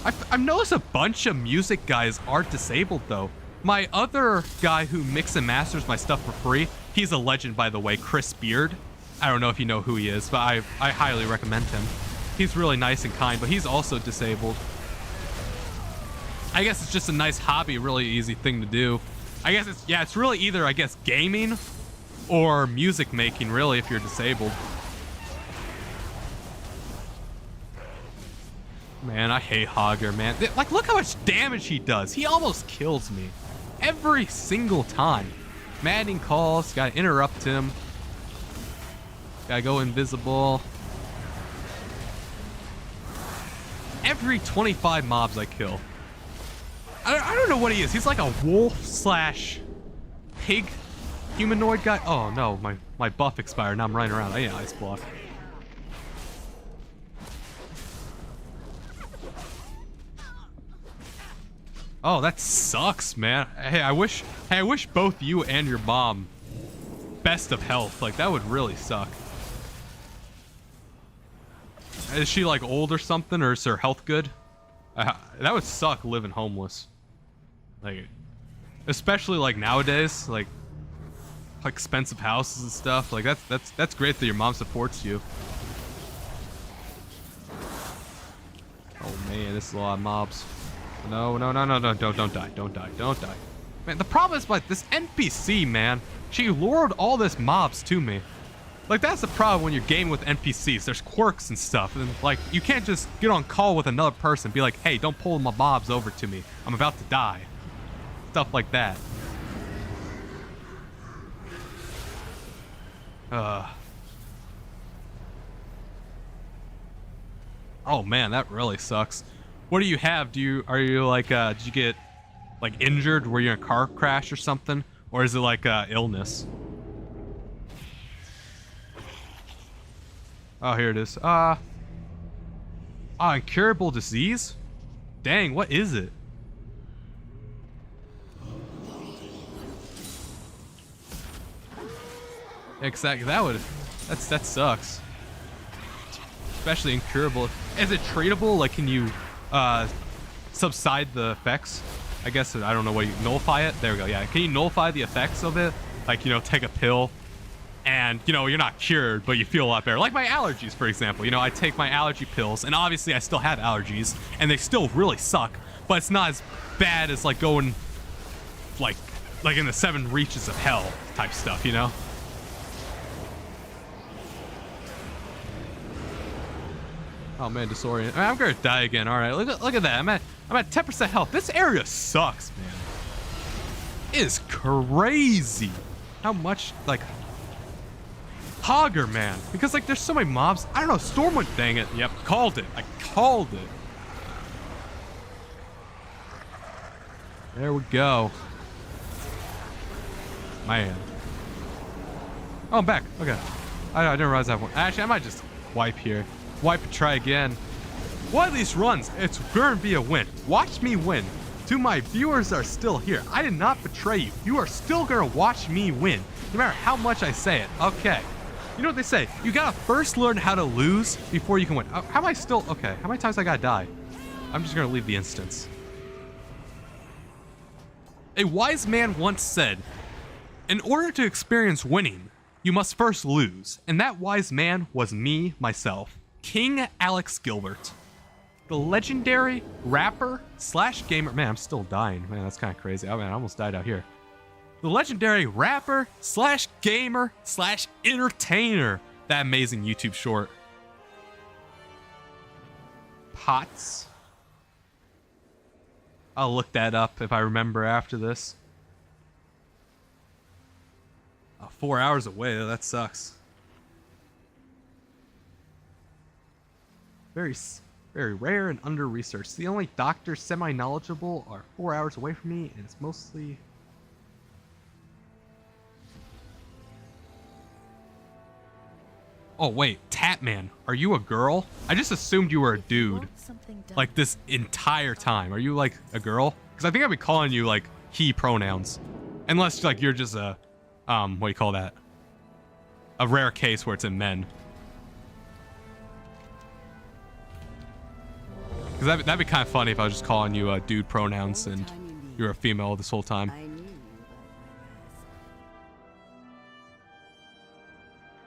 I've noticed a bunch of music guys are disabled though. My other guy who mixes and masters my stuff for free, he's a legend, by the way, Chris Beard. I don't know if you know who he is, but I highly recommend him. He's really nice and kind, but he's also disabled. I guess it's just a nice hobby, really easy thing to do. I guess it's really either, I guess, gaming or music making, really, if you're disabled. Man, I hate Hogger, man. Like, look how much damage he does. He almost kills me every single time. Maddening calls, gotta interrupt him. Gotta go invisible. Every 25 mobs I kill. I don't know what he is. He's like a wolf slash pig humanoid guy. Oh no, my buff expired. Now I'm running around. I need an ice block. Oh, that sucks, man. Hey, I wish both you and your mom best of health. Like, that would really suck. Is she like old or something, or is her health good? That would suck living homeless. Like, especially like nowadays, like expensive houses and stuff. Like that's great that your mom supports you. Oh man, this is a lot of mobs. No, don't die. Man, the problem is like this NPC, man. She lured all this mobs to me. Like, that's the problem when you're gaming with NPCs. There's quirks and stuff, and like, you can't just get on call with another person and be like, hey, don't pull my mobs over to me. I'm about to die. Stuff like that. Oh man, that really sucks. What do you have? Are you like, did you get like injured? Were you in a car crash or something? Or is it like illness? Oh, here it is. Incurable disease? Dang, what is it? Exactly, that sucks. Especially incurable. Is it treatable? Like, can you subside the effects? I guess, I don't know what you nullify it. There we go. Yeah, can you nullify the effects of it? Like, you know, take a pill and, you know, you're not cured, but you feel a lot better. Like my allergies, for example. You know, I take my allergy pills, and obviously I still have allergies, and they still really suck, but it's not as bad as like going like in the 7 reaches of hell type stuff, you know? Oh man, disorient. I'm gonna die again. All right, look at that. I'm at 10% health. This area sucks, man. It is crazy how much, like, Hogger, man. Because like, there's so many mobs. I don't know. Stormwind. Dang it. Yep, called it. I called it. There we go. Man. Oh, I'm back. Okay. I didn't realize I have one. Actually, I might just wipe here. Wipe and try again. One of these runs, it's gonna be a win. Watch me win. To my viewers that are still here, I did not betray you. You are still gonna watch me win, no matter how much I say it. Okay. You know what they say? You gotta first learn how to lose before you can win. How am I still... Okay, how many times I gotta die? I'm just gonna leave the instance. A wise man once said, in order to experience winning, you must first lose. And that wise man was me, myself. King Alex Gilbert. The legendary rapper slash gamer. Man, I'm still dying. Man, that's kind of crazy. Oh man, I almost died out here. The legendary rapper slash gamer slash entertainer. That amazing YouTube short. Pots. I'll look that up if I remember after this. 4 hours away, that sucks. Very rare and under-researched. The only doctors semi-knowledgeable are 4 hours away from me, and it's mostly... Oh wait, Tatman, are you a girl? I just assumed you were a dude. Like this entire time. Are you like a girl? Because I think I've been calling you like he pronouns. Unless like you're just a, what do you call that? A rare case where it's in men. Because that'd be kind of funny if I was just calling you dude pronouns and you were a female this whole time.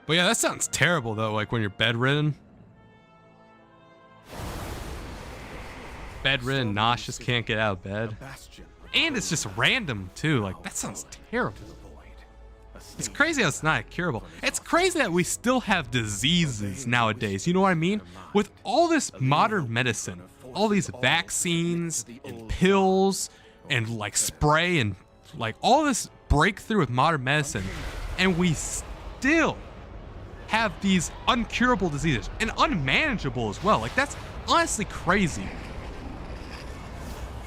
But yeah, that sounds terrible though, like when you're bedridden. Bedridden, nauseous, can't get out of bed. And it's just random too, like that sounds terrible. It's crazy how it's not curable. It's crazy that we still have diseases nowadays, you know what I mean? With all this modern medicine, all these vaccines and pills and like spray and like all this breakthrough with modern medicine, and we still have these uncurable diseases and unmanageable as well. Like that's honestly crazy.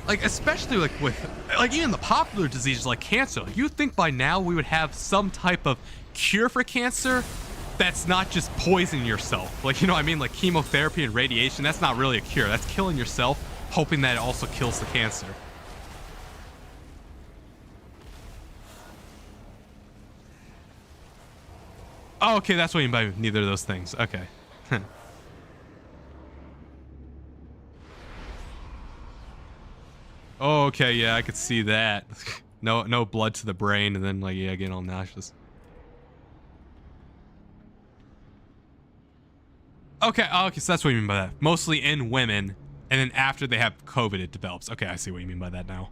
Like especially like with like even the popular diseases like cancer. Like you think by now we would have some type of cure for cancer that's not just poisoning yourself. Like, you know what I mean? Like chemotherapy and radiation, that's not really a cure. That's killing yourself, hoping that it also kills the cancer. Oh, okay, that's what you mean by neither of those things. Okay. Oh, okay, yeah, I could see that. No blood to the brain, and then like yeah, getting all nauseous. Okay, okay, so that's what you mean by that. Mostly in women, and then after they have COVID, it develops. Okay, I see what you mean by that now.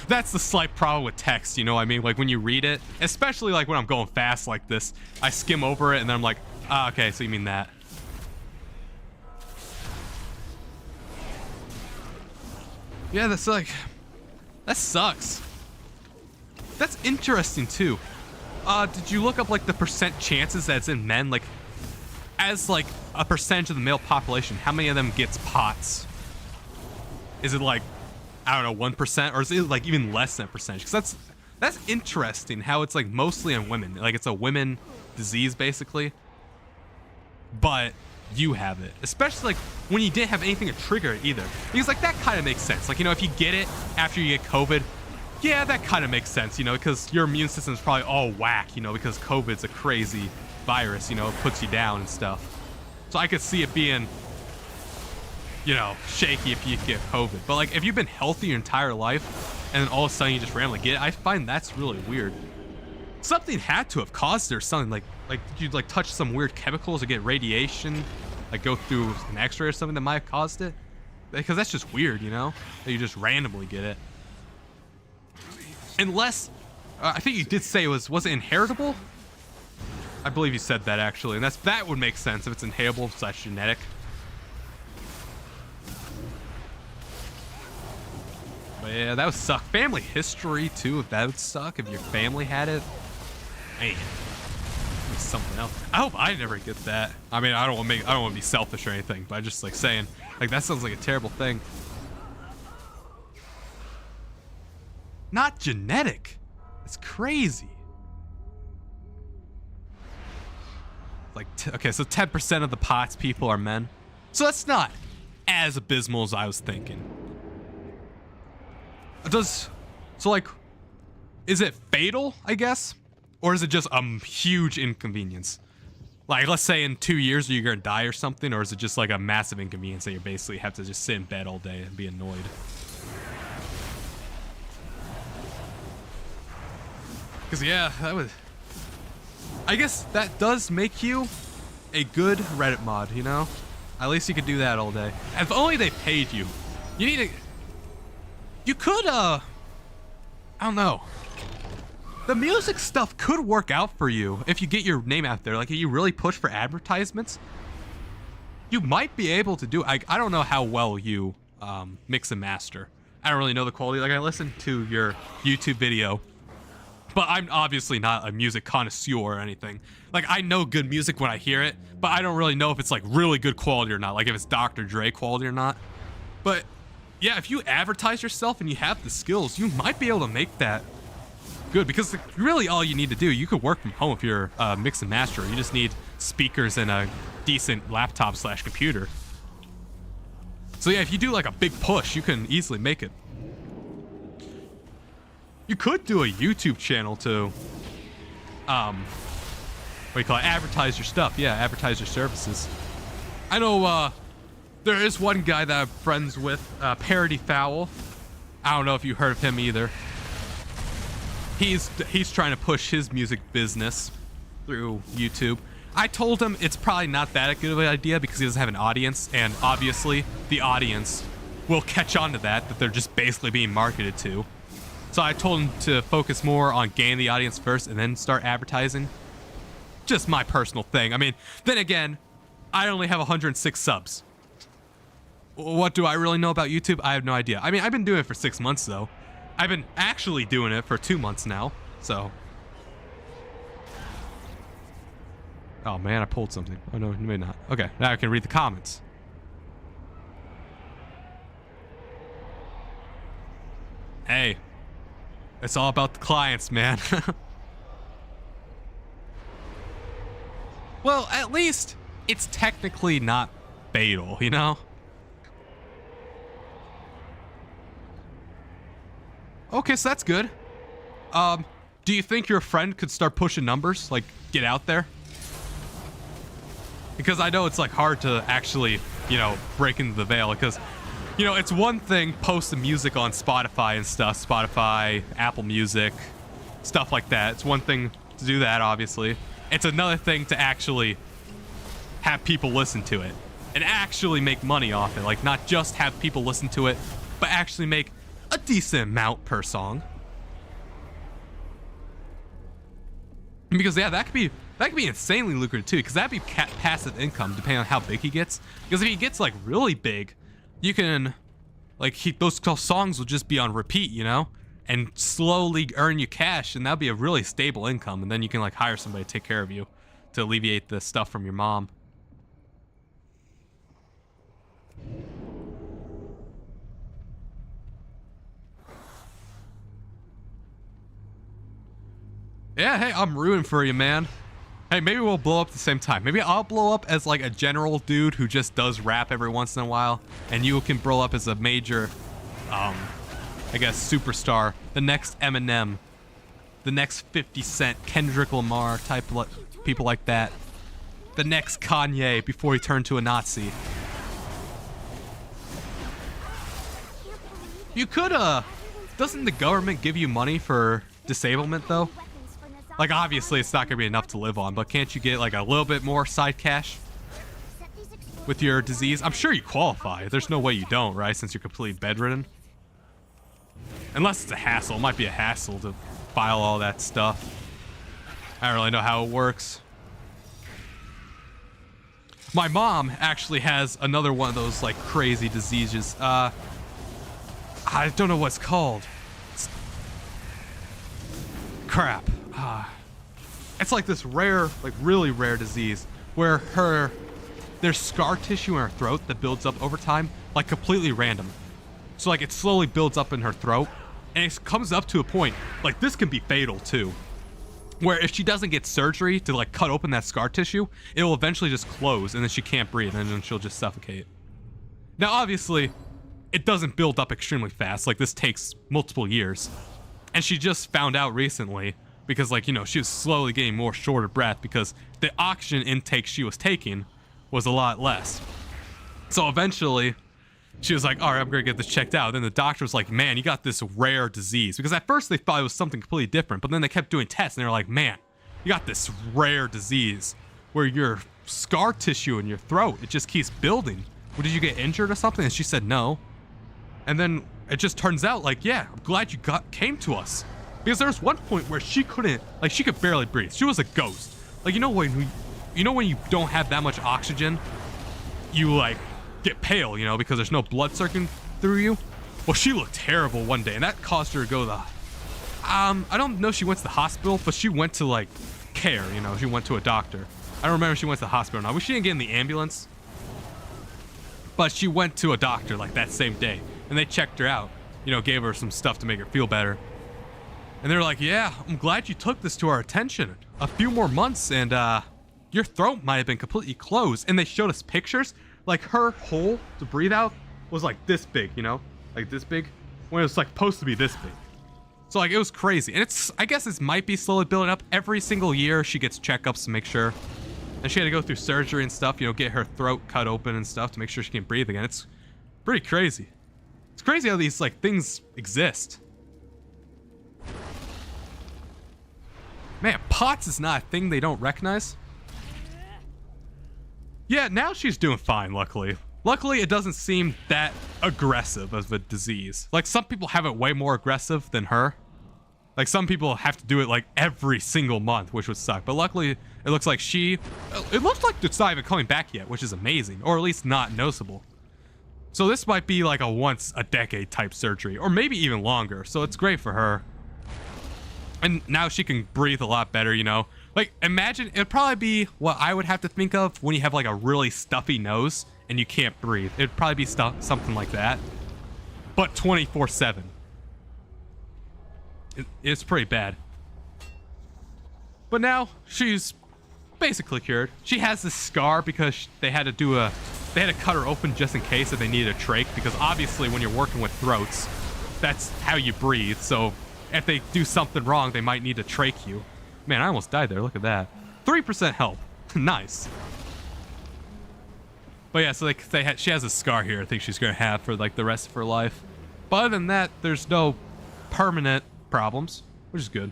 That's the slight problem with text, you know what I mean? Like when you read it, especially like when I'm going fast like this, I skim over it and then I'm like, ah, okay, so you mean that. Yeah, that's like, that sucks. That's interesting too. Did you look up like the percent chances that it's in men? Like, as like a percentage of the male population, how many of them gets POTS? Is it like, I don't know, 1%, or is it like even less than a percentage? Because that's interesting how it's like mostly in women. Like it's a women disease basically, but you have it, especially like when you didn't have anything to trigger it either. Because like that kind of makes sense. Like, you know, if you get it after you get COVID, yeah, that kind of makes sense, you know, because your immune system is probably all whack, you know, because COVID's a crazy virus, you know, it puts you down and stuff. So I could see it being, you know, shaky if you get COVID. But like if you've been healthy your entire life and then all of a sudden you just randomly get it, I find that's really weird. Something had to have caused it or something. Like did you like touch some weird chemicals or get radiation, like go through an x-ray or something that might have caused it? Because that's just weird, you know, that you just randomly get it. Unless I think you did say was it inheritable? I believe you said that actually, and that would make sense if it's inheritable / genetic. But yeah, that would suck. Family history too, if that would suck if your family had it. Man, it's something else. I hope I never get that. I mean, I don't want to be selfish or anything, but I just like saying, like that sounds like a terrible thing. Not genetic. It's crazy. Like, okay, so 10% of the POTS people are men. So that's not as abysmal as I was thinking. So like, is it fatal, I guess? Or is it just a huge inconvenience? Like, let's say in 2 years you're gonna die or something, or is it just like a massive inconvenience that you basically have to just sit in bed all day and be annoyed? Because yeah, that would... I guess that does make you a good Reddit mod, you know? At least you could do that all day. If only they paid you. You need to... You could, I don't know. The music stuff could work out for you if you get your name out there. Like, if you really push for advertisements, you might be able to do it. I don't know how well you mix and master. I don't really know the quality. Like, I listened to your YouTube video, but I'm obviously not a music connoisseur or anything. Like, I know good music when I hear it, but I don't really know if it's like really good quality or not. Like if it's Dr. Dre quality or not. But yeah, if you advertise yourself and you have the skills, you might be able to make that good, because really all you need to do, you could work from home if you're a mix and master. You just need speakers and a decent laptop / computer. So yeah, if you do like a big push, you can easily make it. You could do a YouTube channel to, what do you call it? Advertise your stuff. Yeah, advertise your services. I know, there is one guy that I'm friends with, Parody Fowl. I don't know if you heard of him either. He's trying to push his music business through YouTube. I told him it's probably not that good of an idea because he doesn't have an audience, and obviously the audience will catch on to that they're just basically being marketed to. So I told him to focus more on gaining the audience first and then start advertising. Just my personal thing. I mean, then again, I only have 106 subs. What do I really know about YouTube? I have no idea. I mean, I've been doing it for 6 months though. I've been actually doing it for 2 months now, so. Oh man, I pulled something. Oh no, maybe not. Okay, now I can read the comments. Hey, it's all about the clients, man. Well, at least it's technically not fatal, you know? Okay, so that's good. Do you think your friend could start pushing numbers? Like, get out there? Because I know it's like hard to actually, you know, break into the veil because, you know, it's one thing posting music on Spotify and stuff, Spotify, Apple Music, stuff like that. It's one thing to do that, obviously. It's another thing to actually have people listen to it and actually make money off it. Like, not just have people listen to it, but actually make a decent amount per song. Because yeah, that could be insanely lucrative too, because that'd be passive income depending on how big he gets. Because if he gets like really big, you can like those songs will just be on repeat, you know, and slowly earn you cash, and that'd be a really stable income. And then you can like hire somebody to take care of you to alleviate the stuff from your mom. Yeah, hey, I'm rooting for you, man. Hey, maybe we'll blow up at the same time. Maybe I'll blow up as like a general dude who just does rap every once in a while, and you can blow up as a major, I guess, superstar. The next Eminem, the next 50 Cent, Kendrick Lamar type people like that. The next Kanye before he turned to a Nazi. You could, doesn't the government give you money for disablement though? Like, obviously, it's not going to be enough to live on, but can't you get, like, a little bit more side cash with your disease? I'm sure you qualify. There's no way you don't, right? Since you're completely bedridden. Unless it's a hassle. It might be a hassle to file all that stuff. I don't really know how it works. My mom actually has another one of those, like, crazy diseases. I don't know what it's called. Crap. It's like this rare, like really rare disease where there's scar tissue in her throat that builds up over time, like completely random. So like it slowly builds up in her throat, and it comes up to a point, like this can be fatal too, where if she doesn't get surgery to like cut open that scar tissue, it will eventually just close and then she can't breathe and then she'll just suffocate. Now obviously, it doesn't build up extremely fast, like this takes multiple years. And she just found out recently because, like, you know, she was slowly getting more short of breath because the oxygen intake she was taking was a lot less. So eventually, she was like, all right, I'm going to get this checked out. Then the doctor was like, man, you got this rare disease. Because at first they thought it was something completely different, but then they kept doing tests and they were like, man, you got this rare disease where your scar tissue in your throat, it just keeps building. Well, did you get injured or something? And she said no. And then it just turns out like, yeah, I'm glad you came to us. Because there was one point where she couldn't, like she could barely breathe. She was a ghost. Like, you know when you don't have that much oxygen, you like get pale, you know, because there's no blood circulating through you. Well, she looked terrible one day and that caused her to go to the, I don't know if she went to the hospital, but she went to like care, you know, she went to a doctor. I don't remember if she went to the hospital or not. She didn't get in the ambulance, but she went to a doctor like that same day. And they checked her out, you know, gave her some stuff to make her feel better. And they were like, yeah, I'm glad you took this to our attention. A few more months and your throat might have been completely closed. And they showed us pictures, like her hole to breathe out was like this big, you know, like this big, when it was like supposed to be this big. So like it was crazy. And I guess this might be slowly building up. Every single year she gets checkups to make sure. And she had to go through surgery and stuff, you know, get her throat cut open and stuff to make sure she can breathe again. It's pretty crazy. It's crazy how these like things exist. Man, POTS is not a thing they don't recognize. Yeah, now she's doing fine, luckily. Luckily, it doesn't seem that aggressive of a disease. Like, some people have it way more aggressive than her. Like, some people have to do it, like, every single month, which would suck. But luckily, it looks like it looks like it's not even coming back yet, which is amazing. Or at least not noticeable. So this might be, like, a once-a-decade type surgery. Or maybe even longer. So it's great for her. And now she can breathe a lot better, you know? Like, imagine, it'd probably be what I would have to think of when you have, like, a really stuffy nose and you can't breathe. It'd probably be something like that. But 24/7. It's pretty bad. But now, she's basically cured. She has this scar because they had to cut her open just in case if they needed a trach. Because obviously, when you're working with throats, that's how you breathe. So, if they do something wrong, they might need to trach you. Man, I almost died there. Look at that. 3% health. Nice. But yeah, so like she has a scar here I think she's going to have for like the rest of her life. But other than that, there's no permanent problems, which is good.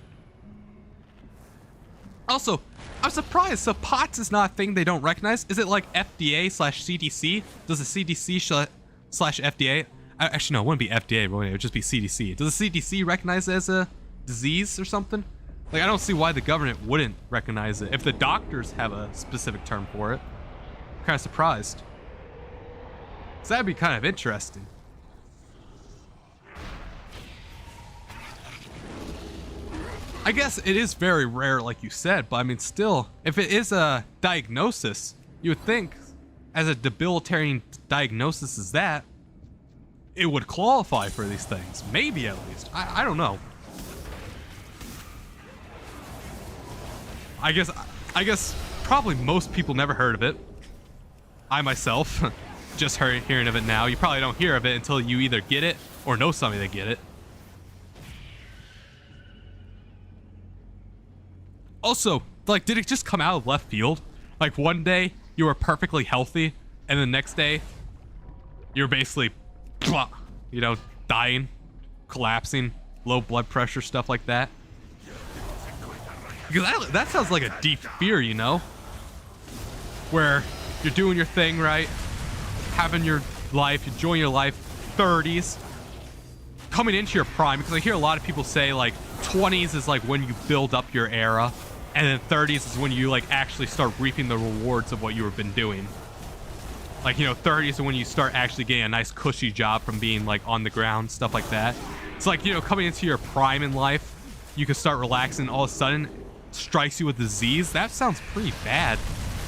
Also, I'm surprised. So POTS is not a thing they don't recognize. Is it like FDA/CDC? Does the CDC/FDA... Actually, no, it wouldn't be FDA, but it would just be CDC. Does the CDC recognize it as a disease or something? Like, I don't see why the government wouldn't recognize it if the doctors have a specific term for it. I'm kind of surprised. So that'd be kind of interesting. I guess it is very rare, like you said, but I mean, still, if it is a diagnosis, you would think, as a debilitating diagnosis as that, it would qualify for these things. Maybe, at least. I don't know. I guess probably most people never heard of it. I myself, just hearing of it now. You probably don't hear of it until you either get it or know somebody that get it. Also, like, did it just come out of left field? Like, one day you were perfectly healthy, and the next day you're basically, you know, dying, collapsing, low blood pressure, stuff like that. Because that sounds like a deep fear, you know? Where you're doing your thing, right? Having your life, enjoying your life, 30s, coming into your prime. Because I hear a lot of people say, like, 20s is like when you build up your era, and then 30s is when you, like, actually start reaping the rewards of what you have been doing. Like, you know, 30s is when you start actually getting a nice cushy job from being, like, on the ground, stuff like that. It's like, you know, coming into your prime in life, you can start relaxing, all of a sudden strikes you with disease. That sounds pretty bad,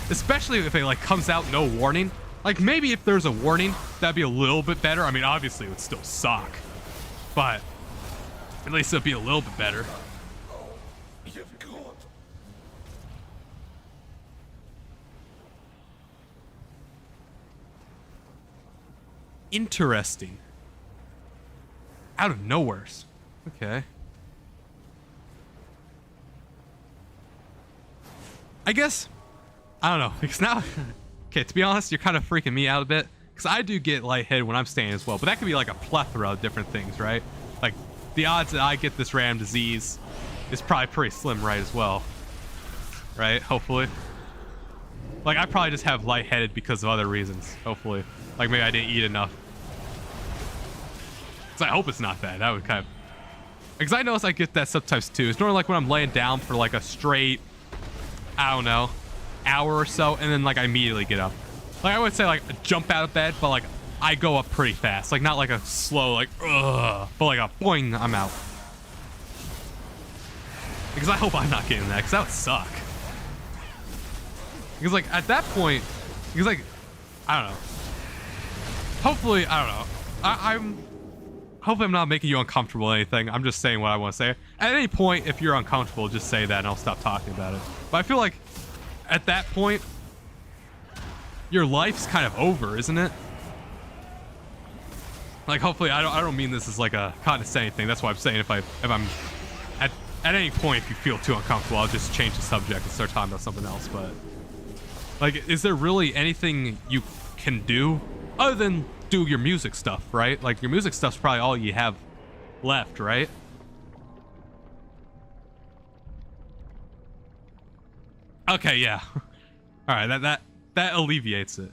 especially if it like comes out no warning. Like, maybe if there's a warning, that'd be a little bit better. I mean, obviously it would still suck, but at least it'd be a little bit better. Interesting. Out of nowhere. Okay. I guess, I don't know, because now, okay, to be honest, you're kind of freaking me out a bit, because I do get lightheaded when I'm staying as well, but that could be like a plethora of different things, right? Like, the odds that I get this random disease is probably pretty slim, right, as well, right, hopefully. Like, I probably just have lightheaded because of other reasons, hopefully. Like, maybe I didn't eat enough. Because I hope it's not that, that would kind of, because I notice I get that sometimes too. It's normally like when I'm laying down for like a straight, I don't know, hour or so, and then like I immediately get up. Like, I would say like jump out of bed, but like I go up pretty fast. Like, not like a slow like ugh, but like a boing, I'm out. Because I hope I'm not getting that, because that would suck. Because like at that point, because like, I don't know. Hopefully, I don't know. Hopefully I'm not making you uncomfortable or anything. I'm just saying what I want to say. At any point, if you're uncomfortable, just say that and I'll stop talking about it. But I feel like at that point, your life's kind of over, isn't it? Like, hopefully, I don't mean this as like a condescending thing. That's why I'm saying if I'm at any point, if you feel too uncomfortable, I'll just change the subject and start talking about something else. But like, is there really anything you can do other than do your music stuff, right? Like, your music stuff's probably all you have left, right? Okay, yeah. All right, that alleviates it.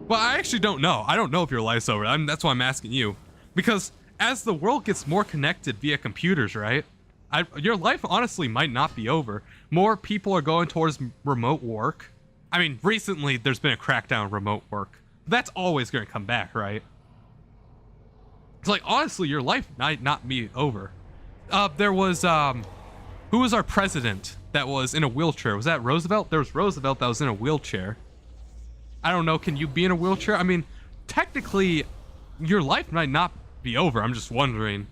Well, I actually don't know. I don't know if your life's over. That's why I'm asking you. Because as the world gets more connected via computers, right? Your life honestly might not be over. More people are going towards remote work. I mean, recently there's been a crackdown on remote work. That's always going to come back, right? It's like, honestly, your life might not be over. There was, who was our president that was in a wheelchair? Was that Roosevelt? There was Roosevelt that was in a wheelchair. I don't know, can you be in a wheelchair? I mean, technically, your life might not be over. I'm just wondering.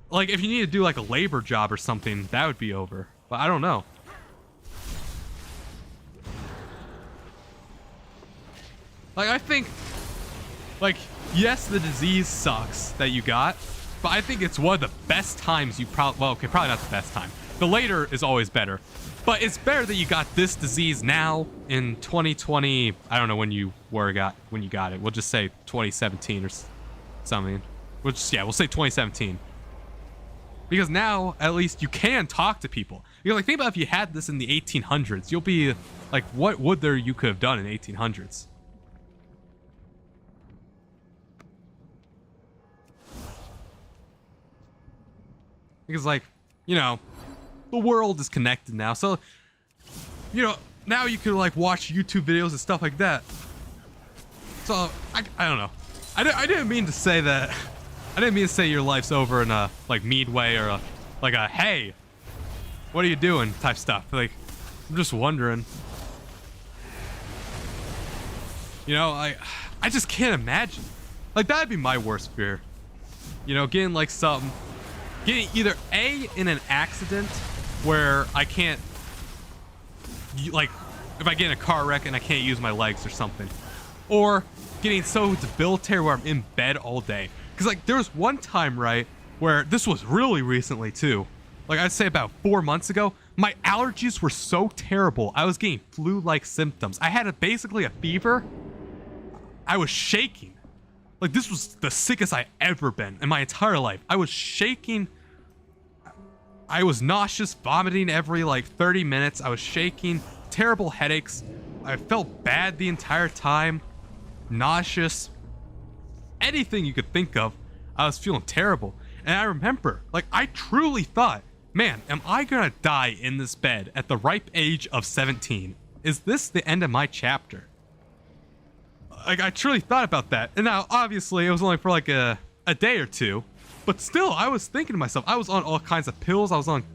Like, if you need to do like a labor job or something, that would be over. But I don't know. Like, I think, like, yes, the disease sucks that you got, but I think it's one of the best times you probably, well, okay, probably not the best time. The later is always better. But it's better that you got this disease now in 2020. I don't know when you got it. We'll just say 2017 or something. We'll say 2017. Because now at least you can talk to people. You know, like, think about if you had this in the 1800s. You'll be like, what would there you could have done in 1800s? Because, like, you know, the world is connected now, so, you know, now you can like watch YouTube videos and stuff like that. So I don't know. I didn't mean to say that. I didn't mean to say your life's over in a like mean way or like a hey, what are you doing type stuff. Like, I'm just wondering. You know, I just can't imagine. Like, that'd be my worst fear. You know, getting like something, getting either A, in an accident where I can't, like, if I get in a car wreck and I can't use my legs or something, or getting so debilitated where I'm in bed all day. Because, like, there was one time, right, where this was really recently too, like I'd say about 4 months ago, my allergies were so terrible. I was getting flu-like symptoms. I had basically a fever. I was shaking. Like, this was the sickest I ever been in my entire life. I was shaking. I was nauseous, vomiting every like 30 minutes. I was shaking, terrible headaches. I felt bad the entire time, nauseous, anything you could think of. I was feeling terrible. And I remember, like, I truly thought, man, am I gonna die in this bed at the ripe age of 17? Is this the end of my chapter? Like, I truly thought about that. And now, obviously, it was only for like a day or two. But still, I was thinking to myself, I was on all kinds of pills. I was on,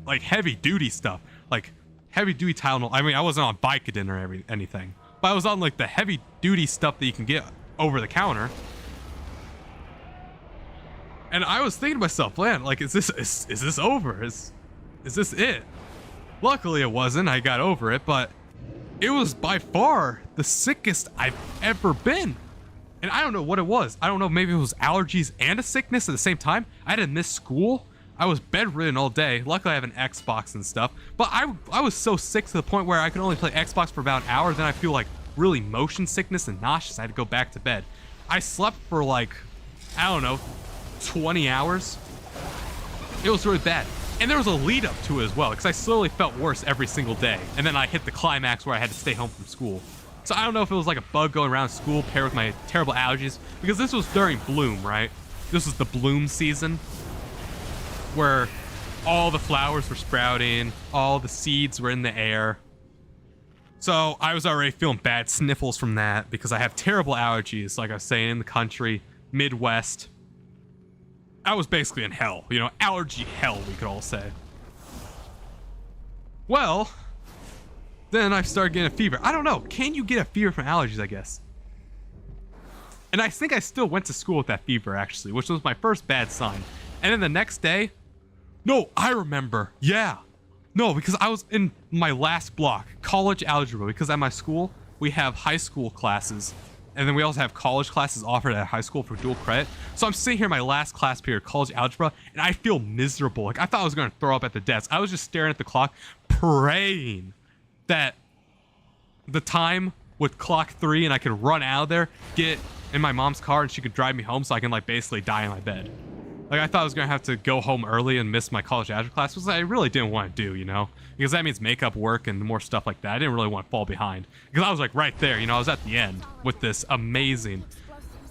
like, heavy-duty stuff. Like, heavy-duty Tylenol. I mean, I wasn't on Vicodin or anything. But I was on, like, the heavy-duty stuff that you can get over the counter. And I was thinking to myself, man, like, is this over? Is this it? Luckily, it wasn't. I got over it, but it was by far the sickest I've ever been. And I don't know what it was. I don't know, maybe it was allergies and a sickness at the same time. I had to miss school. I was bedridden all day. Luckily, I have an Xbox and stuff. But I was so sick to the point where I could only play Xbox for about an hour. Then I feel like really motion sickness and nauseous. I had to go back to bed. I slept for like, I don't know, 20 hours. It was really bad. And there was a lead up to it as well, because I slowly felt worse every single day. And then I hit the climax where I had to stay home from school. So I don't know if it was like a bug going around school paired with my terrible allergies, because this was during bloom, right? This was the bloom season where all the flowers were sprouting, all the seeds were in the air. So I was already feeling bad sniffles from that because I have terrible allergies, like I was saying, in the country, Midwest. I was basically in hell, you know, allergy hell, we could all say. Well, then I started getting a fever. I don't know. Can you get a fever from allergies, I guess? And I think I still went to school with that fever, actually, which was my first bad sign. And then the next day, no, I remember. Yeah. No, because I was in my last block, college algebra, because at my school, we have high school classes. And then we also have college classes offered at high school for dual credit. So I'm sitting here in my last class period, college algebra, and I feel miserable. Like, I thought I was going to throw up at the desk. I was just staring at the clock, praying that the time would clock 3 and I could run out of there, get in my mom's car, and she could drive me home so I can, like, basically die in my bed. Like, I thought I was going to have to go home early and miss my college algebra class, which I really didn't want to do, you know? Because that means makeup work and more stuff like that. I didn't really want to fall behind. Because I was, like, right there, you know? I was at the end with this amazing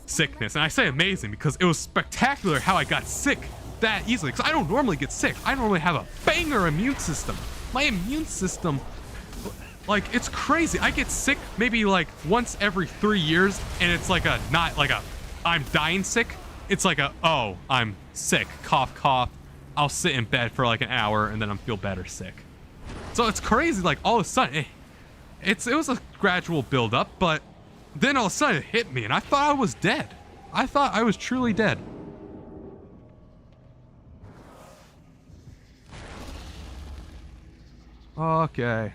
sickness. And I say amazing because it was spectacular how I got sick that easily. Because I don't normally get sick. I normally have a banger immune system. My immune system, like, it's crazy. I get sick maybe, like, once every 3 years. And it's like a, not like a, I'm dying sick. It's like a, oh, I'm sick, cough, cough. I'll sit in bed for like an hour and then I'm feel better sick. So it's crazy, like all of a sudden, it was a gradual build up, but then all of a sudden it hit me and I thought I was dead. I thought I was truly dead. Okay.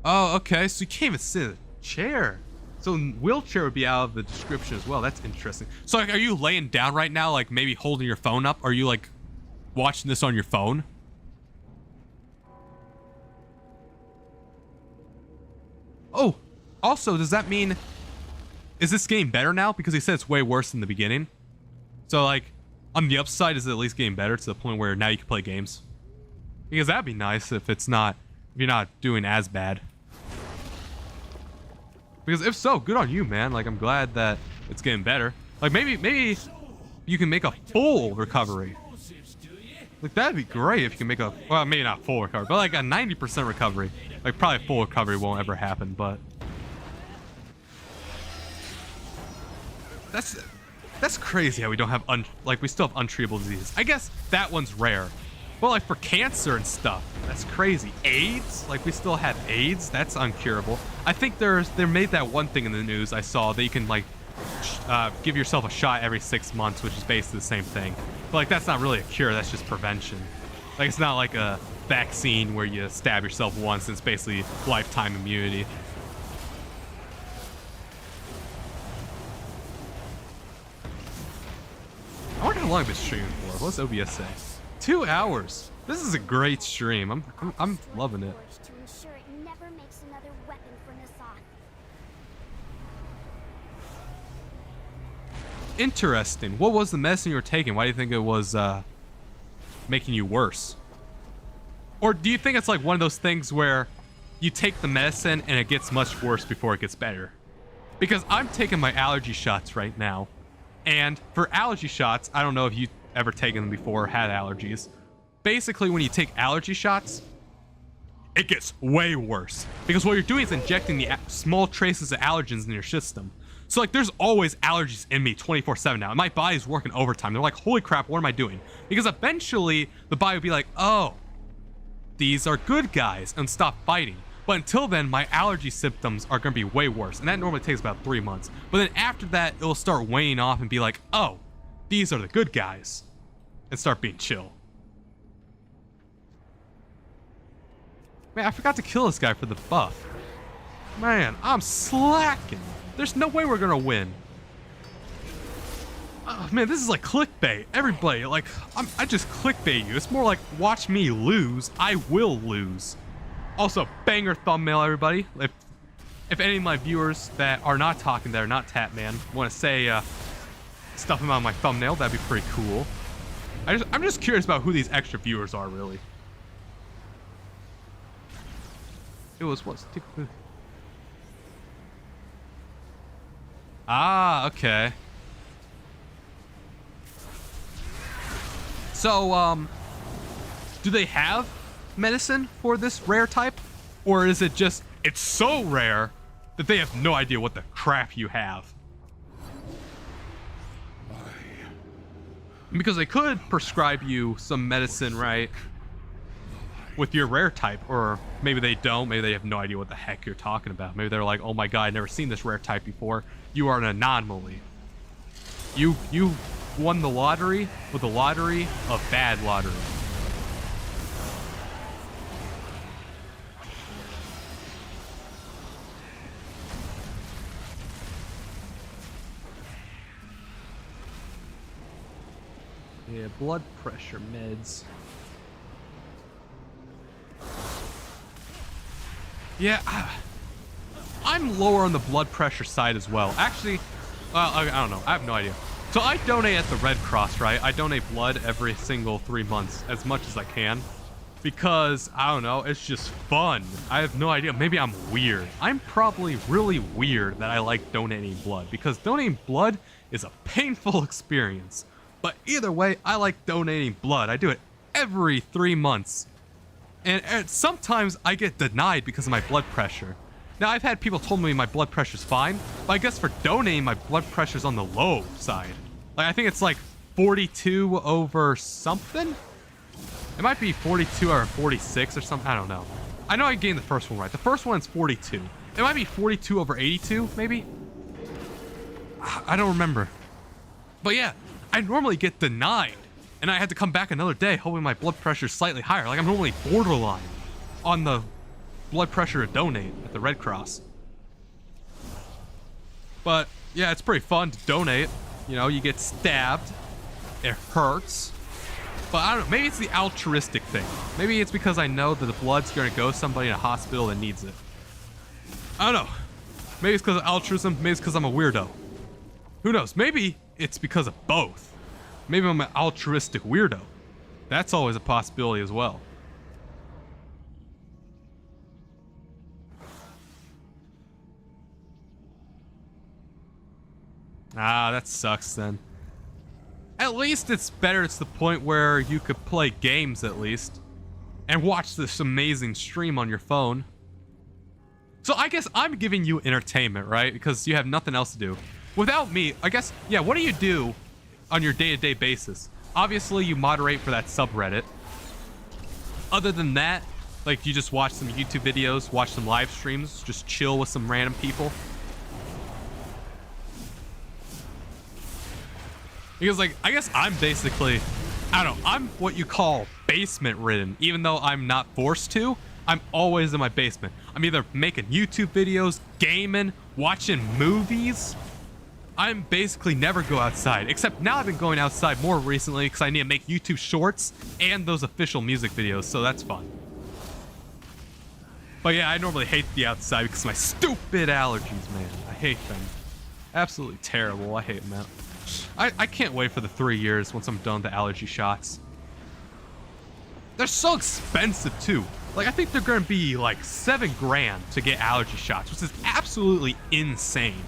Oh, okay, so you can't even sit in a chair. So wheelchair would be out of the description as well. That's interesting. So like, are you laying down right now, like maybe holding your phone up? Are you like watching this on your phone? Oh, also, does that mean, is this game better now? Because he said it's way worse in the beginning. So like, on the upside, is it at least getting better to the point where now you can play games? Because that'd be nice if it's not, if you're not doing as bad. Because if so, good on you, man. Like, I'm glad that it's getting better. Like, maybe you can make a full recovery. Like, that'd be great if you can make a, well, maybe not full recovery, but like a 90% recovery. Like, probably full recovery won't ever happen, but that's crazy how we don't have, like, we still have untreatable diseases. I guess that one's rare. But like for cancer and stuff, that's crazy. AIDS, like we still have AIDS. That's uncurable. I think they made that one thing in the news I saw that you can like give yourself a shot every 6 months, which is basically the same thing. But like that's not really a cure. That's just prevention. Like it's not like a vaccine where you stab yourself once and it's basically lifetime immunity. I wonder how long I've been streaming for. What's OBS say? 2 hours. This is a great stream. I'm loving it. To ensure it never makes another weapon for N'zoth. Interesting. What was the medicine you were taking? Why do you think it was making you worse? Or do you think it's like one of those things where you take the medicine and it gets much worse before it gets better? Because I'm taking my allergy shots right now. And for allergy shots, I don't know if you ever taken them before or had allergies. Basically, when you take allergy shots, it gets way worse. Because what you're doing is injecting the small traces of allergens in your system. So like there's always allergies in me 24/7 now. And my body's working overtime. They're like, holy crap, what am I doing? Because eventually the body will be like, oh, these are good guys, and stop fighting. But until then, my allergy symptoms are going to be way worse. And that normally takes about 3 months. But then after that, it'll start waning off and be like, oh, these are the good guys. And start being chill. Man, I forgot to kill this guy for the buff. Man, I'm slacking. There's no way we're gonna win. Oh, man, this is like clickbait. Everybody, like, I just clickbait you. It's more like, watch me lose. I will lose. Also, banger thumbnail, everybody. If any of my viewers that are not talking, that are not Tatman, want to say stuff about my thumbnail, that'd be pretty cool. I'm just curious about who these extra viewers are, really. It was what? Ah, okay. So, do they have medicine for this rare type? Or is it just, it's so rare that they have no idea what the crap you have? Because they could prescribe you some medicine, right? with your rare type. Or maybe they don't. Maybe they have no idea what the heck you're talking about. Maybe they're like, oh my god, I've never seen this rare type before. You are an anomaly. You won the lottery with a lottery of bad lottery. Yeah, blood pressure meds. Yeah, I'm lower on the blood pressure side as well. Actually, I don't know. I have no idea. So I donate at the Red Cross, right? I donate blood every single 3 months, as much as I can. Because, I don't know, it's just fun. I have no idea. Maybe I'm weird. I'm probably really weird that I like donating blood. Because donating blood is a painful experience. But either way, I like donating blood. I do it every 3 months. And sometimes I get denied because of my blood pressure. Now, I've had people told me my blood pressure's fine, but I guess for donating, my blood pressure's on the low side. Like, I think it's like 42 over something? It might be 42 or 46 or something. I don't know. I know I gained the first one right. The first one's 42. It might be 42 over 82, maybe? I don't remember. But yeah, I normally get denied. And I had to come back another day hoping my blood pressure's slightly higher. Like, I'm normally borderline on the blood pressure to donate at the Red Cross. But yeah, it's pretty fun to donate. You know, you get stabbed. It hurts. But I don't know, maybe it's the altruistic thing. Maybe it's because I know that the blood's gonna go to somebody in a hospital that needs it. I don't know. Maybe it's because of altruism, maybe it's because I'm a weirdo. Who knows? Maybe it's because of both. Maybe I'm an altruistic weirdo. That's always a possibility as well. Ah, that sucks then. At least it's better. It's the point where you could play games at least. And watch this amazing stream on your phone. So I guess I'm giving you entertainment, right? Because you have nothing else to do. Without me, I guess, yeah, what do you do on your day-to-day basis? Obviously, you moderate for that subreddit. Other than that, like, you just watch some YouTube videos, watch some live streams, just chill with some random people. Because, like, I guess I'm basically, I don't know, I'm what you call basement ridden. Even though I'm not forced to, I'm always in my basement. I'm either making YouTube videos, gaming, watching movies. I'm basically never go outside, except now I've been going outside more recently because I need to make YouTube shorts and those official music videos, so that's fun. But yeah, I normally hate the outside because of my stupid allergies, man. I hate them. Absolutely terrible. I hate them out. I can't wait for the 3 years once I'm done with the allergy shots. They're so expensive too. Like, I think they're gonna be like $7 grand to get allergy shots, which is absolutely insane.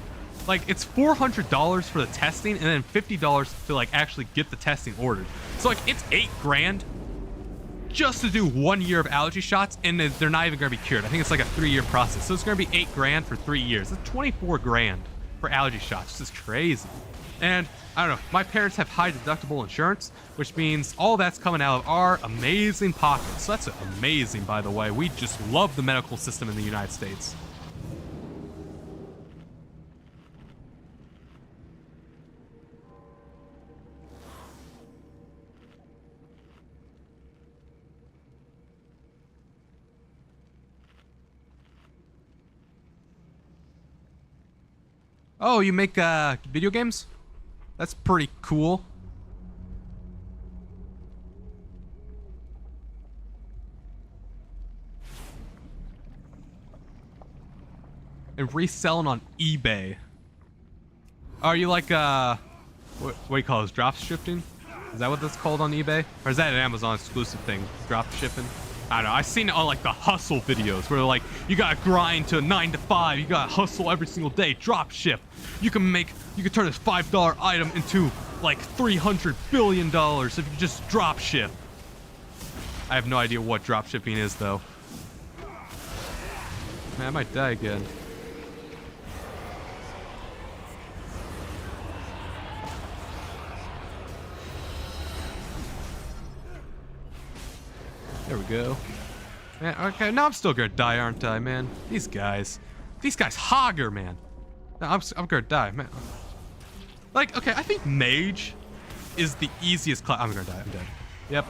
Like, it's $400 for the testing and then $50 to like actually get the testing ordered. So like, it's $8 grand just to do 1 year of allergy shots, and they're not even gonna be cured. I think it's like a 3-year process. So it's gonna be $8 grand for 3 years. That's 24 grand for allergy shots. This is crazy. And I don't know, my parents have high deductible insurance, which means all that's coming out of our amazing pockets. So that's amazing, by the way. We just love the medical system in the United States. Oh, you make video games? That's pretty cool. And reselling on eBay. Are you like what do you call this? Drop shipping? Is that what that's called on eBay? Or is that an Amazon exclusive thing? Drop shipping? I don't know. I've seen it on like the hustle videos where they're like, you gotta grind to 9 to 5, you gotta hustle every single day, drop ship. You can turn this $5 item into like $300 billion if you just drop ship. I have no idea what drop shipping is though. Man, I might die again. There we go. Man, okay, no, I'm still gonna die, aren't I, man? These guys hogger, man. No, I'm gonna die, man. Like, okay, I think mage is the easiest class. I'm gonna die. I'm dead. Yep.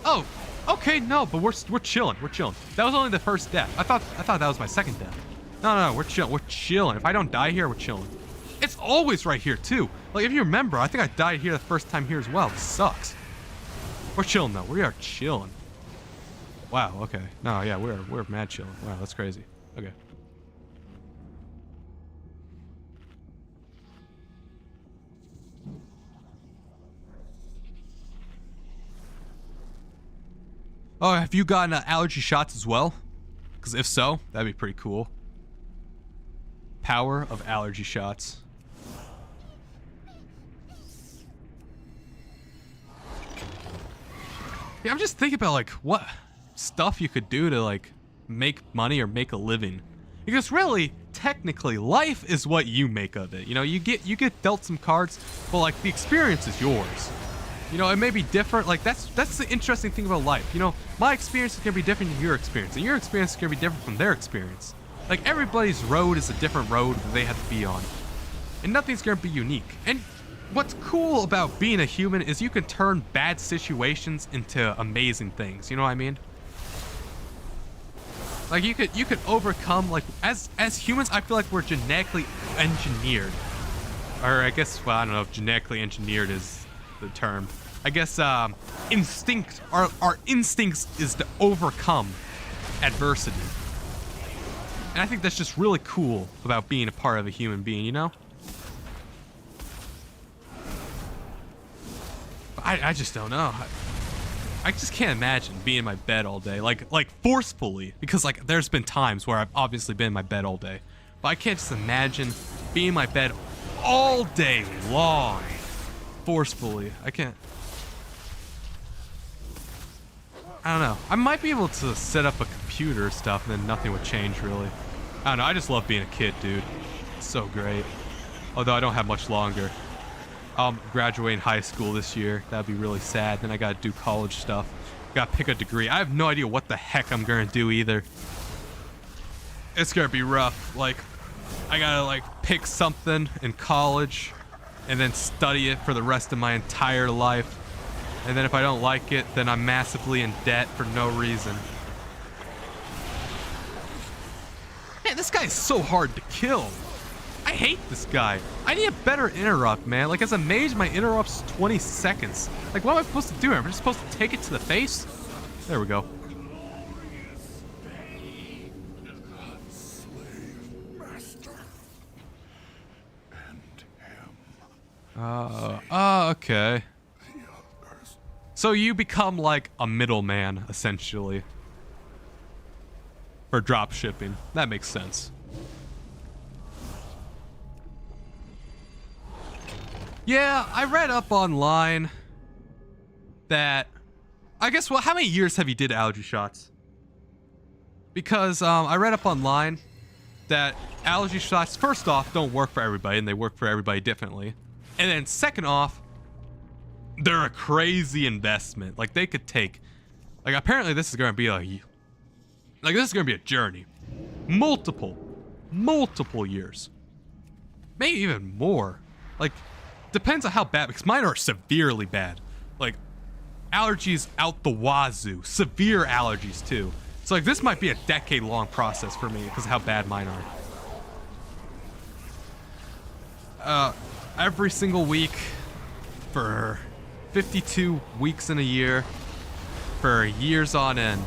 Oh, okay, no, but we're chilling. We're chilling. That was only the first death. I thought that was my second death. No, we're chilling. We're chilling. If I don't die here, we're chilling. It's always right here too. Like, if you remember, I think I died here the first time here as well. This sucks. We're chilling though. We are chilling. Wow. Okay. No. Yeah. We're mad chilling. Wow. That's crazy. Okay. Oh, have you gotten allergy shots as well? Because if so, that'd be pretty cool. Power of allergy shots. Yeah, I'm just thinking about like what stuff you could do to like make money or make a living. Because really, technically, life is what you make of it. You know, you get dealt some cards, but like the experience is yours. You know, it may be different. Like that's the interesting thing about life. You know, my experience is gonna be different than your experience, and your experience is gonna be different from their experience. Like everybody's road is a different road that they have to be on, and nothing's gonna be unique. And what's cool about being a human is you can turn bad situations into amazing things. You know what I mean? Like you could overcome, like as humans, I feel like we're genetically engineered, or I guess, well, I don't know if genetically engineered is the term. I guess our instincts is to overcome adversity. And I think that's just really cool about being a part of a human being, you know? I just don't know. I just can't imagine being in my bed all day, like forcefully, because like there's been times where I've obviously been in my bed all day, but I can't just imagine being in my bed all day long, forcefully. I can't. I don't know. I might be able to set up a computer stuff and then nothing would change really. I don't know. I just love being a kid, dude. It's so great. Although I don't have much longer. I'm graduating high school this year. That'd be really sad. Then I gotta do college stuff. Gotta pick a degree. I have no idea what the heck I'm gonna do either. It's gonna be rough. Like, I gotta like pick something in college and then study it for the rest of my entire life. And then if I don't like it, then I'm massively in debt for no reason. Man, this guy is so hard to kill. I hate this guy. I need a better interrupt, man. Like, as a mage, my interrupt's 20 seconds. Like, what am I supposed to do? Am I just supposed to take it to the face? There we go. Okay. So you become like a middleman, essentially. For drop shipping. That makes sense. Yeah, I read up online that, I guess, well, how many years have you did allergy shots? Because I read up online that allergy shots, first off, don't work for everybody, and they work for everybody differently. And then second off, they're a crazy investment. Like, they could take, like, apparently this is going to be this is going to be a journey. Multiple years. Maybe even more. Like, depends on how bad, because mine are severely bad. Like, allergies out the wazoo. Severe allergies, too. So, like, this might be a decade-long process for me because of how bad mine are. Every single week for 52 weeks in a year for years on end.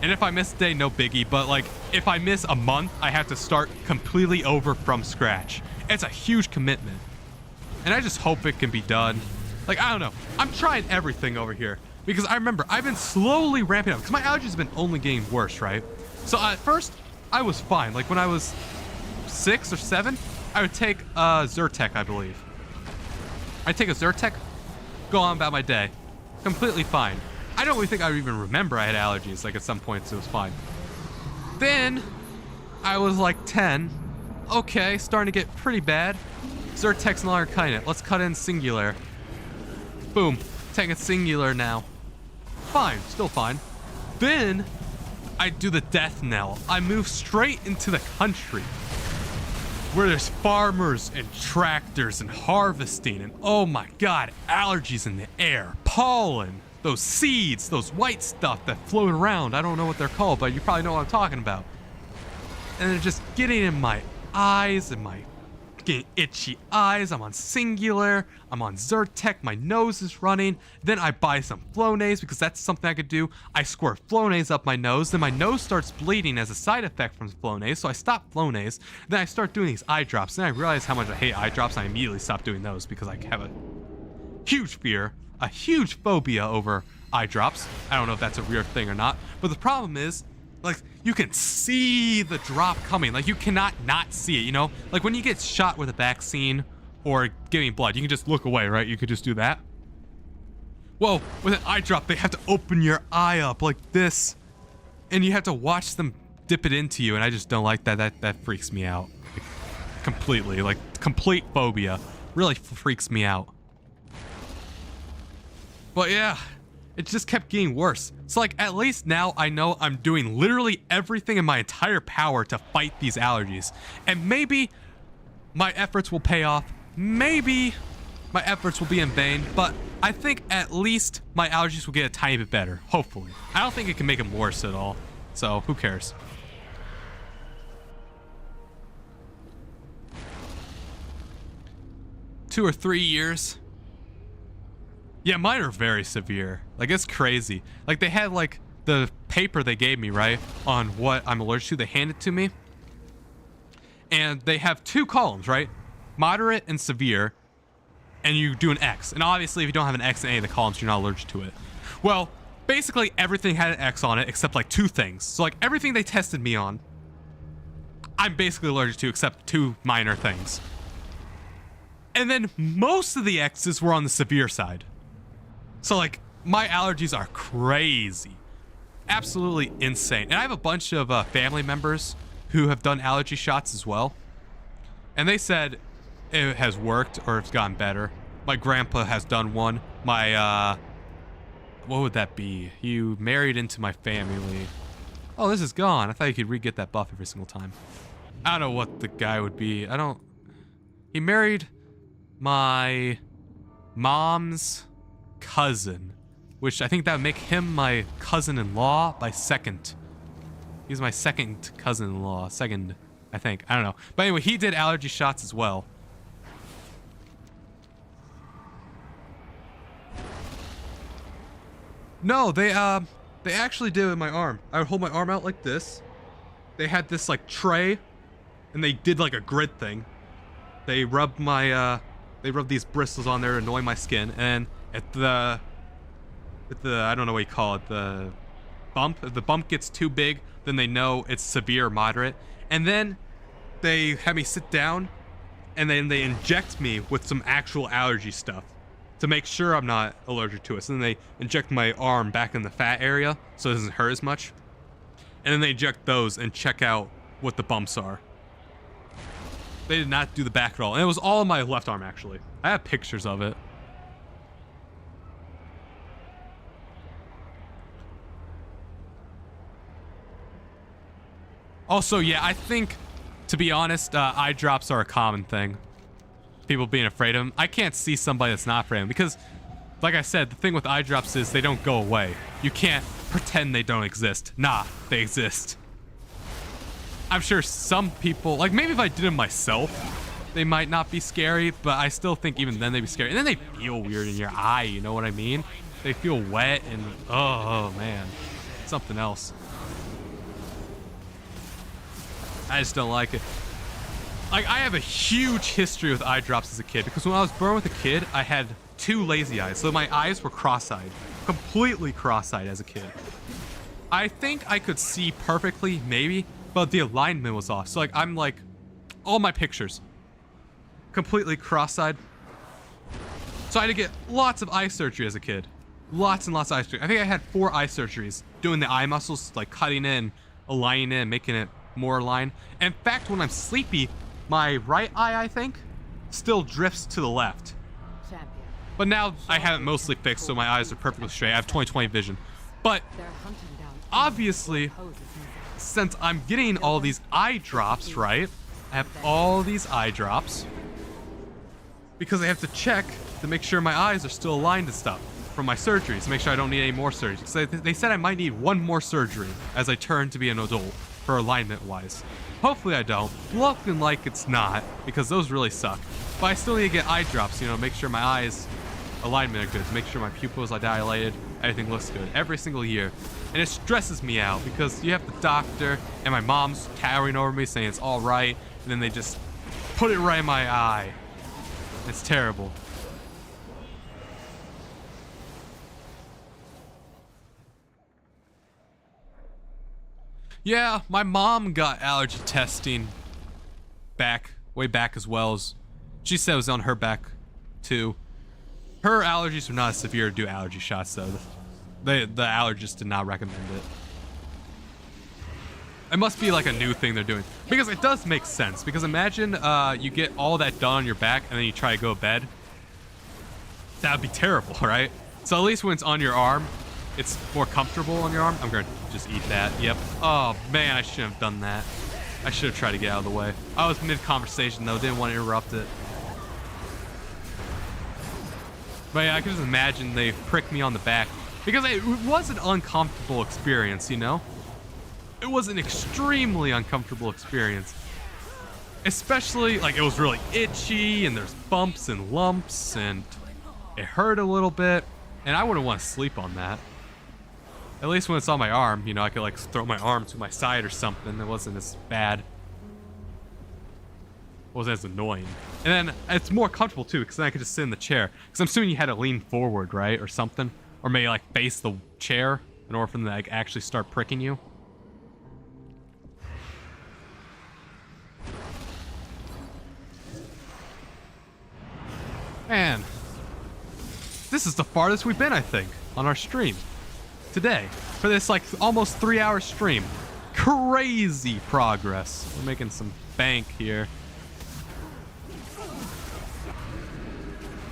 And if I miss a day, no biggie. But, like, if I miss a month, I have to start completely over from scratch. It's a huge commitment. And I just hope it can be done. Like, I don't know. I'm trying everything over here. Because I remember, I've been slowly ramping up. Because my allergies have been only getting worse, right? So at first, I was fine. Like, when I was 6 or 7, I would take Zyrtec, I believe. I'd take a Zyrtec, go on about my day. Completely fine. I don't really think I would even remember I had allergies. Like, at some points, it was fine. Then, I was like 10. Okay, starting to get pretty bad. Zyrtec's no longer cutting it. Let's cut in Singular. Boom. Taking Singular now. Fine. Still fine. Then, I do the death knell. I move straight into the country where there's farmers and tractors and harvesting and oh my god, allergies in the air, pollen, those seeds, those white stuff that float around. I don't know what they're called, but you probably know what I'm talking about. And they're just getting in my eyes and my getting itchy eyes. I'm on singular, I'm on Zyrtec, my nose is running. Then I buy some Flonase because that's something I could do. I squirt Flonase up my nose, then my nose starts bleeding as a side effect from Flonase, so I stop Flonase. Then I start doing these eye drops, then I realize how much I hate eye drops, and I immediately stop doing those because I have a huge fear, a huge phobia over eye drops. I don't know if that's a weird thing or not, but the problem is, like, you can see the drop coming. Like, you cannot not see it, you know? Like, when you get shot with a vaccine or giving blood, you can just look away, right? You could just do that. Well, with an eye drop, they have to open your eye up like this, and you have to watch them dip it into you, and I just don't like that. That freaks me out. Like, completely. Like, complete phobia. Really freaks me out. But yeah, it just kept getting worse. So like, at least now I know I'm doing literally everything in my entire power to fight these allergies. And maybe my efforts will pay off. Maybe my efforts will be in vain, but I think at least my allergies will get a tiny bit better, hopefully. I don't think it can make them worse at all, so who cares? 2 or 3 years. Yeah, mine are very severe. Like, it's crazy. Like, they had, like, the paper they gave me, right, on what I'm allergic to. They handed it to me. And they have 2 columns, right? Moderate and severe. And you do an X. And obviously, if you don't have an X in any of the columns, you're not allergic to it. Well, basically, everything had an X on it except, like, 2 things. So, like, everything they tested me on, I'm basically allergic to except 2 minor things. And then most of the X's were on the severe side. So, like, my allergies are crazy. Absolutely insane. And I have a bunch of family members who have done allergy shots as well. And they said it has worked or it's gotten better. My grandpa has done one. My, what would that be? You married into my family. Oh, this is gone. I thought you could re-get that buff every single time. I don't know what the guy would be. He married my mom's cousin, which I think that would make him my cousin-in-law by second. He's my second cousin-in-law. Second, I think. I don't know. But anyway, he did allergy shots as well. No, they actually did it with my arm. I would hold my arm out like this. They had this, like, tray, and they did, like, a grid thing. They rubbed these bristles on there to annoy my skin, and at the I don't know what you call it, the bump. If the bump gets too big, then they know it's severe or moderate. And then they have me sit down, and then they inject me with some actual allergy stuff to make sure I'm not allergic to it. So then they inject my arm back in the fat area so it doesn't hurt as much. And then they inject those and check out what the bumps are. They did not do the back at all. And it was all in my left arm, actually. I have pictures of it. Also, yeah, I think, to be honest, eye drops are a common thing. People being afraid of them. I can't see somebody that's not afraid of them because, like I said, the thing with eye drops is they don't go away. You can't pretend they don't exist. Nah, they exist. I'm sure some people, like maybe if I did them myself, they might not be scary, but I still think even then they'd be scary. And then they feel weird in your eye, you know what I mean? They feel wet and, oh man, something else. I just don't like it. Like, I have a huge history with eye drops as a kid because when I was born with a kid, I had 2 lazy eyes. So my eyes were cross-eyed, completely cross-eyed as a kid. I think I could see perfectly, maybe, but the alignment was off. So like, I'm like, all my pictures, completely cross-eyed. So I had to get lots of eye surgery as a kid. Lots and lots of eye surgery. I think I had 4 eye surgeries, doing the eye muscles, like cutting in, aligning in, making it more aligned. In fact, when I'm sleepy, my right eye, I think, still drifts to the left. But now I have it mostly fixed, so my eyes are perfectly straight. I have 20/20 vision. But obviously, since I'm getting all these eye drops, right? I have all these eye drops because I have to check to make sure my eyes are still aligned and stuff from my surgeries, to make sure I don't need any more surgeries. Because they said I might need one more surgery as I turn to be an adult for alignment-wise. Hopefully I don't. Looking like it's not, because those really suck. But I still need to get eye drops, you know, make sure my eyes alignment are good, to make sure my pupils are dilated, everything looks good every single year. And it stresses me out because you have the doctor and my mom's towering over me saying it's all right, and then they just put it right in my eye. It's terrible. Yeah, my mom got allergy testing way back as well. As she said it was on her back too. Her allergies were not as severe to do allergy shots though. The allergist did not recommend it. It must be like a new thing they're doing. Because it does make sense. Because imagine you get all that done on your back and then you try to go to bed. That would be terrible, right? So at least when it's on your arm, it's more comfortable on your arm. I'm going to just eat that. Yep. Oh, man, I shouldn't have done that. I should have tried to get out of the way. I was mid-conversation, though. Didn't want to interrupt it. But yeah, I could just imagine they pricked me on the back. Because it was an uncomfortable experience, you know? It was an extremely uncomfortable experience. Especially, like, it was really itchy, and there's bumps and lumps, and it hurt a little bit. And I wouldn't want to sleep on that. At least when it's on my arm, you know, I could like throw my arm to my side or something. It wasn't as bad. It wasn't as annoying. And then it's more comfortable too, because then I could just sit in the chair. Because I'm assuming you had to lean forward, right? Or something. Or maybe like face the chair in order for them to like actually start pricking you. Man. This is the farthest we've been, I think, on our stream today for this like almost 3-hour stream. Crazy progress. We're making some bank here.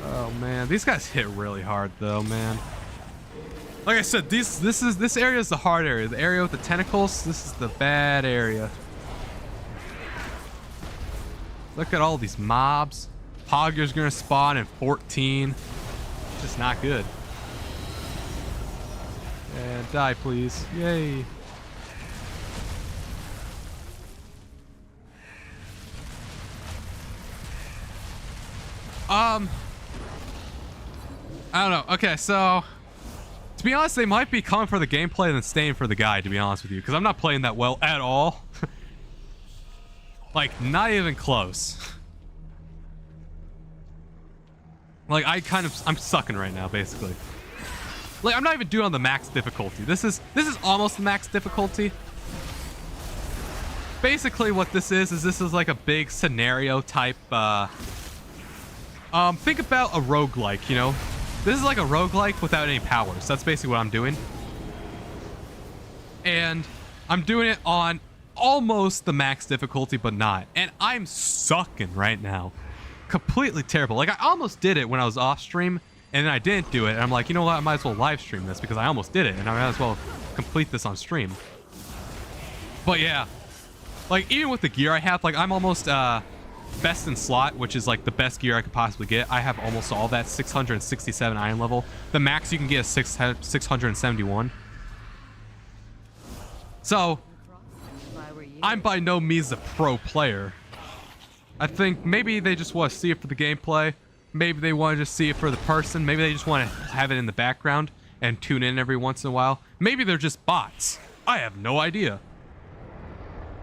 Oh man, these guys hit really hard though, man. Like I said, this area is the hard area. The area with the tentacles, this is the bad area. Look at all these mobs. Pogger's gonna spawn in 14. Just not good. And die, please. Yay. I don't know. Okay, so to be honest, they might be coming for the gameplay and then staying for the guide, to be honest with you, because I'm not playing that well at all. Like, not even close. Like, I'm sucking right now, basically. Like, I'm not even doing on the max difficulty. This is almost max difficulty. Basically, what this is like a big scenario type, think about a roguelike, you know? This is like a roguelike without any powers. That's basically what I'm doing. And I'm doing it on almost the max difficulty, but not. And I'm sucking right now. Completely terrible. Like, I almost did it when I was off stream, and then I didn't do it, and I'm like, you know what, I might as well live stream this because I almost did it, and I might as well complete this on stream. But yeah, like, even with the gear I have, like, I'm almost best in slot, which is like the best gear I could possibly get. I have almost all that. 667 iron level. The max you can get is 671. So I'm by no means a pro player. I think maybe they just want to see it for the gameplay. Maybe they want to just see it for the person. Maybe they just want to have it in the background and tune in every once in a while. Maybe they're just bots. I have no idea.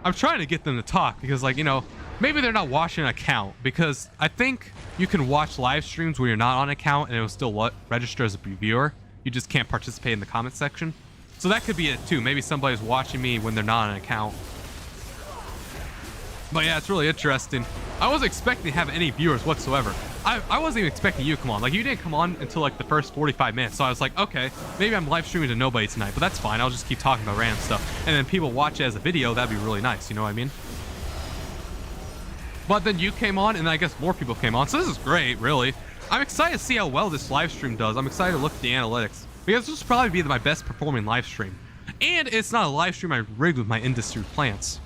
I'm trying to get them to talk because, like, you know, maybe they're not watching an account, because I think you can watch live streams when you're not on an account and it'll still register as a viewer. You just can't participate in the comment section. So that could be it too. Maybe somebody's watching me when they're not on an account. But yeah, it's really interesting. I wasn't expecting to have any viewers whatsoever. I wasn't even expecting you to come on. Like, you didn't come on until like the first 45 minutes. So I was like, okay, maybe I'm live streaming to nobody tonight, but that's fine. I'll just keep talking about random stuff. And then people watch it as a video. That'd be really nice. You know what I mean? But then you came on, and I guess more people came on. So this is great, really. I'm excited to see how well this live stream does. I'm excited to look at the analytics, because this will probably be my best performing live stream. And it's not a live stream I rigged with my industry plants.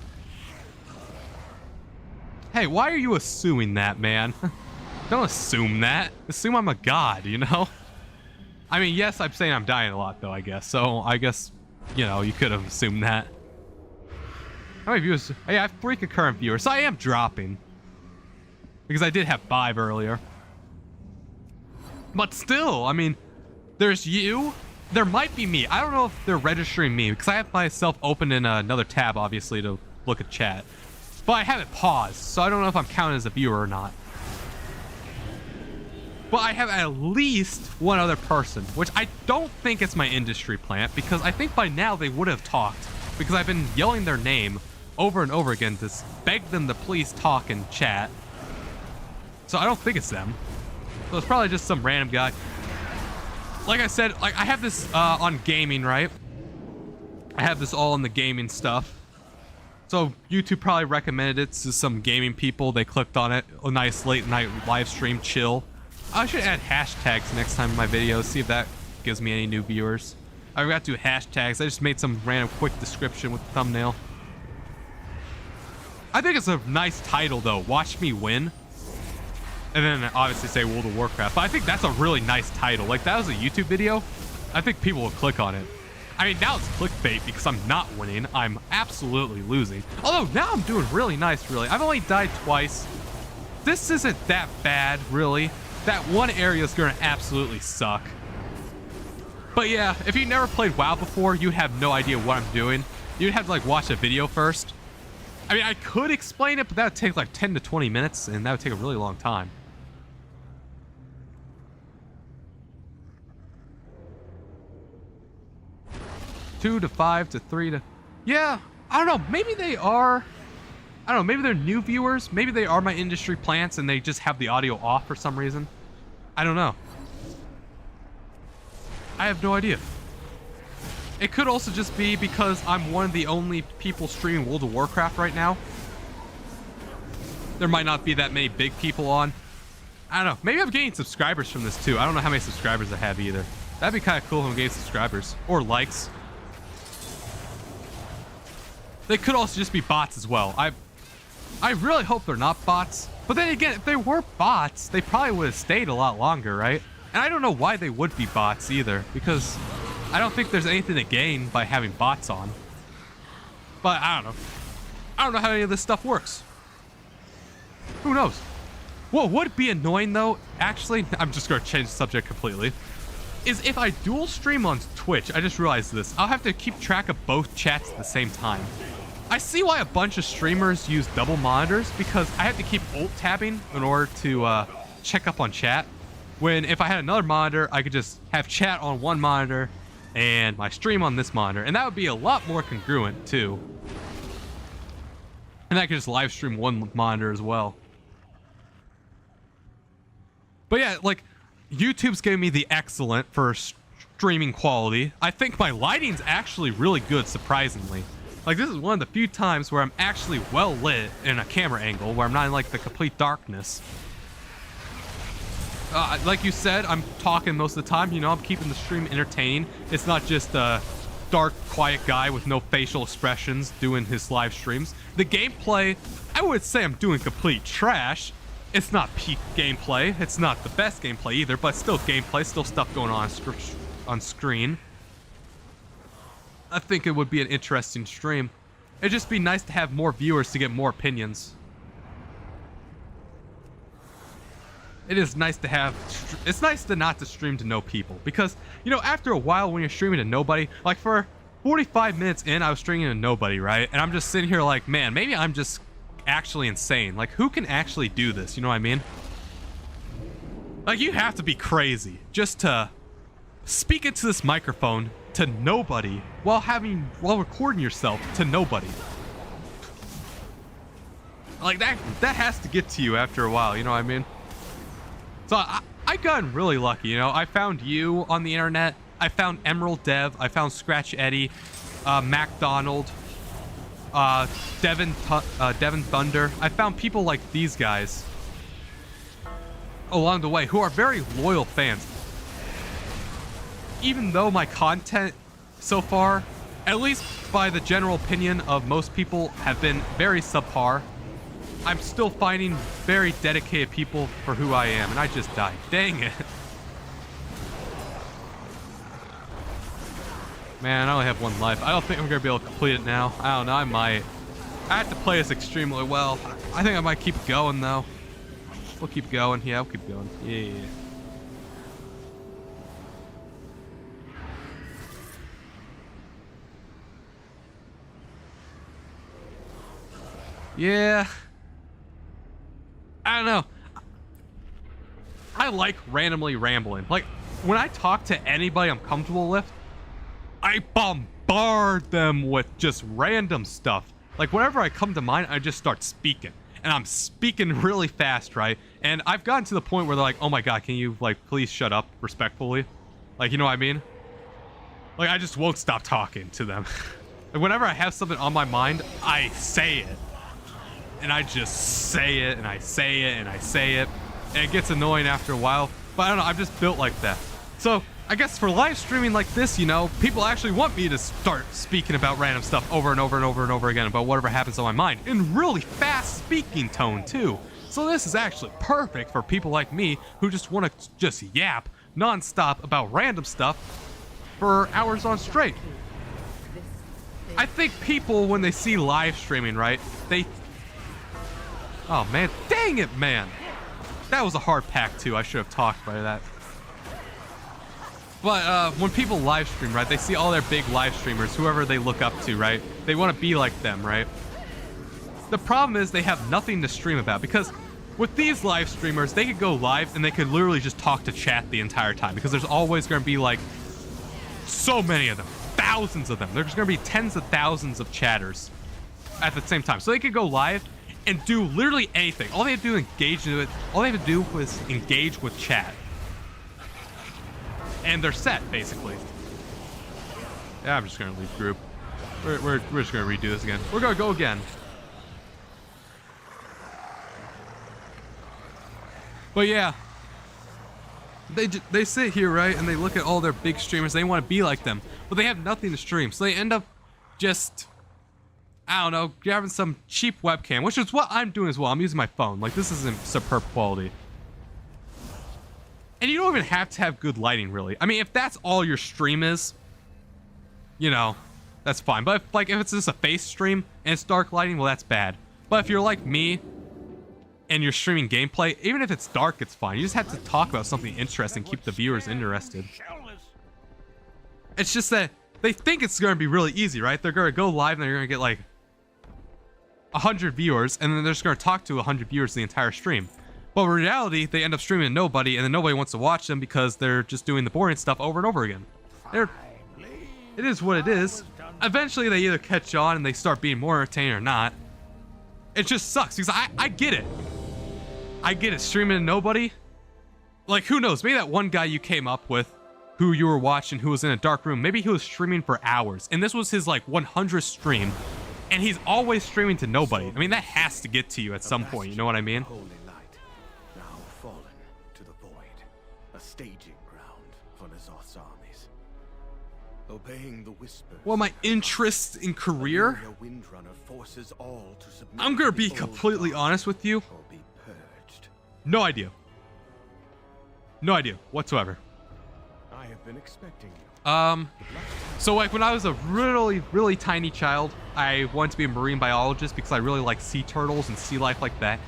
Hey, why are you assuming that, man? Don't assume that. Assume I'm a god, you know? I mean, yes, I'm saying I'm dying a lot, though, I guess. So, I guess, you know, you could have assumed that. How many viewers? Oh, yeah, I have 3 concurrent viewers, so I am dropping. Because I did have 5 earlier. But still, I mean, there's you. There might be me. I don't know if they're registering me, because I have myself open in another tab, obviously, to look at chat. But I have it paused, so I don't know if I'm counted as a viewer or not. But I have at least 1 other person, which I don't think it's my industry plant, because I think by now they would have talked, because I've been yelling their name over and over again to beg them to please talk in chat. So I don't think it's them. So it's probably just some random guy. Like I said, like I have this on gaming, right? I have this all in the gaming stuff. So YouTube probably recommended it to some gaming people. They clicked on it. A nice late night live stream chill. I should add hashtags next time in my videos. See if that gives me any new viewers. I forgot to do hashtags. I just made some random quick description with the thumbnail. I think it's a nice title though. Watch me win. And then obviously say World of Warcraft. But I think that's a really nice title. Like that was a YouTube video. I think people will click on it. I mean, now it's clickbait because I'm not winning. I'm absolutely losing. Although now I'm doing really nice, really. I've only died twice. This isn't that bad, really. That one area is going to absolutely suck. But yeah, if you never played WoW before, you'd have no idea what I'm doing. You'd have to like watch a video first. I mean, I could explain it, but that would take like 10 to 20 minutes, and that would take a really long time. Two to 5 to 3 to... Yeah, I don't know. Maybe they are... I don't know. Maybe they're new viewers. Maybe they are my industry plants, and they just have the audio off for some reason. I don't know. I have no idea. It could also just be because I'm one of the only people streaming World of Warcraft right now. There might not be that many big people on. I don't know. Maybe I'm getting subscribers from this too. I don't know how many subscribers I have either. That'd be kind of cool if I'm getting subscribers. Or likes. They could also just be bots as well. I really hope they're not bots. But then again, if they were bots, they probably would have stayed a lot longer, right? And I don't know why they would be bots either. Because I don't think there's anything to gain by having bots on. But I don't know. I don't know how any of this stuff works. Who knows? What would be annoying though, actually, I'm just going to change the subject completely, is if I dual stream on Twitch. I just realized this. I'll have to keep track of both chats at the same time. I see why a bunch of streamers use double monitors, because I have to keep alt-tabbing in order to check up on chat. When if I had another monitor, I could just have chat on one monitor and my stream on this monitor, and that would be a lot more congruent too. And I could just live stream one monitor as well. But yeah, like YouTube's giving me the excellent for streaming quality. I think my lighting's actually really good, surprisingly. Like this is one of the few times where I'm actually well lit in a camera angle, where I'm not in like the complete darkness. Like you said, I'm talking most of the time. You know, I'm keeping the stream entertaining. It's not just a dark, quiet guy with no facial expressions doing his live streams. The gameplay, I would say I'm doing complete trash. It's not peak gameplay. It's not the best gameplay either, but still gameplay, still stuff going on screen. I think it would be an interesting stream. It'd just be nice to have more viewers to get more opinions. It is nice to have... It's nice to not to stream to no people. Because, you know, after a while when you're streaming to nobody... Like, for 45 minutes in, I was streaming to nobody, right? And I'm just sitting here like, man, maybe I'm just actually insane. Like, who can actually do this? You know what I mean? Like, you have to be crazy just to speak into this microphone to nobody while recording yourself to nobody. Like, that has to get to you after a while, you know what I mean? So I got really lucky, you know. I found you on the internet. I found Emerald Dev. I found Scratch Eddie, MacDonald, Devin Thunder. I found people like these guys along the way who are very loyal fans. Even though my content so far at least by the general opinion of most people, have been very subpar. I'm still finding very dedicated people for who I am, and I just died. Dang it. Man, I only have one life. I don't think I'm gonna be able to complete it now. I don't know, I might. I have to play this extremely well. I think I might keep going though. We'll keep going. Yeah, we'll keep going. Yeah. Yeah. I don't know. I like randomly rambling. Like, when I talk to anybody I'm comfortable with, I bombard them with just random stuff. Like, whenever I come to mind, I just start speaking. And I'm speaking really fast, right? And I've gotten to the point where they're like, oh my god, can you, like, please shut up respectfully? Like, you know what I mean? Like, I just won't stop talking to them. Like, whenever I have something on my mind, I say it. And I just say it, and I say it, and I say it. And it gets annoying after a while. But I don't know, I'm just built like that. So, I guess for live streaming like this, you know, people actually want me to start speaking about random stuff over and over and over and over again about whatever happens on my mind. In really fast speaking tone, too. So this is actually perfect for people like me who just want to just yap non-stop about random stuff for hours on straight. I think people, when they see live streaming, right, they... Oh, man. Dang it, man. That was a hard pack, too. I should have talked by that. But when people live stream, right, they see all their big live streamers, whoever they look up to, right? They want to be like them, right? The problem is they have nothing to stream about, because with these live streamers, they could go live and they could literally just talk to chat the entire time, because there's always going to be, like, so many of them. Thousands of them. There's going to be tens of thousands of chatters at the same time. So they could go live and do literally anything. All they have to do is engage in it. All they have to do was engage with chat. And they're set, basically. Yeah, I'm just gonna leave group. We're just gonna redo this again. We're gonna go again. But yeah, they sit here, right, and they look at all their big streamers. They want to be like them, but they have nothing to stream, so they end up just, I don't know, grabbing some cheap webcam, which is what I'm doing as well. I'm using my phone. Like, this isn't superb quality. And you don't even have to have good lighting, really. I mean, if that's all your stream is, you know, that's fine. But if it's just a face stream and it's dark lighting, well, that's bad. But if you're like me and you're streaming gameplay, even if it's dark, it's fine. You just have to talk about something interesting, keep the viewers interested. It's just that they think it's going to be really easy, right? They're going to go live and they're going to get like 100 viewers, and then they're just going to talk to 100 viewers the entire stream. But in reality, they end up streaming to nobody, and then nobody wants to watch them because they're just doing the boring stuff over and over again. It is what it is. Eventually, they either catch on and they start being more entertaining or not. It just sucks, because I get it. I get it, streaming to nobody. Like, who knows? Maybe that one guy you came up with, who you were watching, who was in a dark room, maybe he was streaming for hours, and this was his, like, 100th stream, and he's always streaming to nobody. I mean, that has to get to you at some point, you know what I mean? Staging ground for N'zoth's armies. Obeying the whispers. Well, my interest in career, I'm gonna be completely honest with you. No idea. No idea whatsoever. I have been expecting you. So like when I was a really tiny child, I wanted to be a marine biologist because I really like sea turtles and sea life like that.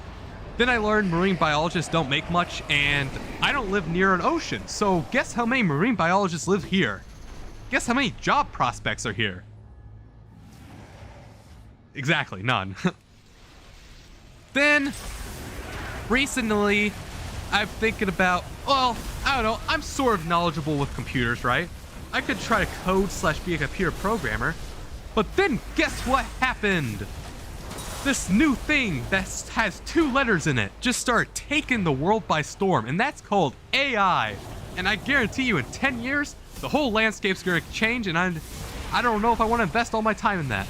Then I learned marine biologists don't make much, and I don't live near an ocean. So guess how many marine biologists live here? Guess how many job prospects are here? Exactly, none. Then, recently, I'm thinking about, well, I don't know, I'm sort of knowledgeable with computers, right? I could try to code / be a computer programmer. But then, guess what happened? This new thing that has 2 letters in it just started taking the world by storm, and that's called AI. And I guarantee you in 10 years, the whole landscape's gonna change, and I don't know if I want to invest all my time in that.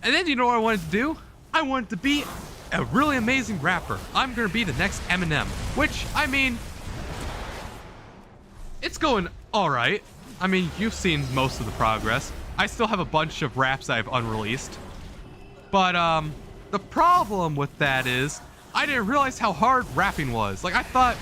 And then you know what I wanted to do? I wanted to be a really amazing rapper. I'm gonna be the next Eminem, which, I mean, it's going alright. I mean, you've seen most of the progress. I still have a bunch of raps I've unreleased. But the problem with that is I didn't realize how hard rapping was. Like I thought,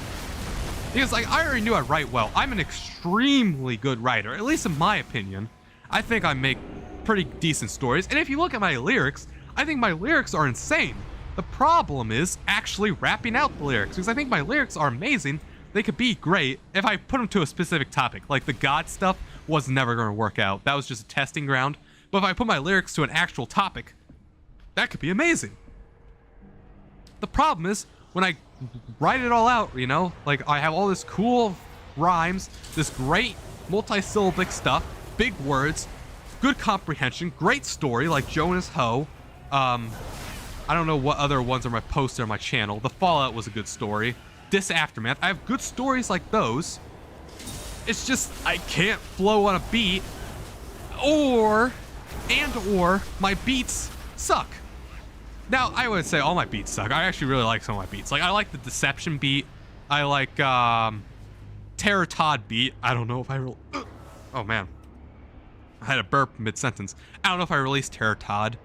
because like I already knew I write well. I'm an extremely good writer, at least in my opinion. I think I make pretty decent stories. And if you look at my lyrics, I think my lyrics are insane. The problem is actually rapping out the lyrics, because I think my lyrics are amazing. They could be great if I put them to a specific topic. Like the God stuff was never going to work out. That was just a testing ground. But if I put my lyrics to an actual topic, that could be amazing. The problem is when I write it all out, you know, like I have all this cool rhymes, this great multi-syllabic stuff, big words, good comprehension, great story like Jonas Ho. I don't know what other ones are my poster on my channel. The Fallout was a good story. This Aftermath. I have good stories like those. It's just I can't flow on a beat, or my beats suck. Now I would say all my beats suck. I actually really like some of my beats. Like I like the Deception beat. I like Terror Todd beat. I don't know if I oh man, I had a burp mid-sentence. I don't know if I released Terror Todd.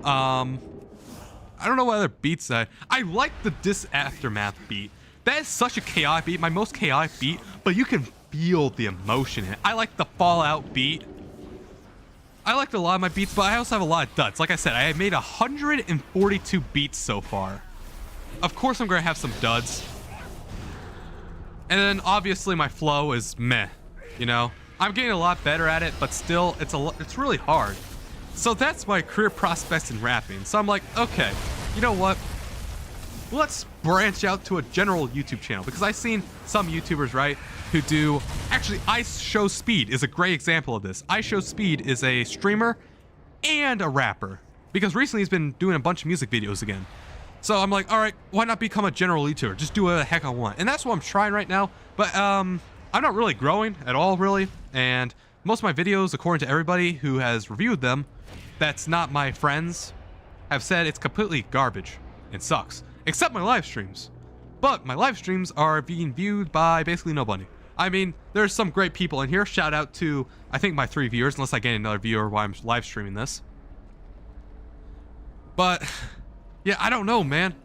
I don't know what other beats I like the Dis Aftermath beat. That is such a chaotic beat, my most chaotic beat, but you can feel the emotion in it. I like the Fallout beat. I liked a lot of my beats, but I also have a lot of duds. Like I said, I have made 142 beats so far. Of course I'm gonna have some duds. And then obviously my flow is meh, you know? I'm getting a lot better at it, but still it's really hard. So that's my career prospects in rapping. So I'm like, okay, you know what? Let's branch out to a general YouTube channel, because I've seen some YouTubers, right, who do, actually Ice Show Speed is a great example of this. Ice Show Speed is a streamer and a rapper, because recently he's been doing a bunch of music videos again. So I'm like, all right, why not become a general YouTuber? Just do whatever the heck I want. And that's what I'm trying right now. But I'm not really growing at all, really. And most of my videos, according to everybody who has reviewed them, that's not my friends, have said it's completely garbage. It sucks. Except my live streams. But my live streams are being viewed by basically nobody. I mean, there's some great people in here. Shout out to, I think, my 3 viewers, unless I get another viewer while I'm live streaming this. But, yeah, I don't know, man.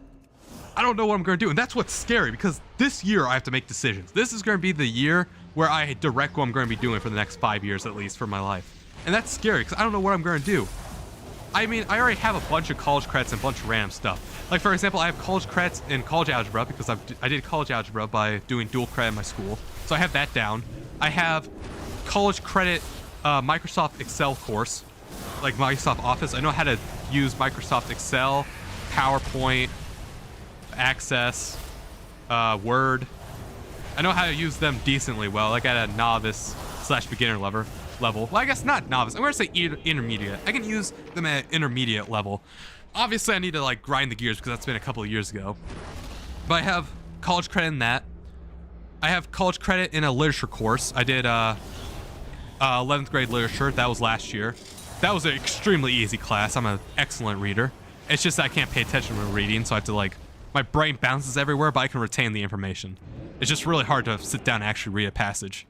I don't know what I'm going to do. And that's what's scary, because this year I have to make decisions. This is going to be the year where I direct what I'm going to be doing for the next 5 years, at least, for my life. And that's scary, because I don't know what I'm going to do. I mean, I already have a bunch of college credits and a bunch of random stuff. Like, for example, I have college credits in college algebra, because I did college algebra by doing dual credit in my school. So I have that down. I have college credit Microsoft Excel course, like Microsoft Office. I know how to use Microsoft Excel, PowerPoint, Access, Word. I know how to use them decently well, like at a novice/beginner level. Well, I guess not novice. I'm gonna say intermediate. I can use them at intermediate level. Obviously, I need to like grind the gears, because that's been a couple of years ago. But I have college credit in that. I have college credit in a literature course. I did 11th grade literature. That was last year. That was an extremely easy class. I'm an excellent reader. It's just that I can't pay attention when reading, so I have to like, my brain bounces everywhere, but I can retain the information. It's just really hard to sit down and actually read a passage.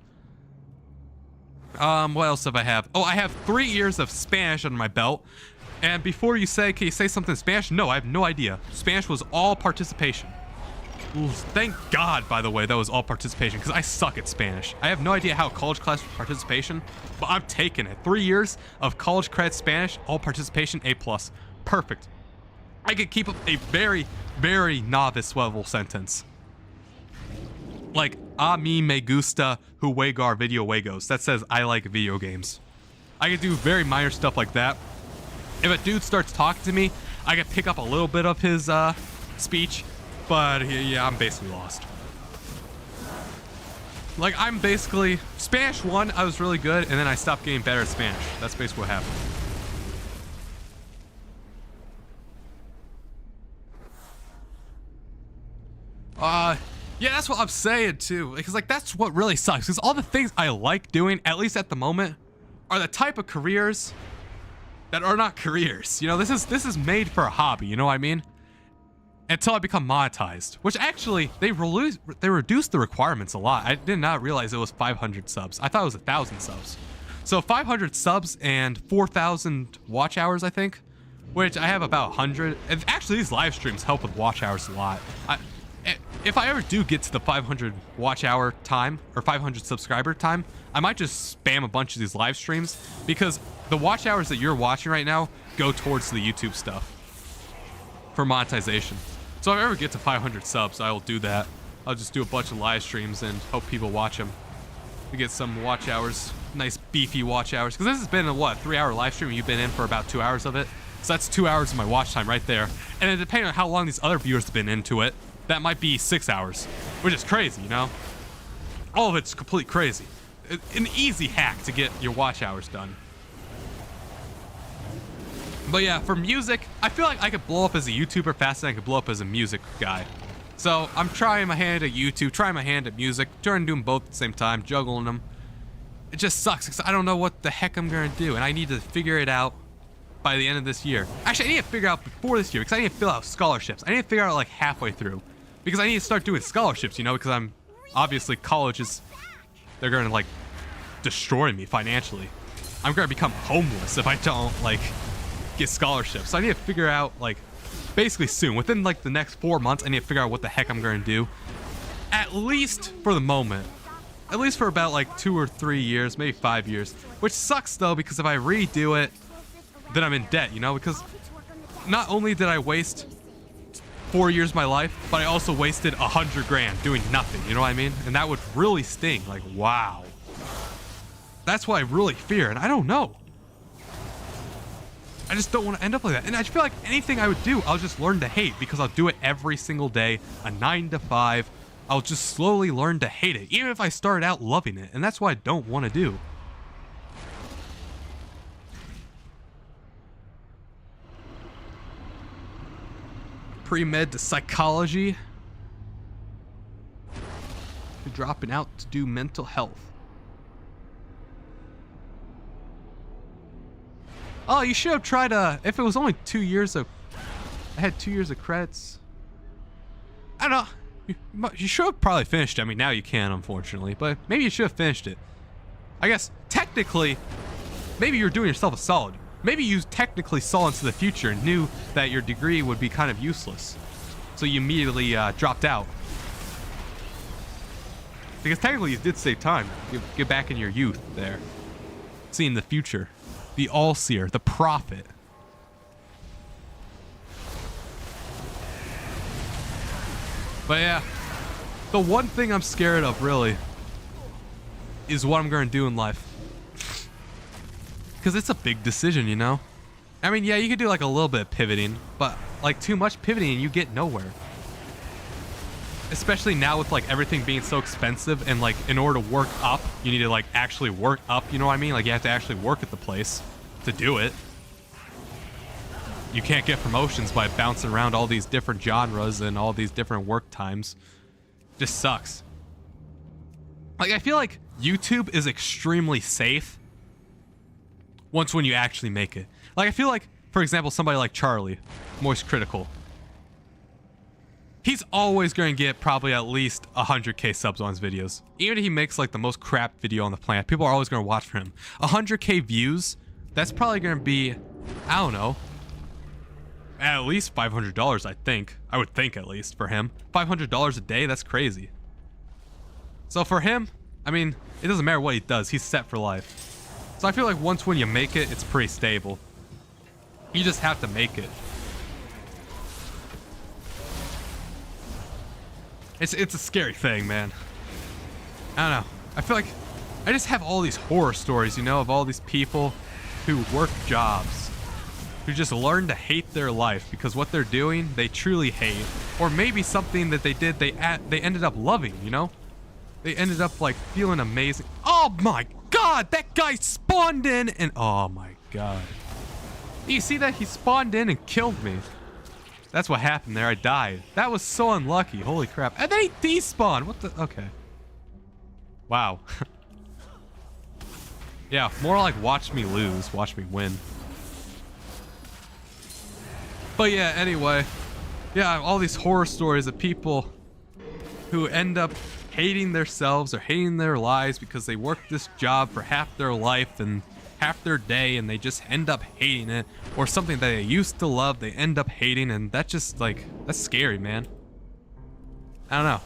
What else have I have? Oh, I have 3 years of Spanish under my belt. And before you say, can you say something in Spanish? No, I have no idea. Spanish was all participation. Ooh, thank God, by the way, that was all participation, because I suck at Spanish. I have no idea how college class participation, but I'm taking it. 3 years of college credit Spanish, all participation, A+. Perfect. I could keep up a very, very novice level sentence. Like, a mí me gusta jugar videojuegos. That says I like video games. I could do very minor stuff like that. If a dude starts talking to me, I could pick up a little bit of his speech, but yeah, I'm basically lost. Like, I'm basically, Spanish 1, I was really good, and then I stopped getting better at Spanish. That's basically what happened. Yeah, that's what I'm saying too, because like that's what really sucks, because all the things I like doing, at least at the moment, are the type of careers that are not careers. You know, this is made for a hobby, you know what I mean? Until I become monetized, which actually they reduced the requirements a lot. I did not realize it was 500 subs. I thought it was 1,000 subs. So 500 subs and 4,000 watch hours, I think, which I have about 100. And actually, these live streams help with watch hours a lot. If I ever do get to the 500 watch hour time or 500 subscriber time, I might just spam a bunch of these live streams, because the watch hours that you're watching right now go towards the YouTube stuff for monetization. So if I ever get to 500 subs, I will do that. I'll just do a bunch of live streams and hope people watch them to get some watch hours, nice beefy watch hours. Because this has been a, what, 3-hour live stream? You've been in for about 2 hours of it. So that's 2 hours of my watch time right there. And then depending on how long these other viewers have been into it, that might be 6 hours, which is crazy, you know? All of it's complete crazy. An easy hack to get your watch hours done. But yeah, for music, I feel like I could blow up as a YouTuber faster than I could blow up as a music guy. So I'm trying my hand at YouTube, trying my hand at music, trying to do them both at the same time, juggling them. It just sucks because I don't know what the heck I'm going to do, and I need to figure it out by the end of this year. Actually, I need to figure out before this year, because I need to fill out scholarships. I need to figure out like halfway through, because I need to start doing scholarships, you know, because I'm obviously colleges, they're going to like destroy me financially. I'm going to become homeless if I don't like get scholarships. So I need to figure out like basically soon, within like the next 4 months, I need to figure out what the heck I'm going to do, at least for the moment. At least for about like 2 or 3 years, maybe 5 years. Which sucks though, because if I redo it, then I'm in debt, you know? Because not only did I waste 4 years of my life, but I also wasted 100 grand doing nothing, you know what I mean? And that would really sting, like, wow. That's what I really fear, and I don't know. I just don't want to end up like that. And I feel like anything I would do, I'll just learn to hate, because I'll do it every single day, a 9 to 5. I'll just slowly learn to hate it, even if I start out loving it. And that's what I don't want to do. Pre-med to psychology. Dropping out to do mental health. Oh, you should have tried if it was only 2 years of, I had 2 years of credits. I don't know. You should have probably finished it. I mean, now you can, unfortunately, but maybe you should have finished it. I guess, technically, maybe you're doing yourself a solid. Maybe you technically saw into the future and knew that your degree would be kind of useless. So you immediately dropped out. Because technically you did save time. Get back in your youth there. Seeing the future. The all-seer, the prophet. But yeah, the one thing I'm scared of, really, is what I'm going to do in life. Because it's a big decision, you know? I mean, yeah, you could do like a little bit of pivoting, but like too much pivoting and you get nowhere. Especially now with like everything being so expensive, and like in order to work up, you need to like actually work up, you know what I mean? Like you have to actually work at the place to do it. You can't get promotions by bouncing around all these different genres and all these different work times. Just sucks. Like I feel like YouTube is extremely safe once when you actually make it. Like I feel like, for example, somebody like Charlie, Moist Critical, he's always going to get probably at least 100k subs on his videos. Even if he makes like the most crap video on the planet, people are always going to watch for him. 100k views, that's probably going to be, I don't know, at least $500, I think. I would think at least for him. $500 a day, that's crazy. So for him, I mean, it doesn't matter what he does, he's set for life. So I feel like once when you make it, it's pretty stable. You just have to make it. It's a scary thing, man. I don't know. I feel like I just have all these horror stories, you know, of all these people who work jobs, who just learn to hate their life because what they're doing, they truly hate. Or maybe something that they did, they ended up loving, you know? They ended up like feeling amazing. Oh my God, that guy spawned in and oh my God. You see that? He spawned in and killed me. That's what happened there. I died. That was so unlucky. Holy crap. And then he despawned. What the? Okay. Wow. Yeah, more like watch me lose, watch me win. But yeah, anyway. Yeah, all these horror stories of people who end up hating themselves or hating their lives because they work this job for half their life and half their day, and they just end up hating it, or something that they used to love they end up hating, and that's just like, that's scary, man. I don't know.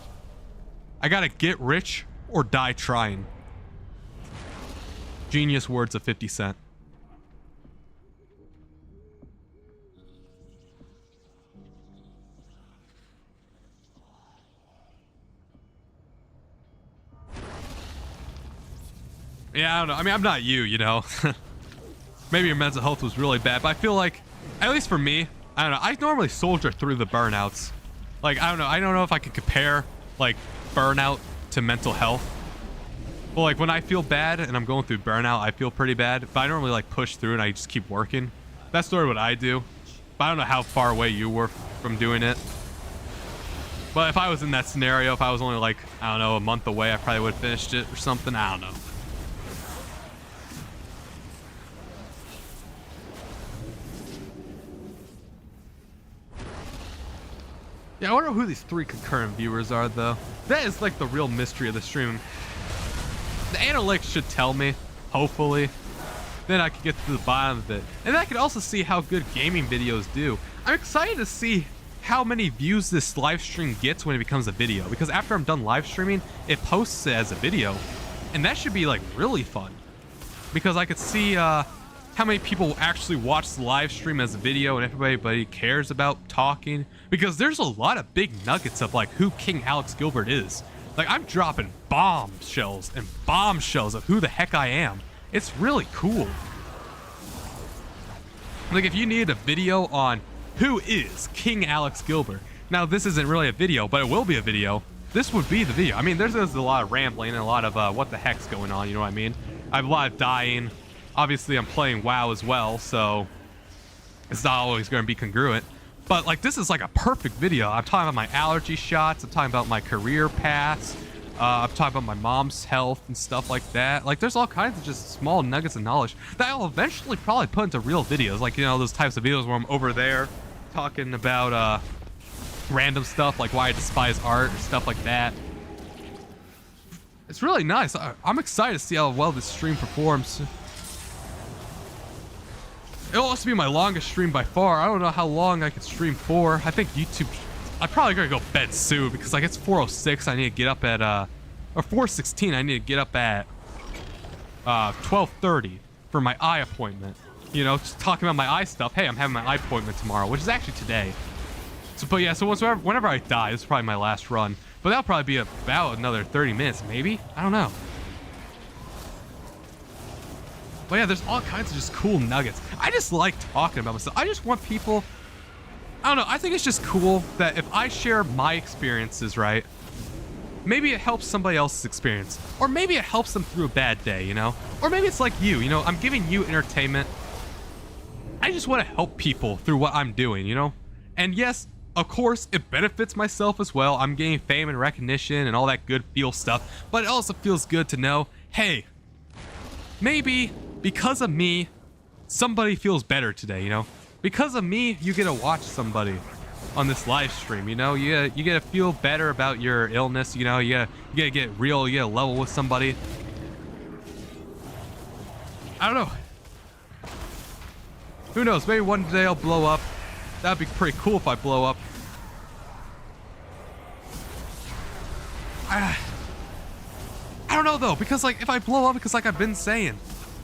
I gotta get rich or die trying. Genius words of 50 Cent. Yeah, I don't know. I mean, I'm not you, you know. Maybe your mental health was really bad, but I feel like, at least for me, I don't know. I normally soldier through the burnouts. Like, I don't know. I don't know if I could compare, like, burnout to mental health. Well, like, when I feel bad and I'm going through burnout, I feel pretty bad. But I normally, like, push through and I just keep working. That's sort of what I do. But I don't know how far away you were from doing it. But if I was in that scenario, if I was only, like, I don't know, a month away, I probably would have finished it or something. I don't know. Yeah, I wonder who these 3 concurrent viewers are, though. That is, like, the real mystery of the stream. The analytics should tell me, hopefully. Then I can get to the bottom of it. And I can also see how good gaming videos do. I'm excited to see how many views this live stream gets when it becomes a video. Because after I'm done live streaming, it posts it as a video. And that should be, like, really fun. Because I could see, how many people actually watch the live stream as a video and everybody cares about talking, because there's a lot of big nuggets of like who King Alex Gilbert is. Like, I'm dropping bombshells and bombshells of who the heck I am. It's really cool. Like, if you needed a video on who is King Alex Gilbert, now this isn't really a video, but it will be a video. This would be the video. I mean, there's a lot of rambling and a lot of what the heck's going on, you know what I mean? I have a lot of dying. Obviously, I'm playing WoW as well, so it's not always going to be congruent. But, like, this is like a perfect video. I'm talking about my allergy shots. I'm talking about my career paths. I'm talking about my mom's health and stuff like that. Like, there's all kinds of just small nuggets of knowledge that I'll eventually probably put into real videos. Like, you know, those types of videos where I'm over there talking about random stuff, like why I despise art or stuff like that. It's really nice. I'm excited to see how well this stream performs. It'll also be my longest stream by far. I don't know how long I can stream for. I think YouTube... I'm probably gonna go bed soon because like it's 4:06. I need to get up at or 4:16. I need to get up at 12:30 for my eye appointment. You know, just talking about my eye stuff. Hey, I'm having my eye appointment tomorrow, which is actually today. So, but yeah, so whenever I die, this is probably my last run. But that'll probably be about another 30 minutes, maybe. I don't know. But yeah, there's all kinds of just cool nuggets. I just like talking about myself. I just want people... I don't know. I think it's just cool that if I share my experiences, right, maybe it helps somebody else's experience. Or maybe it helps them through a bad day, you know? Or maybe it's like you know? I'm giving you entertainment. I just want to help people through what I'm doing, you know? And yes, of course, it benefits myself as well. I'm getting fame and recognition and all that good feel stuff. But it also feels good to know, hey, maybe... because of me, somebody feels better today, you know? Because of me, you get to watch somebody on this live stream, you know? You get to feel better about your illness, you know? You get to get real, you get to level with somebody. I don't know. Who knows? Maybe one day I'll blow up. That'd be pretty cool if I blow up. I don't know, though, because, like, if I blow up, because, like I've been saying,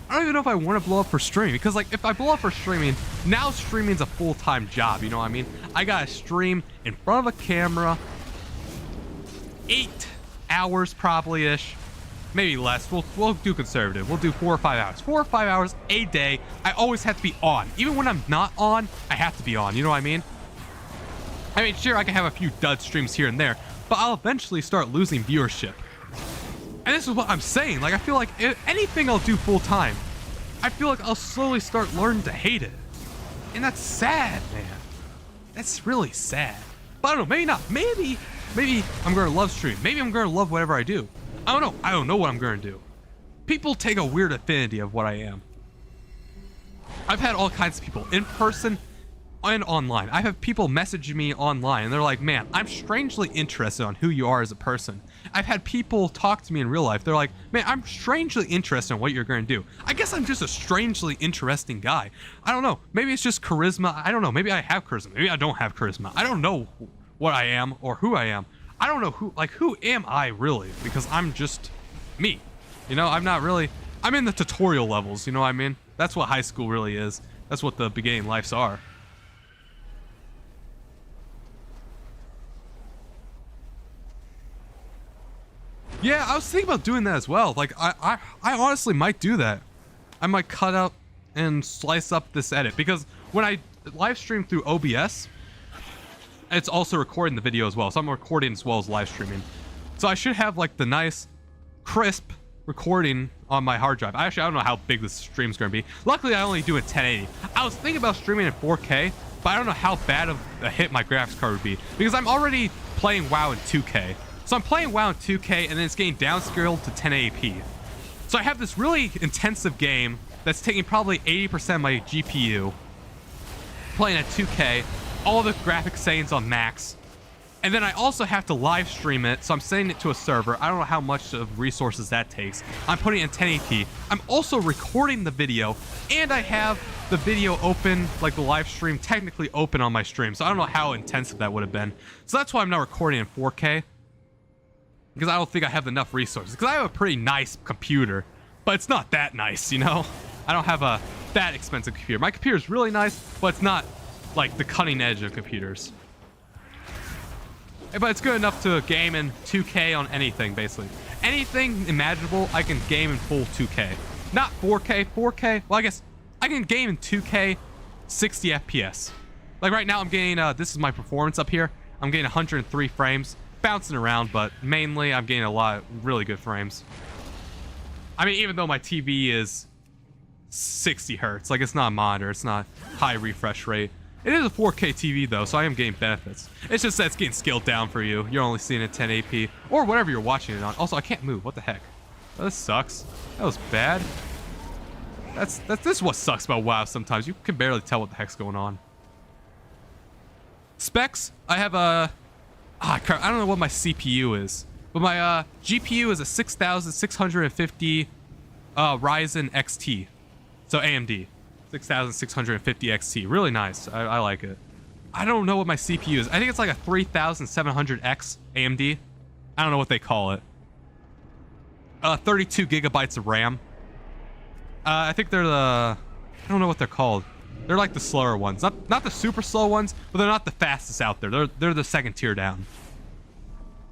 I don't even know if I want to blow up for streaming, because like if I blow up for streaming, now streaming's a full-time job, you know what I mean? I gotta stream in front of a camera, 8 hours probably-ish, maybe less. We'll do conservative. We'll do 4 or 5 hours. 4 or 5 hours a day. I always have to be on. Even when I'm not on, I have to be on, you know what I mean? I mean, sure, I can have a few dud streams here and there, but I'll eventually start losing viewership. And this is what I'm saying. Like, I feel like anything I'll do full time, I feel like I'll slowly start learning to hate it. And that's sad, man. That's really sad. But I don't know, maybe not. Maybe I'm going to love stream. Maybe I'm going to love whatever I do. I don't know. I don't know what I'm going to do. People take a weird affinity of what I am. I've had all kinds of people in person, and online. I have people message me online and they're like, man, I'm strangely interested on who you are as a person. I've had people talk to me in real life. They're like, man, I'm strangely interested in what you're going to do. I guess I'm just a strangely interesting guy. I don't know. Maybe it's just charisma. I don't know. Maybe I have charisma. Maybe I don't have charisma. I don't know what I am or who I am. I don't know who am I really? Because I'm just me. You know, I'm not really, I'm in the tutorial levels. You know what I mean? That's what high school really is. That's what the beginning lives are. Yeah, I was thinking about doing that as well. Like, I honestly might do that. I might cut out and slice up this edit, because when I live stream through OBS, it's also recording the video as well. So I'm recording as well as live streaming. So I should have like the nice, crisp recording on my hard drive. I don't know how big this stream's going to be. Luckily, I only do it 1080. I was thinking about streaming in 4K, but I don't know how bad of a hit my graphics card would be, because I'm already playing WoW in 2K. So I'm playing WoW in 2K, and then it's getting downscaled to 1080p. So I have this really intensive game that's taking probably 80% of my GPU, playing at 2K, all the graphics settings on max, and then I also have to live stream it, so I'm sending it to a server. I don't know how much of resources that takes. I'm putting it in 1080p. I'm also recording the video, and I have the video open, like the live stream technically open on my stream, so I don't know how intensive that would have been. So that's why I'm not recording in 4K, because I don't think I have enough resources, because I have a pretty nice computer, but it's not that nice, you know? I don't have a that expensive computer. My computer is really nice, but it's not like the cutting edge of computers. But it's good enough to game in 2K on anything, basically. Anything imaginable, I can game in full 2K. Not 4K. 4K, well, I guess I can game in 2K 60 FPS. Like right now, I'm getting, this is my performance up here. I'm getting 103 frames. Bouncing around, but mainly I'm getting a lot of really good frames. I mean, even though my TV is 60 hertz, like it's not a monitor, it's not high refresh rate. It is a 4K TV though, so I am getting benefits. It's just that it's getting scaled down for you. You're only seeing it 1080p or whatever you're watching it on. Also, I can't move. What the heck? Oh, this sucks. That was bad. This is what sucks about WoW sometimes. You can barely tell what the heck's going on. Specs, I have a... crap, I don't know what my CPU is, but my GPU is a 6650 Ryzen XT, so AMD 6650 XT. Really nice. I like it. I don't know what my CPU is. I think it's like a 3700X AMD. I don't know what they call it. 32 gigabytes of RAM. I think they're the... I don't know what they're called. They're like the slower ones. Not the super slow ones, but they're not the fastest out there. They're the second tier down.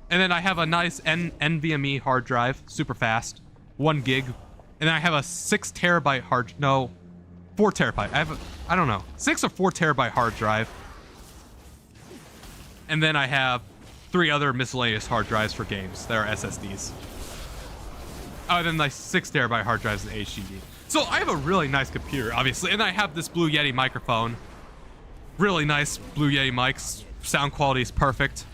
And then I have a nice NVMe hard drive, super fast, 1 gig. And then I have a 6 terabyte hard... No, 4 terabyte. I don't know, 6 or 4 terabyte hard drive. And then I have 3 other miscellaneous hard drives for games that are SSDs. Oh, and then like 6 terabyte hard drives and HDD. So I have a really nice computer, obviously, and I have this Blue Yeti microphone. Really nice Blue Yeti mics. Sound quality is perfect.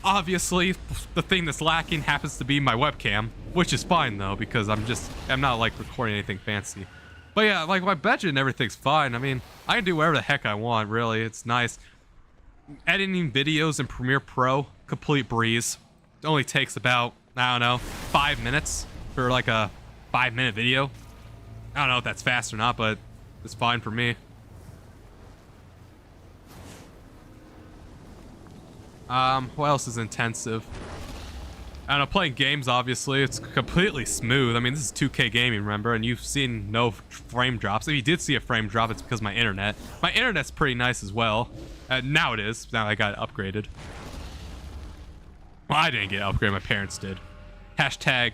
Obviously, the thing that's lacking happens to be my webcam, which is fine though, because I'm not like recording anything fancy. But yeah, like my budget and everything's fine. I mean, I can do whatever the heck I want, really. It's nice. Editing videos in Premiere Pro, complete breeze. It only takes about, I don't know, 5 minutes for like a 5-minute video. I don't know if that's fast or not, but it's fine for me. What else is intensive? I don't know, playing games, obviously, it's completely smooth. I mean, this is 2K gaming, remember? And you've seen no frame drops. If you did see a frame drop, it's because of my internet. My internet's pretty nice as well. Now it is. Now I got it upgraded. Well, I didn't get upgraded. My parents did. Hashtag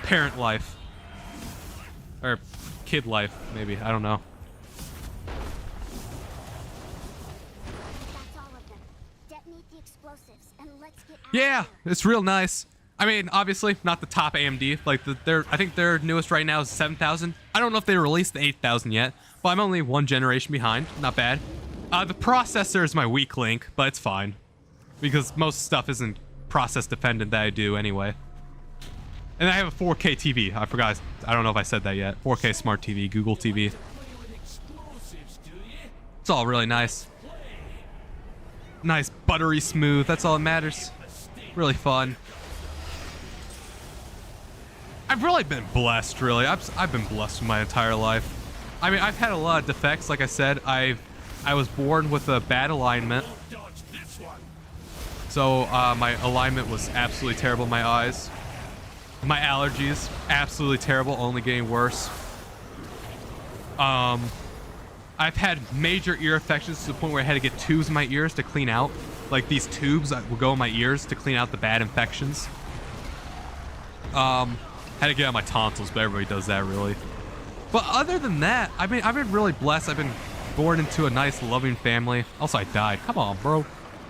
parent life. Or kid life, maybe. I don't know. That's all of them. Detonate the explosives and let's get out Yeah, of here. it's real nice. I mean, obviously, not the top AMD. Like, I think their newest right now is 7000. I don't know if they released the 8000 yet, but I'm only 1 generation behind. Not bad. The processor is my weak link, but it's fine. Because most stuff isn't process dependent that I do anyway. And I have a 4K TV. I forgot. I don't know if I said that yet. 4K Smart TV, Google TV. It's all really nice. Nice, buttery smooth. That's all that matters. Really fun. I've really been blessed, really. I've been blessed my entire life. I mean, I've had a lot of defects. Like I said, I was born with a bad alignment. So my alignment was absolutely terrible in my eyes. My allergies, absolutely terrible, only getting worse. I've had major ear infections to the point where I had to get tubes in my ears to clean out. Like these tubes that will go in my ears to clean out the bad infections. Had to get out my tonsils, but everybody does that really. But other than that, I mean, I've been really blessed. I've been born into a nice, loving family. Also, I died. Come on, bro.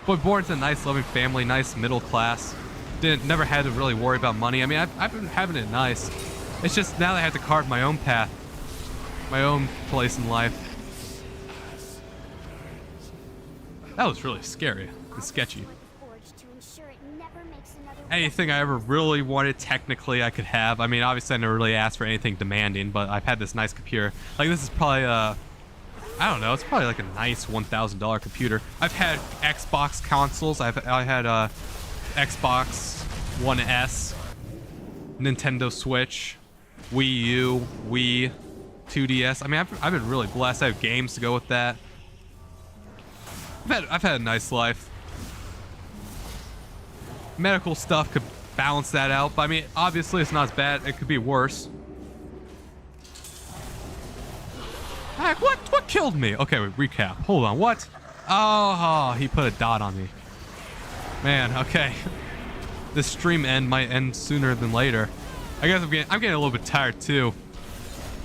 But born into a nice, loving family, nice middle class. Never had to really worry about money. I mean, I've been having it nice. It's just now that I have to carve my own path, my own place in life. That was really scary and sketchy. Anything I ever really wanted, technically, I could have. I mean, obviously, I never really asked for anything demanding, but I've had this nice computer. Like, this is probably, I don't know, it's probably like a nice $1,000 computer. I've had Xbox consoles. I had Xbox One S, Nintendo Switch, Wii U, Wii, 2DS. I mean, I've been really blessed. I have games to go with that. I've had a nice life. Medical stuff could balance that out, but I mean, obviously it's not as bad. It could be worse. Heck, what killed me? Okay, wait, recap. Hold on, what? Oh, he put a dot on me. Man, okay. This stream might end sooner than later. I guess I'm getting a little bit tired too.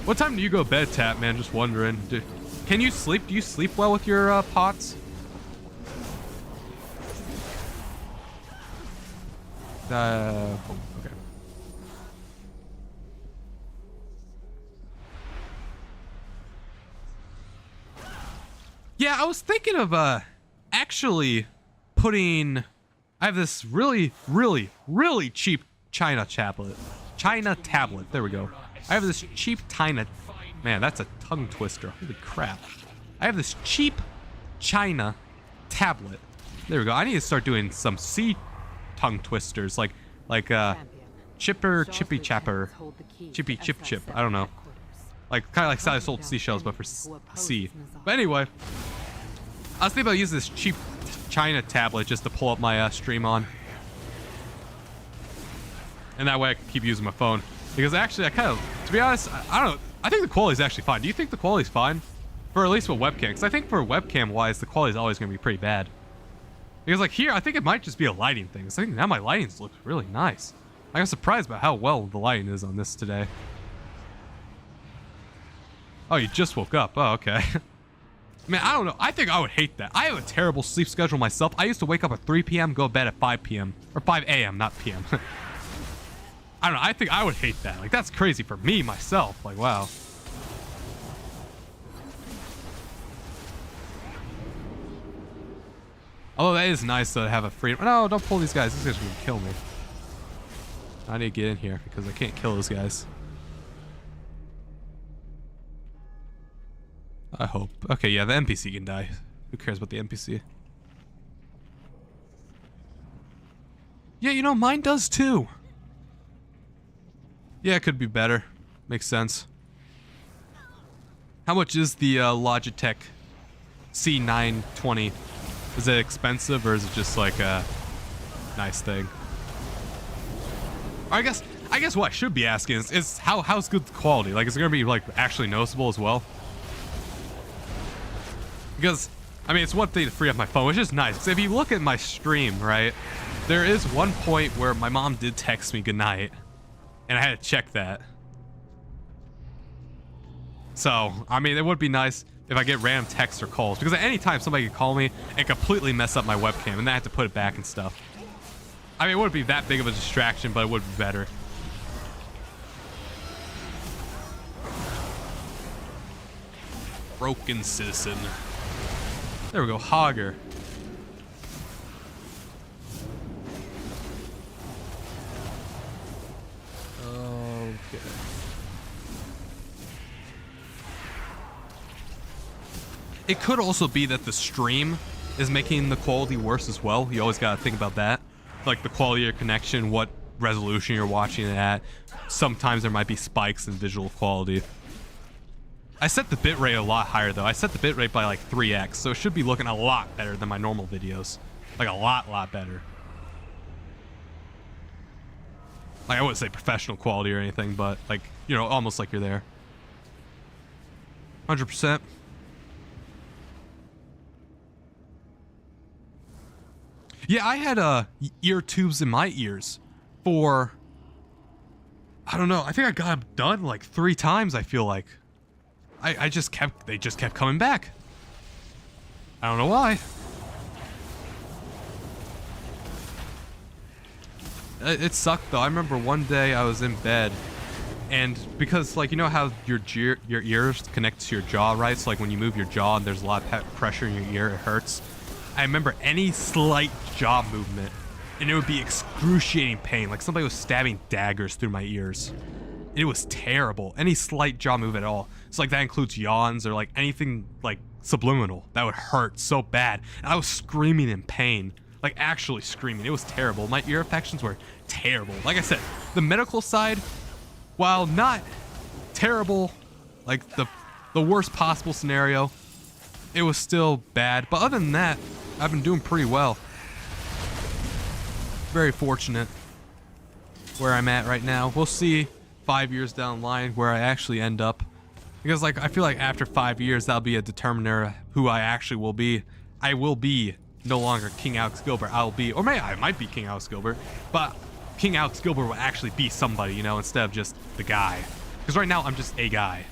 What time do you go to bed, Tatman? Just wondering. Can you sleep? Do you sleep well with your pots? Okay. Yeah, I was thinking of actually putting. I have this really cheap China tablet. There we go. I have this cheap China. Man, that's a tongue twister. Holy crap. I have this cheap China tablet. There we go. I need to start doing some C tongue twisters, like chipper, chippy chapper, chippy chip chip. I don't know. Like kind of like Sally Sold Seashells, but for C. But anyway, I was thinking about using this cheap China tablet just to pull up my stream on, and that way I can keep using my phone. Because actually, I kind of, to be honest, I don't know. I think the quality's actually fine. Do you think the quality's fine? For at least with webcam? Because I think for webcam wise, the quality's always going to be pretty bad. Because like here, I think it might just be a lighting thing. I think now my lighting's looks really nice. I'm surprised about how well the lighting is on this today. Oh, you just woke up. Oh, okay. Man, I don't know. I think I would hate that. I have a terrible sleep schedule myself. I used to wake up at 3 p.m., go to bed at 5 p.m. Or 5 a.m., not p.m. I don't know. I think I would hate that. Like, that's crazy for me, myself. Like, wow. Although that is nice to have a freedom. No, don't pull these guys. These guys are going to kill me. I need to get in here because I can't kill those guys. I hope. Okay, yeah, the NPC can die. Who cares about the NPC? Yeah, you know, mine does too. Yeah, it could be better. Makes sense. How much is the Logitech C920? Is it expensive or is it just like a nice thing? I guess what I should be asking is how's good the quality? Like, is it gonna be like actually noticeable as well? Because I mean, it's one thing to free up my phone, which is nice. Because if you look at my stream, right, there is one point where my mom did text me goodnight, and I had to check that. So I mean, it would be nice if I get random texts or calls, because at any time somebody could call me and completely mess up my webcam, and then I have to put it back and stuff. I mean, it wouldn't be that big of a distraction, but it would be better. Broken citizen. There we go, Hogger. Okay. It could also be that the stream is making the quality worse as well. You always gotta think about that. Like the quality of your connection, what resolution you're watching it at. Sometimes there might be spikes in visual quality. I set the bitrate a lot higher though. I set the bitrate by like 3x, so it should be looking a lot better than my normal videos. Like a lot better. Like I wouldn't say professional quality or anything, but like, you know, almost like you're there. 100%. Yeah, I had ear tubes in my ears for, I don't know, I think I got them done like 3 times, I feel like. They just kept coming back. I don't know why. It sucked though. I remember one day I was in bed, and because like, you know how your ears connect to your jaw, right? So like when you move your jaw and there's a lot of pressure in your ear, it hurts. I remember any slight jaw movement and it would be excruciating pain, like somebody was stabbing daggers through my ears. It was terrible. Any slight jaw move at all. So like that includes yawns or like anything like subliminal. That would hurt so bad. And I was screaming in pain. Like actually screaming. It was terrible. My ear infections were terrible. Like I said, the medical side, while not terrible, like the worst possible scenario, it was still bad. But other than that, I've been doing pretty well. Very fortunate where I'm at right now. We'll see 5 years down the line where I actually end up, because like I feel like after 5 years that'll be a determiner of who I actually will be. I will be no longer King Alex Gilbert. I'll be, or maybe I might be King Alex Gilbert, but King Alex Gilbert will actually be somebody, you know, instead of just the guy. Because right now I'm just a guy.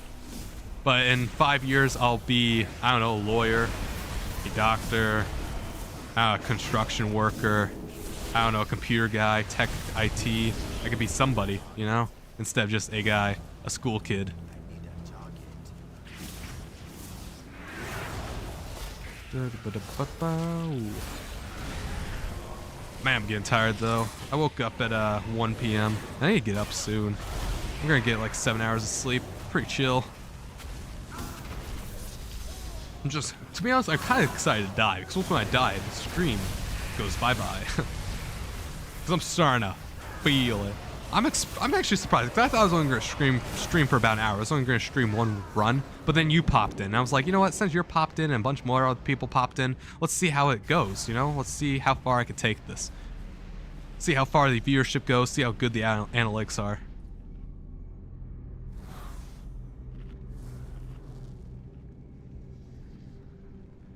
But in 5 years I'll be, I don't know, a lawyer, a doctor, a construction worker, I don't know, a computer guy, tech, IT. I could be somebody, you know, instead of just a guy, a school kid. Man, I'm getting tired though. I woke up at 1 p.m. I need to get up soon. I'm gonna get like 7 hours of sleep. Pretty chill. I'm just, to be honest, I'm kind of excited to die, because once when I die, the stream goes bye-bye. Because I'm starting to feel it. I'm actually surprised, because I thought I was only going to stream for about an hour. I was only going to stream one run, but then you popped in. And I was like, you know what, since you're popped in and a bunch more other people popped in, let's see how it goes, you know? Let's see how far I can take this. See how far the viewership goes, see how good the analytics are.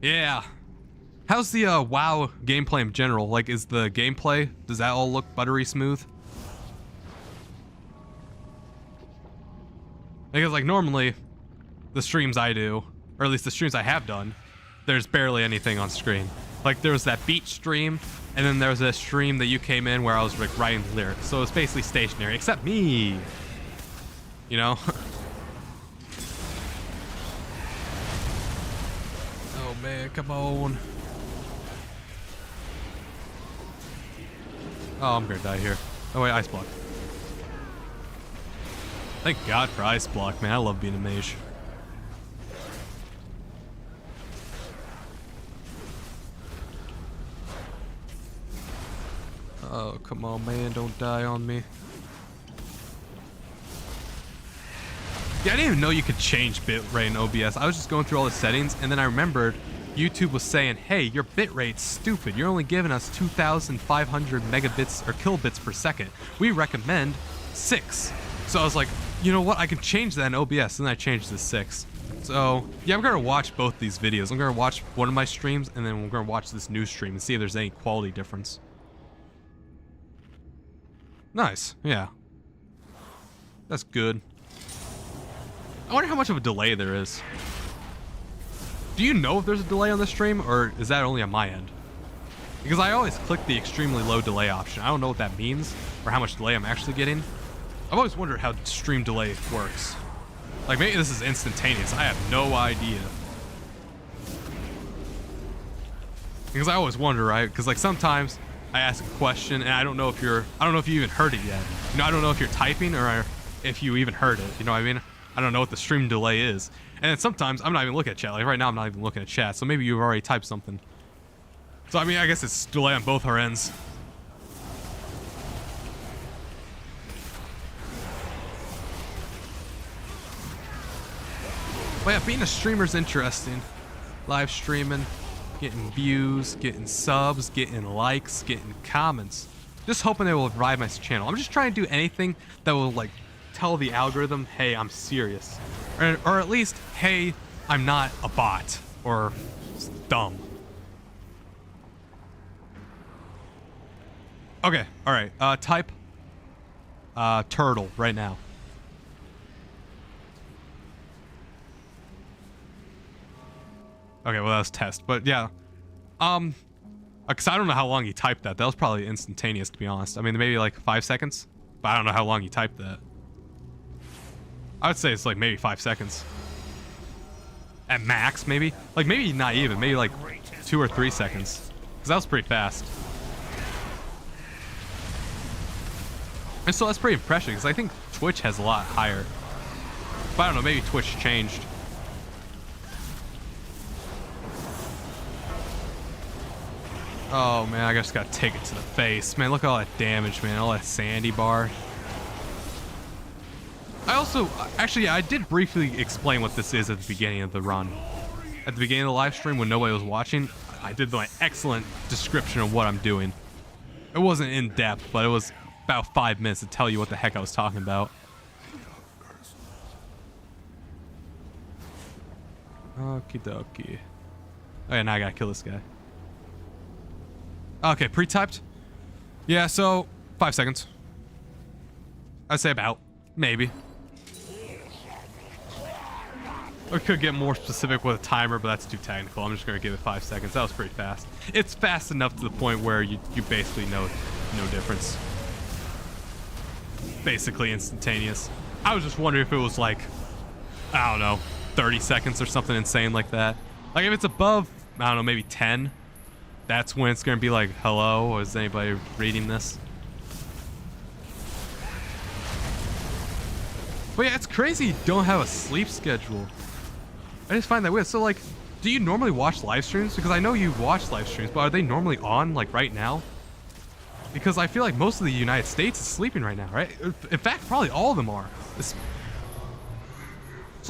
Yeah. How's the WoW gameplay in general? Like, is the gameplay, does that all look buttery smooth? Because like normally, the streams I do, or at least the streams I have done, there's barely anything on screen. Like there was that beach stream, and then there was a stream that you came in where I was like writing lyrics. So it's basically stationary, except me. You know? Oh man, come on. Oh, I'm gonna die here. Oh wait, ice block. Thank God for ice block, man. I love being a mage. Oh, come on, man. Don't die on me. Yeah, I didn't even know you could change bitrate in OBS. I was just going through all the settings, and then I remembered YouTube was saying, hey, your bitrate's stupid. You're only giving us 2,500 megabits or kilobits per second. We recommend 6. So I was like, you know what? I can change that in OBS. And then I changed to 6. So yeah, I'm gonna watch both these videos. I'm gonna watch one of my streams, and then we're gonna watch this new stream and see if there's any quality difference. Nice, yeah. That's good. I wonder how much of a delay there is. Do you know if there's a delay on the stream, or is that only on my end? Because I always click the extremely low delay option. I don't know what that means, or how much delay I'm actually getting. I've always wondered how stream delay works. Like, maybe this is instantaneous. I have no idea. Because I always wonder, right? Because like sometimes I ask a question and I don't know if you even heard it yet. You know, I don't know if you're typing or if you even heard it. You know what I mean? I don't know what the stream delay is. And then sometimes I'm not even looking at chat. Like right now I'm not even looking at chat. So maybe you've already typed something. So, I mean, I guess it's delay on both our ends. But yeah, being a streamer's interesting. Live streaming, getting views, getting subs, getting likes, getting comments. Just hoping they will revive my channel. I'm just trying to do anything that will, like, tell the algorithm, hey, I'm serious. Or at least, hey, I'm not a bot or dumb. Okay, alright. Type turtle right now. Okay, well, that was test. But yeah. Because I don't know how long he typed that. That was probably instantaneous, to be honest. I mean, maybe like 5 seconds. But I don't know how long he typed that. I would say it's like maybe 5 seconds. At max, maybe? Like, maybe not even. Maybe like 2 or 3 seconds. Because that was pretty fast. And so that's pretty impressive, because I think Twitch has a lot higher. But I don't know, maybe Twitch changed. Oh man, I just gotta take it to the face. Man, look at all that damage, man. All that sandy bar. I also, actually, I did briefly explain what this is at the beginning of the run. At the beginning of the live stream when nobody was watching, I did my excellent description of what I'm doing. It wasn't in depth, but it was about 5 minutes to tell you what the heck I was talking about. Okie dokie. Okay, now I gotta kill this guy. Okay, pre-typed? Yeah, so 5 seconds. I'd say about. Maybe. Or could get more specific with a timer, but that's too technical. I'm just going to give it 5 seconds. That was pretty fast. It's fast enough to the point where you basically know no difference. Basically instantaneous. I was just wondering if it was like, I don't know, 30 seconds or something insane like that. Like if it's above, I don't know, maybe 10, that's when it's going to be like, hello, is anybody reading this? But yeah, it's crazy you don't have a sleep schedule. I just find that weird. So like, do you normally watch live streams? Because I know you watch live streams, but are they normally on like right now? Because I feel like most of the United States is sleeping right now, right? In fact, probably all of them are. So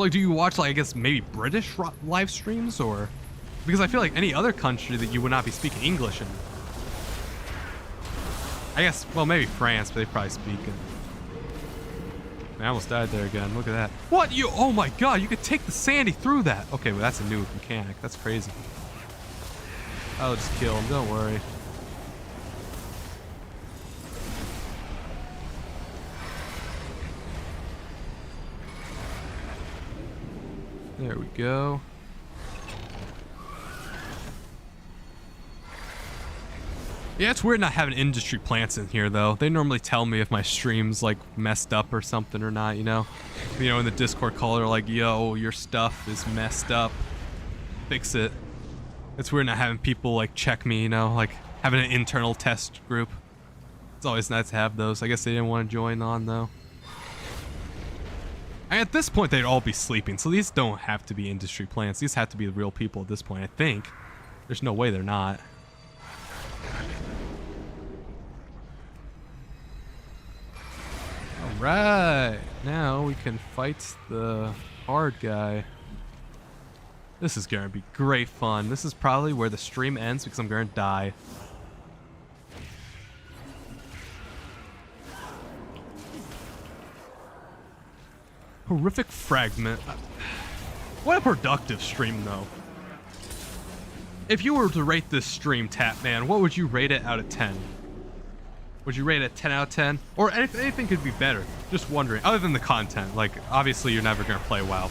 like, do you watch like, I guess maybe British live streams, or? Because I feel like any other country that you would not be speaking English in. I guess, well, maybe France, but they probably speak it. I almost died there again. Look at that. What? You? Oh my god, you could take the sandy through that. Okay, well, that's a new mechanic. That's crazy. I'll just kill him. Don't worry. There we go. Yeah, it's weird not having industry plants in here, though. They normally tell me if my stream's, like, messed up or something or not, you know? You know, in the Discord call, they're like, yo, your stuff is messed up. Fix it. It's weird not having people, like, check me, you know? Like, having an internal test group. It's always nice to have those. I guess they didn't want to join on, though. And at this point, they'd all be sleeping, so these don't have to be industry plants. These have to be the real people at this point, I think. There's no way they're not. Right, now we can fight the hard guy. This is gonna be great fun. This is probably where the stream ends because I'm gonna die. Horrific fragment. What a productive stream, though. If you were to rate this stream, Tatman, what would you rate it out of 10? Would you rate it 10 out of 10? Or anything could be better. Just wondering. Other than the content. Like, obviously you're never going to play WoW.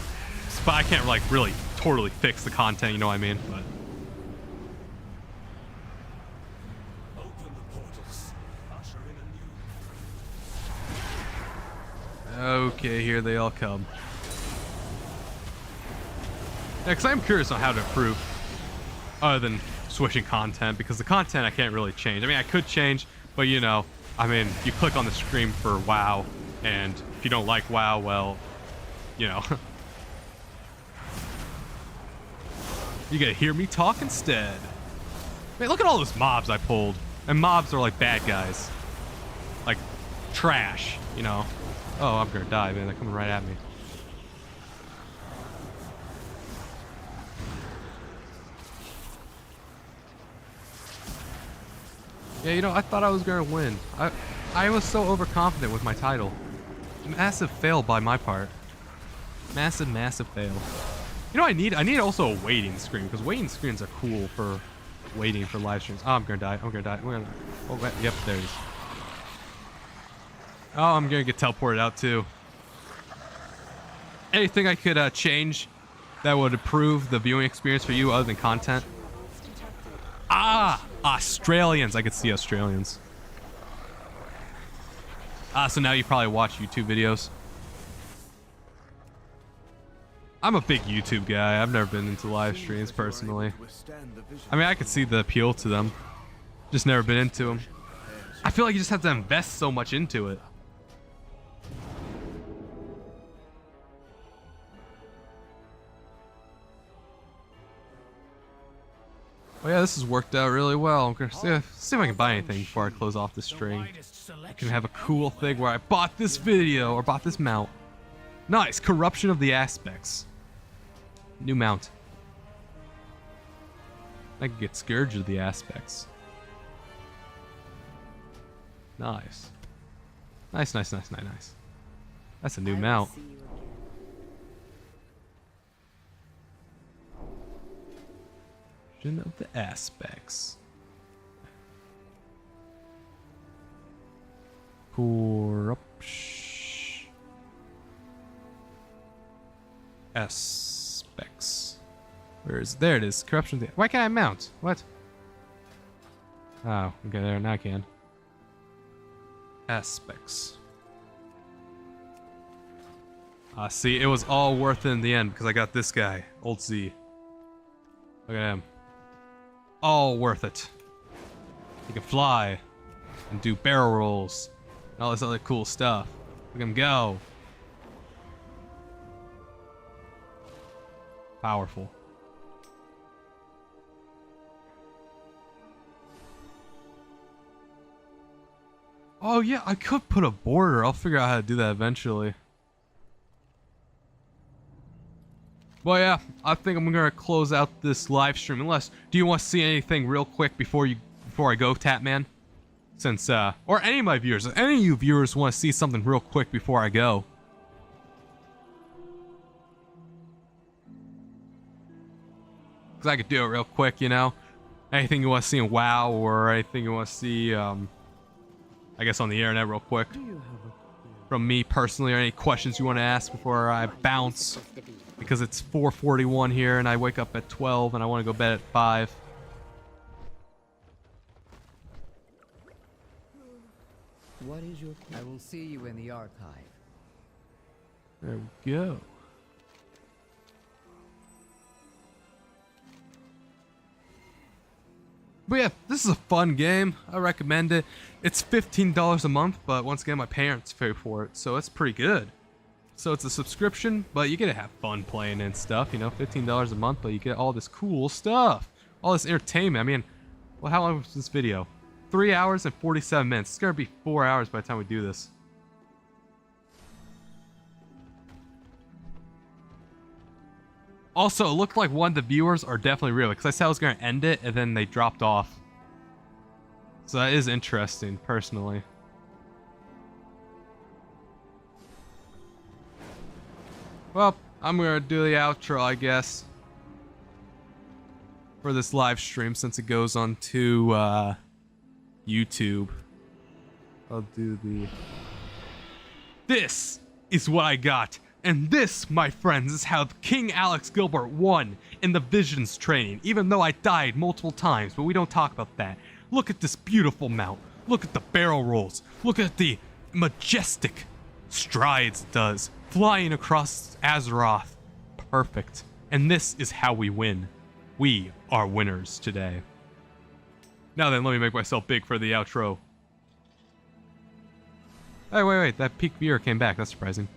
But I can't, like, really totally fix the content, you know what I mean? But Open the portals. Usher in a new... okay, here they all come. Yeah, because I'm curious on how to improve. Other than switching content. Because the content I can't really change. I mean, I could change... But, you know, I mean, you click on the screen for WoW, and if you don't like WoW, well, you know. You gotta hear me talk instead. Man, look at all those mobs I pulled. And mobs are like bad guys. Like trash, you know. Oh, I'm gonna die, man. They're coming right at me. Yeah, you know, I thought I was gonna win. I was so overconfident with my title. Massive fail by my part. Massive, massive fail. You know, I need also a waiting screen, because waiting screens are cool for waiting for live streams. Oh, I'm gonna die. I'm gonna die. Oh, wait, yep, there it is. Oh, I'm gonna get teleported out too. Anything I could change that would improve the viewing experience for you other than content? Ah, Australians. I could see Australians. So now you probably watch YouTube videos. I'm a big YouTube guy. I've never been into live streams personally. I mean, I could see the appeal to them. Just never been into them. I feel like you just have to invest so much into it. Oh yeah, this has worked out really well. I'm gonna see if I can buy anything before I close off the stream. I can have a cool thing where I bought this video or bought this mount. Nice, corruption of the aspects. New mount. I can get Scourge of the aspects. Nice. Nice. That's a new mount. Of the aspects. Corruption. Aspects. Where is there? It is. Corruption. Why can't I mount? What? Oh, okay, there. Now I can. Aspects. See, it was all worth it in the end because I got this guy, Old Z. Look at him. All worth it. He can fly and do barrel rolls and all this other cool stuff. Look at him go. Powerful. Oh yeah, I could put a border. I'll figure out how to do that eventually. Well, yeah, I think I'm gonna close out this live stream. Unless, do you want to see anything real quick before I go, Tatman? Since, or any of my viewers, if any of you viewers want to see something real quick before I go. Because I could do it real quick, you know? Anything you want to see in WoW, or anything you want to see, I guess on the internet real quick. From me personally, or any questions you want to ask before I bounce. Because it's 4:41 here, and I wake up at 12, and I want to go bed at 5. What is your plan? I will see you in the archive. There we go. But yeah, this is a fun game. I recommend it. It's $15 a month, but once again, my parents pay for it, so it's pretty good. So it's a subscription, but you get to have fun playing and stuff, you know, $15 a month, but you get all this cool stuff, all this entertainment. I mean, well, how long was this video? 3 hours and 47 minutes. It's gonna be 4 hours by the time we do this. Also, it looked like one of the viewers are definitely real, because I said I was gonna end it, and then they dropped off. So that is interesting, personally. Well, I'm gonna do the outro, I guess, for this live stream since it goes on to YouTube. I'll do the... This is what I got, and this, my friends, is how King Alex Gilbert won in the Visions training, even though I died multiple times, but we don't talk about that. Look at this beautiful mount. Look at the barrel rolls. Look at the majestic strides it does. Flying across Azeroth. Perfect. And this is how we win. We are winners today. Now then, let me make myself big for the outro. Hey, wait. That peak viewer came back. That's surprising.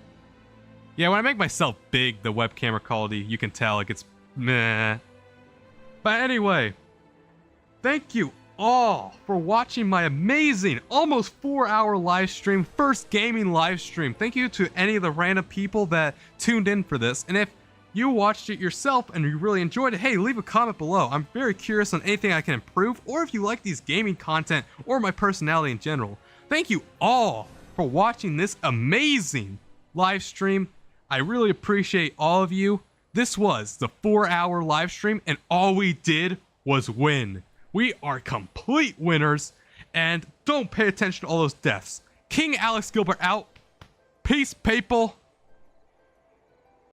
Yeah, when I make myself big, the webcam quality, you can tell, like, it's meh. But anyway, thank you all for watching my amazing, almost 4-hour live stream, first gaming live stream. Thank you to any of the random people that tuned in for this. And if you watched it yourself and you really enjoyed it, hey, leave a comment below. I'm very curious on anything I can improve, or if you like these gaming content or my personality in general. Thank you all for watching this amazing live stream. I really appreciate all of you. This was the 4-hour live stream, and all we did was win. We are complete winners, and don't pay attention to all those deaths. King Alex Gilbert out. Peace, people.